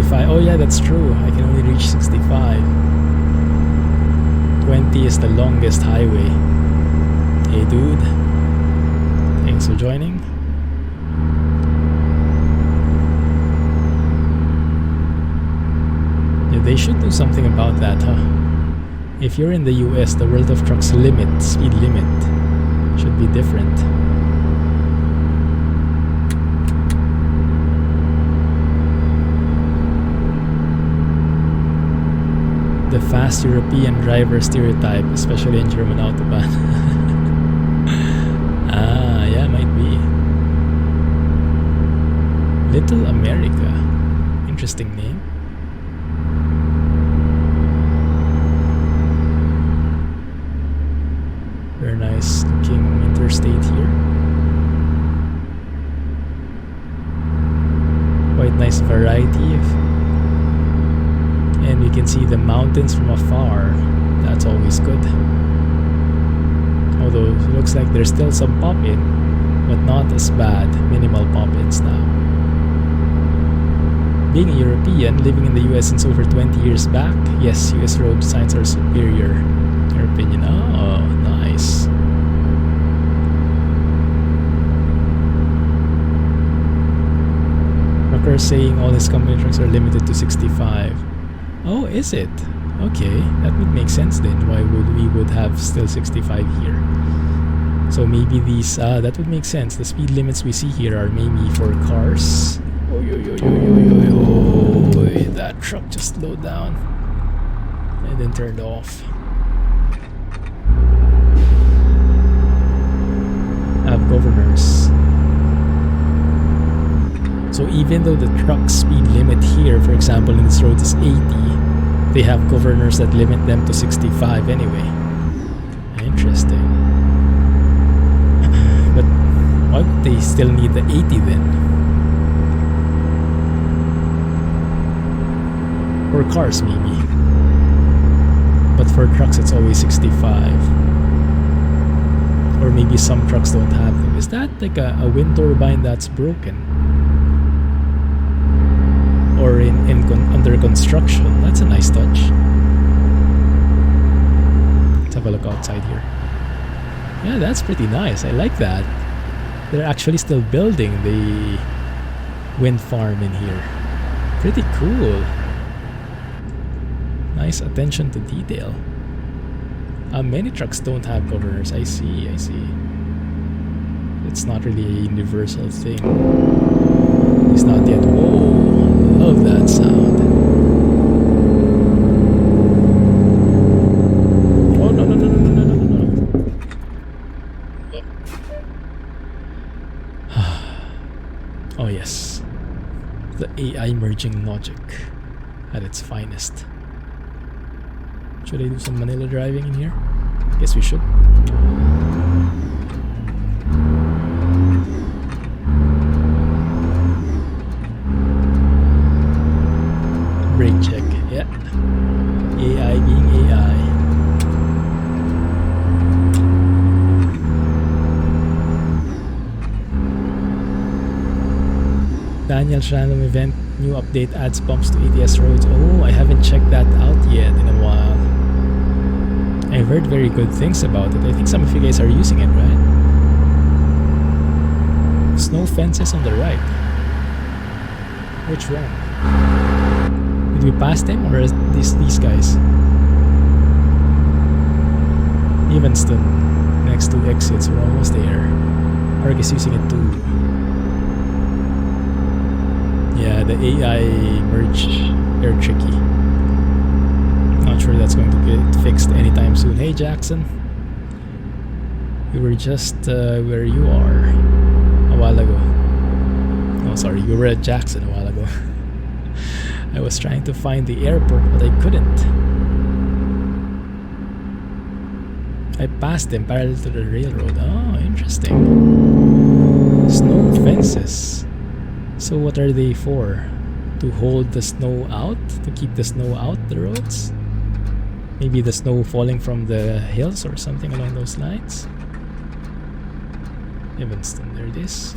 Oh yeah, that's true. I can only reach 65. 20 is the longest highway. Hey dude, thanks for joining. Yeah, they should do something about that, huh? If you're in the US, the World of Trucks speed limit should be different. The fast European driver stereotype, especially in German Autobahn. Yeah, might be. Little America. Interesting name. Very nice looking interstate here. Quite nice variety of. And we can see the mountains from afar. That's always good. Although it looks like there's still some pop-in, but not as bad. Minimal pop-ins now. Being a European, living in the US since over 20 years back, yes, US road signs are superior. In your opinion? Oh, nice. Trucker saying all his company trucks are limited to 65. Oh, is it? Okay, that would make sense then. Why we would have still 65 here? So maybe these, that would make sense. The speed limits we see here are maybe for cars. That truck just slowed down and then turned off. Have governors. So even though the truck speed limit here, for example, in this road is 80, they have governors that limit them to 65 anyway. Interesting. But why would they still need the 80 then? For cars maybe. But for trucks it's always 65. Or maybe some trucks don't have them. Is that like a wind turbine that's broken? Or under construction? That's a nice touch. Let's have a look outside here. Yeah, that's pretty nice. I like that. They're actually still building the wind farm in here. Pretty cool. Nice attention to detail. Many trucks don't have governors. I see. It's not really a universal thing. It's not yet. Whoa, love that sound. Oh, no. Oh, yes. The AI merging logic at its finest. Should I do some Manila driving in here? Guess we should. Brake check, yeah. AI being AI. Daniel's random event, new update adds bumps to ATS roads. Oh, I haven't checked that out yet in a while. I've heard very good things about it. I think some of you guys are using it, right? Snow fences on the right. Which one? Did we pass them or is these guys? Evanston, next two exits, we're almost there. Ark is using it too. Yeah, the AI merge, they're tricky. Not sure that's going to get fixed anytime soon. Hey Jackson, we were just where you are a while ago. Oh sorry, you were at Jackson a while ago. I was trying to find the airport but I couldn't. I passed them parallel to the railroad. Oh, interesting. Snow fences. So what are they for? To hold the snow out? To keep the snow out the roads? Maybe the snow falling from the hills or something along those lines? Evanston, there it is.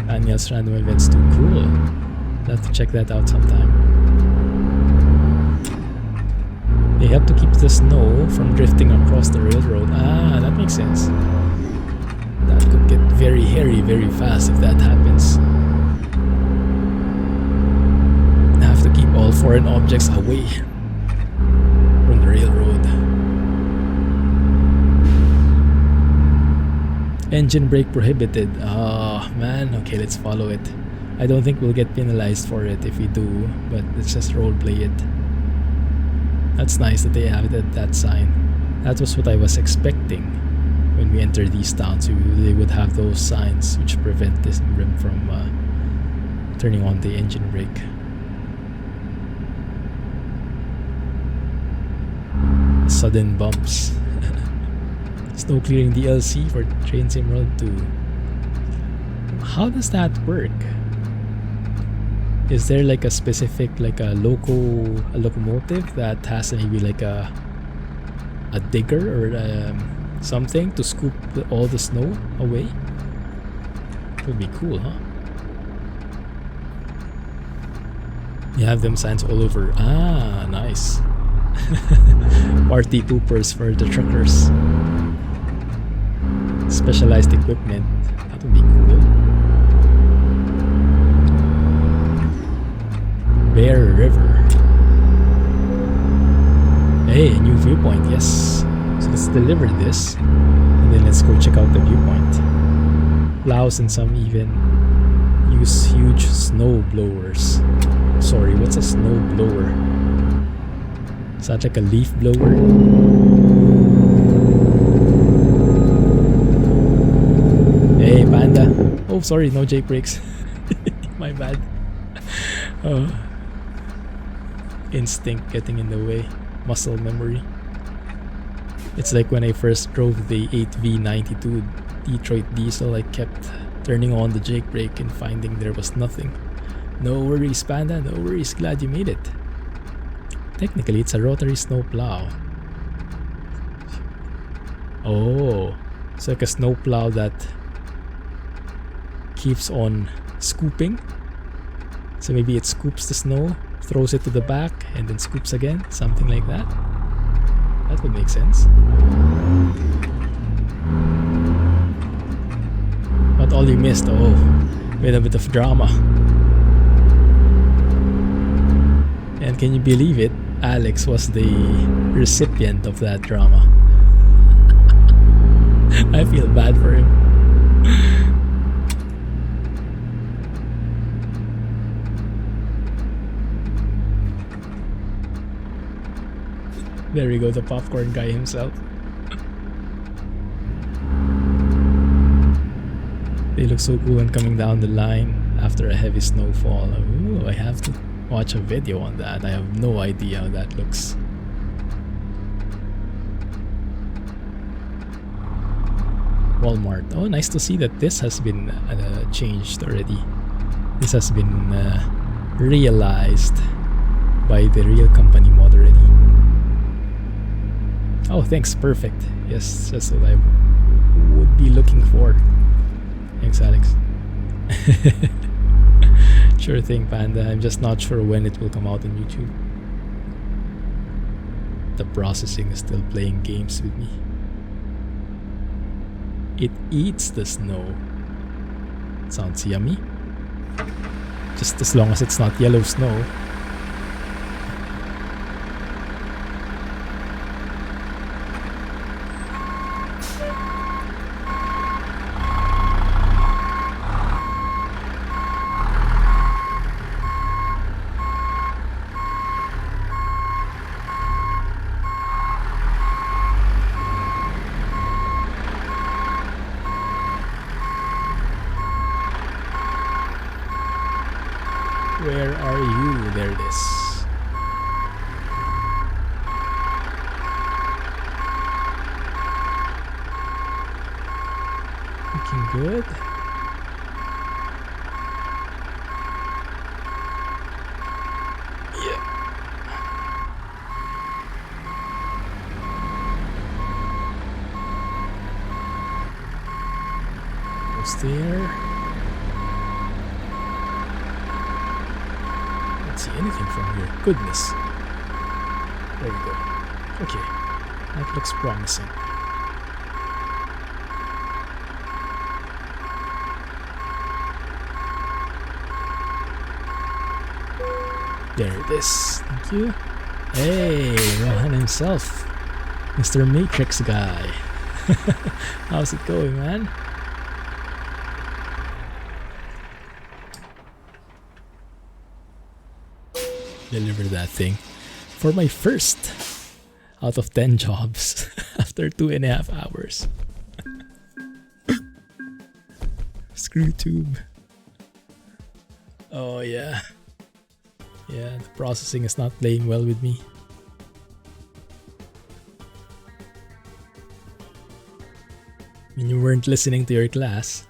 Daniel's random events too cool. I'll have to check that out sometime. They have to keep the snow from drifting across the railroad. Ah, that makes sense. That could get very hairy very fast if that happens. Have to keep all foreign objects away from the railroad. Engine brake prohibited. Oh man, okay, let's follow it. I don't think we'll get penalized for it if we do, but let's just roleplay it. That's nice that they have that sign. That was what I was expecting when we enter these towns. They would have those signs which prevent this from turning on the engine brake. Sudden bumps. Snow clearing DLC for Train Sim World 2. How does that work? Is there like a specific, like a locomotive that has maybe like a digger or something to scoop all the snow away? Would be cool, huh? You have them signs all over. Ah, nice. Party poopers for the truckers. Specialized equipment. That would be cool. Bear River. Hey, a new viewpoint, yes. So let's deliver this and then let's go check out the viewpoint. Laos and some even use huge snow blowers. Sorry, what's a snow blower? Is that like a leaf blower? Hey, panda. Oh, sorry, no Jake brakes. My bad. Instinct getting in the way. Muscle memory. It's like when I first drove the 8V92 Detroit diesel, I kept turning on the Jake brake and finding there was nothing. No worries, panda, no worries, glad you made it. Technically, it's a rotary snow plow. Oh, it's like a snow plow that keeps on scooping. So maybe it scoops the snow, throws it to the back, and then scoops again. Something like that. That would make sense. Not all you missed. Oh, with a bit of drama. And can you believe it? Alex was the recipient of that drama. I feel bad for him. There we go, the popcorn guy himself. They look so cool when coming down the line after a heavy snowfall. Ooh, I have to watch a video on that. I have no idea how that looks. Walmart. Oh, nice to see that this has been changed already. This has been realized by the real company mod already. Oh, thanks. Perfect. Yes, that's what I would be looking for. Thanks, Alex. Sure thing, Panda. I'm just not sure when it will come out on YouTube. The processing is still playing games with me. It eats the snow. Sounds yummy. Just as long as it's not yellow snow. Where are you? There it is. Looking good. Yeah. What's there? See anything from here. Goodness. There we go. Okay. That looks promising. There it is. Thank you. Hey, Rohan himself. Mr. Matrix guy. How's it going, man? Deliver that thing for my first out of 10 jobs after 2.5 hours. Screw tube. Oh yeah. Yeah, the processing is not playing well with me. I mean, you weren't listening to your class.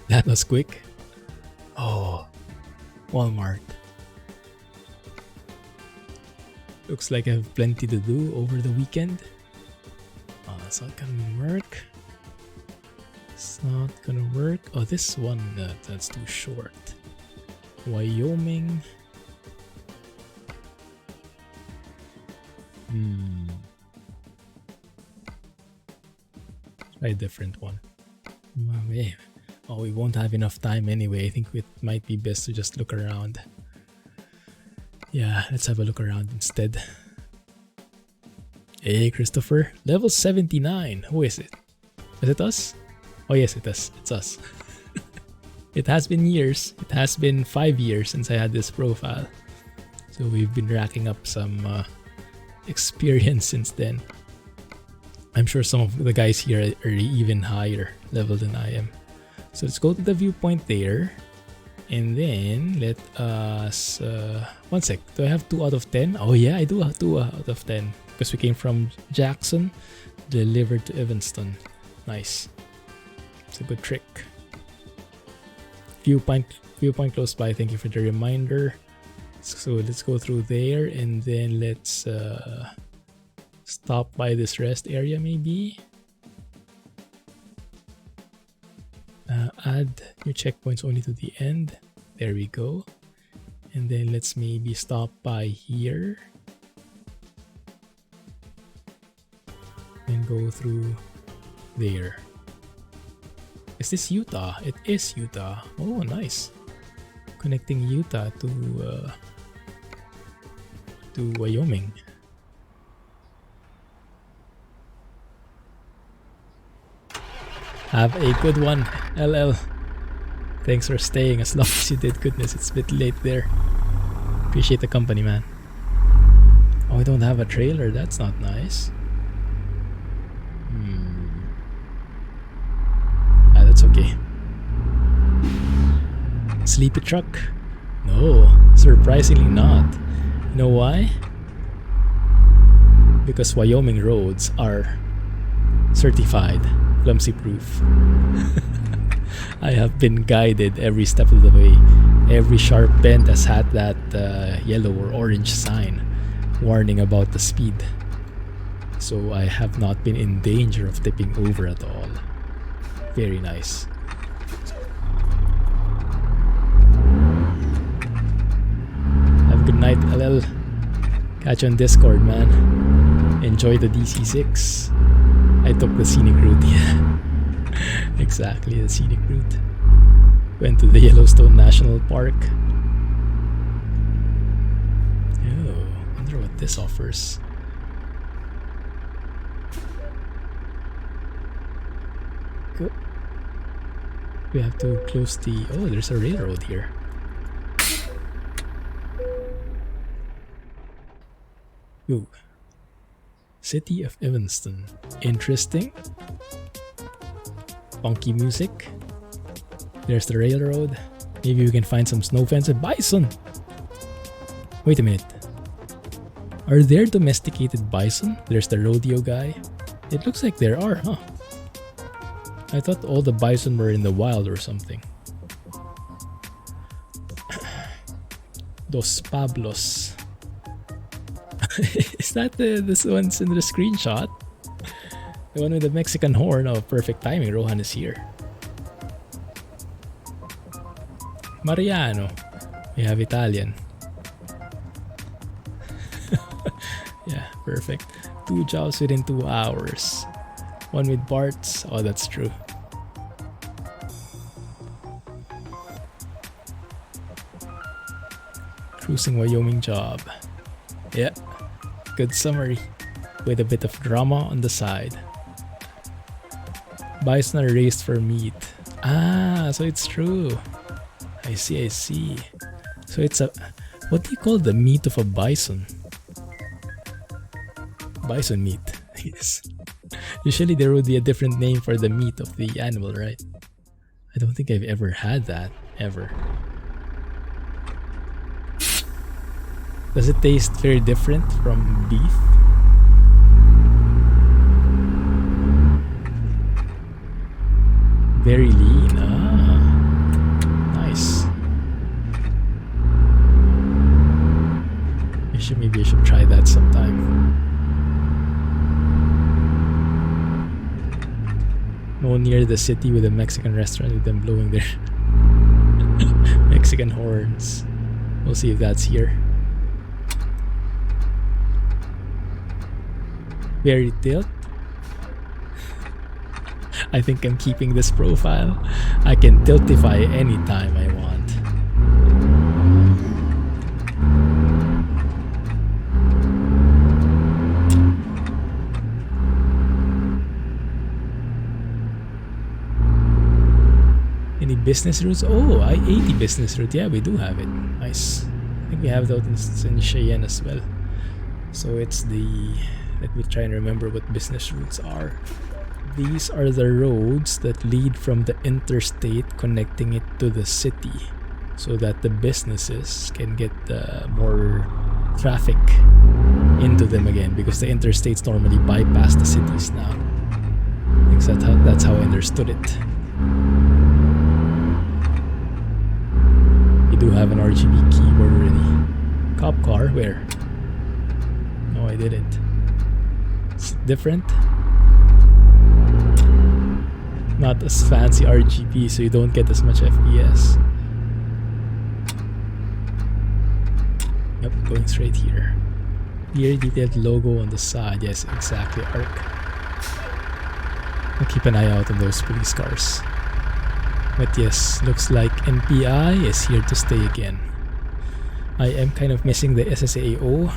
That was quick. Oh, Walmart. Looks like I have plenty to do over the weekend. Oh, that's not gonna work. It's not gonna work. Oh, this one, that's too short. Wyoming. Try a different one. Oh, we won't have enough time anyway. I think it might be best to just look around. Yeah, let's have a look around instead. Hey, Christopher. Level 79. Who is it? Is it us? Oh, yes, it is. It's us. It has been years. It has been 5 years since I had this profile. So we've been racking up some experience since then. I'm sure some of the guys here are even higher level than I am. So let's go to the viewpoint there. And then let us... one sec. Do I have 2 out of 10? Oh yeah, I do have 2 out of 10. Because we came from Jackson, delivered to Evanston. Nice. It's a good trick. Viewpoint close by. Thank you for the reminder. So let's go through there. And then let's stop by this rest area maybe. Add new checkpoints only to the end. There we go. And then let's maybe stop by here and go through there. Is this Utah? It is Utah. Oh, nice. Connecting Utah to Wyoming. Have a good one, LL. Thanks for staying as long as you did. Goodness, it's a bit late there. Appreciate the company, man. Oh, I don't have a trailer. That's not nice. That's okay. Sleepy truck? No, surprisingly not. You know why? Because Wyoming roads are certified Clumsy proof. I have been guided every step of the way. Every sharp bend has had that yellow or orange sign warning about the speed. So I have not been in danger of tipping over at all. Very nice. Have a good night, LL. Catch you on Discord, man. Enjoy the DC6. I took the scenic route, yeah. Exactly, the scenic route. Went to the Yellowstone National Park. Oh, wonder what this offers. Go. We have to close the... Oh, there's a railroad here. Ooh. City of Evanston. Interesting. Funky music. There's the railroad. Maybe we can find some snow fence and bison. Wait a minute. Are there domesticated bison? There's the rodeo guy. It looks like there are, huh? I thought all the bison were in the wild or something. Dos Pablos. Is that this one's in the screenshot? The one with the Mexican horn. Oh, perfect timing. Rohan is here. Mariano. We have Italian. Yeah, perfect. 2 jobs within 2 hours. One with Bart's. Oh, that's true. Cruising Wyoming job. Yeah. Good summary. With a bit of drama on the side. Bison are raised for meat. Ah, so it's true. I see. So it's a... What do you call the meat of a bison? Bison meat. Yes. Usually there would be a different name for the meat of the animal, right? I don't think I've ever had that. Ever. Does it taste very different from beef? Very lean. Ah, nice. Maybe I should try that sometime. No, near the city with a Mexican restaurant with them blowing their Mexican horns. We'll see if that's here. Very tilt. I think I'm keeping this profile. I can tiltify anytime I want. Any business routes? Oh, I-80 business route. Yeah, we do have it. Nice. I think we have that in Cheyenne as well. So it's the... Let me try and remember what business routes are. These are the roads that lead from the interstate connecting it to the city so that the businesses can get more traffic into them again, because the interstates normally bypass the cities now. I think that's how I understood it. You do have an RGB keyboard already. Cop car? Where? No, I didn't. It's different. Not as fancy RGB, so you don't get as much FPS. Yep, going straight here. Very detailed logo on the side. Yes, exactly. Arc. I'll keep an eye out on those police cars. But yes, looks like NPI is here to stay again. I am kind of missing the SSAO.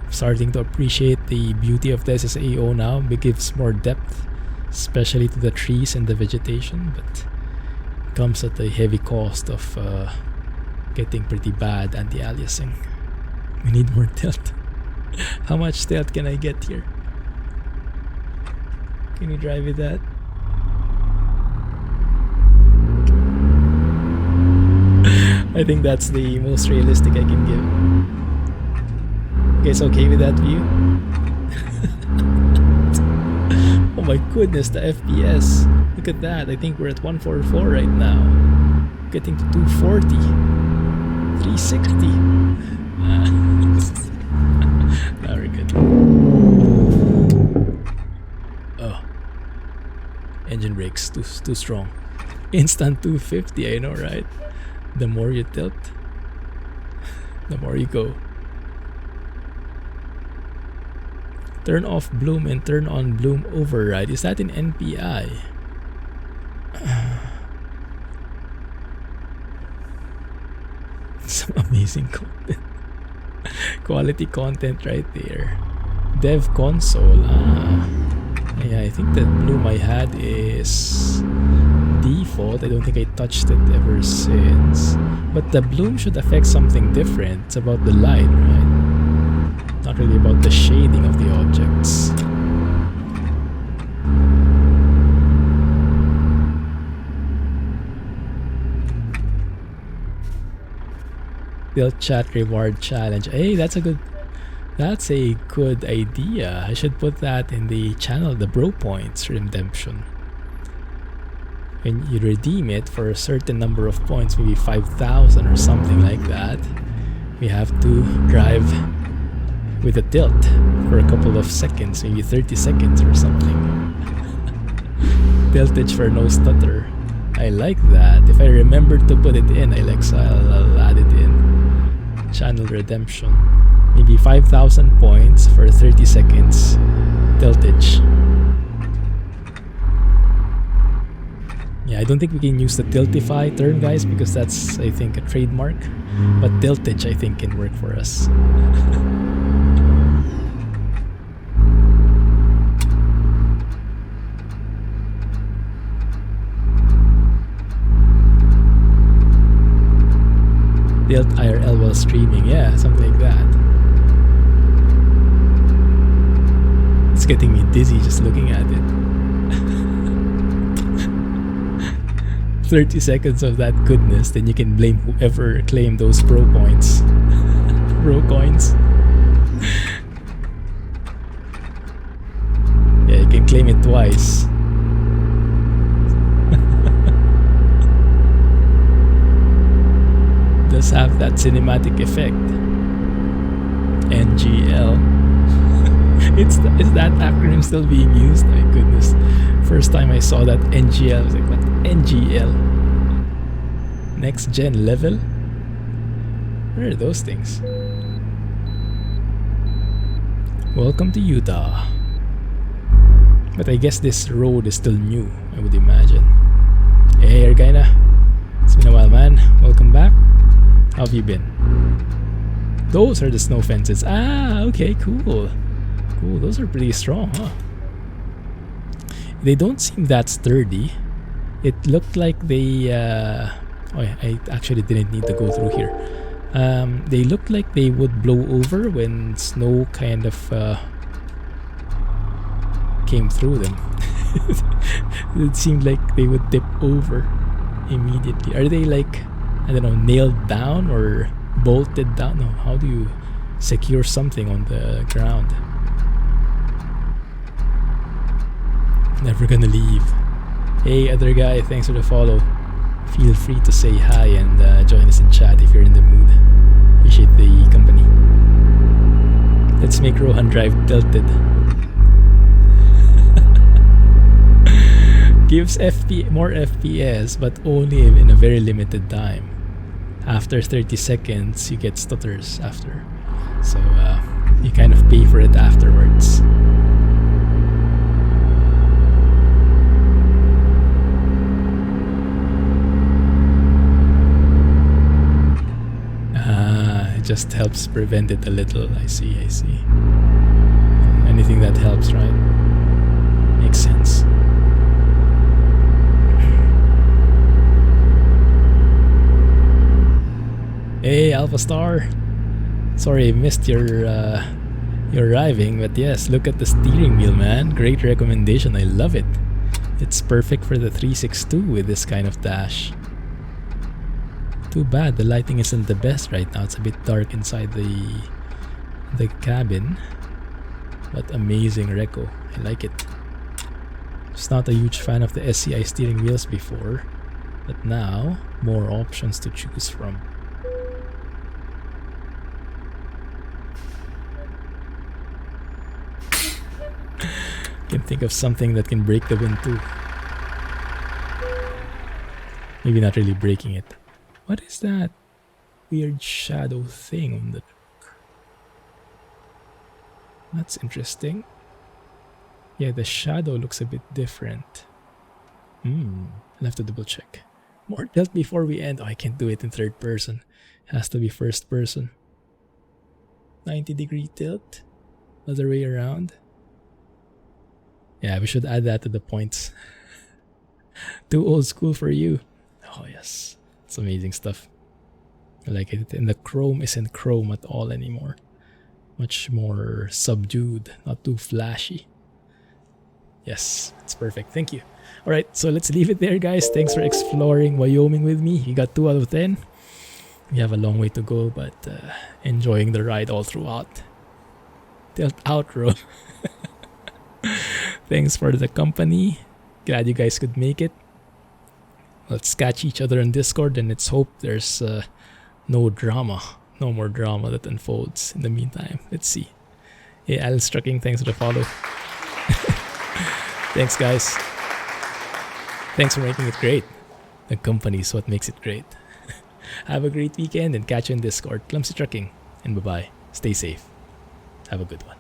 Starting to appreciate the beauty of the SSAO now. It gives more depth, especially to the trees and the vegetation, but it comes at a heavy cost of getting pretty bad anti-aliasing. We need more tilt. How much tilt can I get here? Can you drive with that? I think that's the most realistic I can give. You guys okay with that view? Oh my goodness, the FPS. Look at that. I think we're at 144 right now. Getting to 240. 360. engine brakes, too strong. Instant 250, I know, right? The more you tilt, the more you go. Turn off bloom and turn on bloom override. Is that in NPI? Some amazing content. Quality content right there. Dev console. Yeah, I think that bloom I had is default. I don't think I touched it ever since. But the bloom should affect something different. It's about the light, right? Not really about the shading of the objects. Tilt chat reward challenge. Hey, that's a good idea. I should put that in the channel, the bro points redemption. When you redeem it for a certain number of points, maybe 5,000 or something like that, we have to drive with a tilt for a couple of seconds, maybe 30 seconds or something. Tiltage for no stutter. I like that. If I remember to put it in, I'll add it in. Channel redemption. Maybe 5,000 points for 30 seconds. Tiltage. Yeah, I don't think we can use the tiltify term, guys, because that's, I think, a trademark. But tiltage, I think, can work for us. Tilt IRL while streaming, yeah, something like that. It's getting me dizzy just looking at it. 30 seconds of that goodness, then you can blame whoever claimed those pro points. Pro coins. Yeah, you can claim it twice. Does have that cinematic effect. NGL. Is that acronym still being used? My goodness. First time I saw that NGL, I was like, what? NGL? Next gen level? Where are those things? Welcome to Utah. But I guess this road is still new, I would imagine. Hey, Ergina. It's been a while, man. Welcome back. How have you been? Those are the snow fences. Ah, okay, cool. Cool, those are pretty strong, huh? They don't seem that sturdy. It looked like they... oh, I actually didn't need to go through here. They looked like they would blow over when snow kind of came through them. It seemed like they would tip over immediately. Are they like, I don't know, nailed down or bolted down? No, how do you secure something on the ground? Never gonna leave. Hey, other guy, thanks for the follow. Feel free to say hi and join us in chat if you're in the mood. Appreciate the company. Let's make Rohan drive tilted. Gives more FPS, but only in a very limited time. After 30 seconds, you get stutters after. So you kind of pay for it afterwards. It just helps prevent it a little. I see. Anything that helps, right? Makes sense. Hey, Alpha Star. Sorry I missed your arriving, but yes, look at the steering wheel, man. Great recommendation. I love it. It's perfect for the 362 with this kind of dash. Too bad the lighting isn't the best right now. It's a bit dark inside the cabin, but amazing reco. I like it. Just not a huge fan of the SCI steering wheels before, but now more options to choose from. Can think of something that can break the wind too. Maybe not really breaking it. What is that weird shadow thing on the truck? That's interesting. Yeah, the shadow looks a bit different. I'll have to double check. More tilt before we end. Oh, I can't do it in third person. It has to be first person. 90-degree tilt. Other way around. Yeah, we should add that to the points. Too old school for you. Oh yes, it's amazing stuff. I like it. And the chrome isn't chrome at all anymore. Much more subdued, not too flashy. Yes, it's perfect. Thank you. Alright, so let's leave it there, guys. Thanks for exploring Wyoming with me. You got 2 out of 10. We have a long way to go, but enjoying the ride all throughout. Tilt outro. Thanks for the company. Glad you guys could make it. Let's catch each other on Discord, and let's hope there's no drama. No more drama that unfolds in the meantime. Let's see. Hey, Alice Trucking, thanks for the follow. Thanks, guys. Thanks for making it great. The company is what makes it great. Have a great weekend and catch you on Discord. Clumsy Trucking, and bye-bye. Stay safe. Have a good one.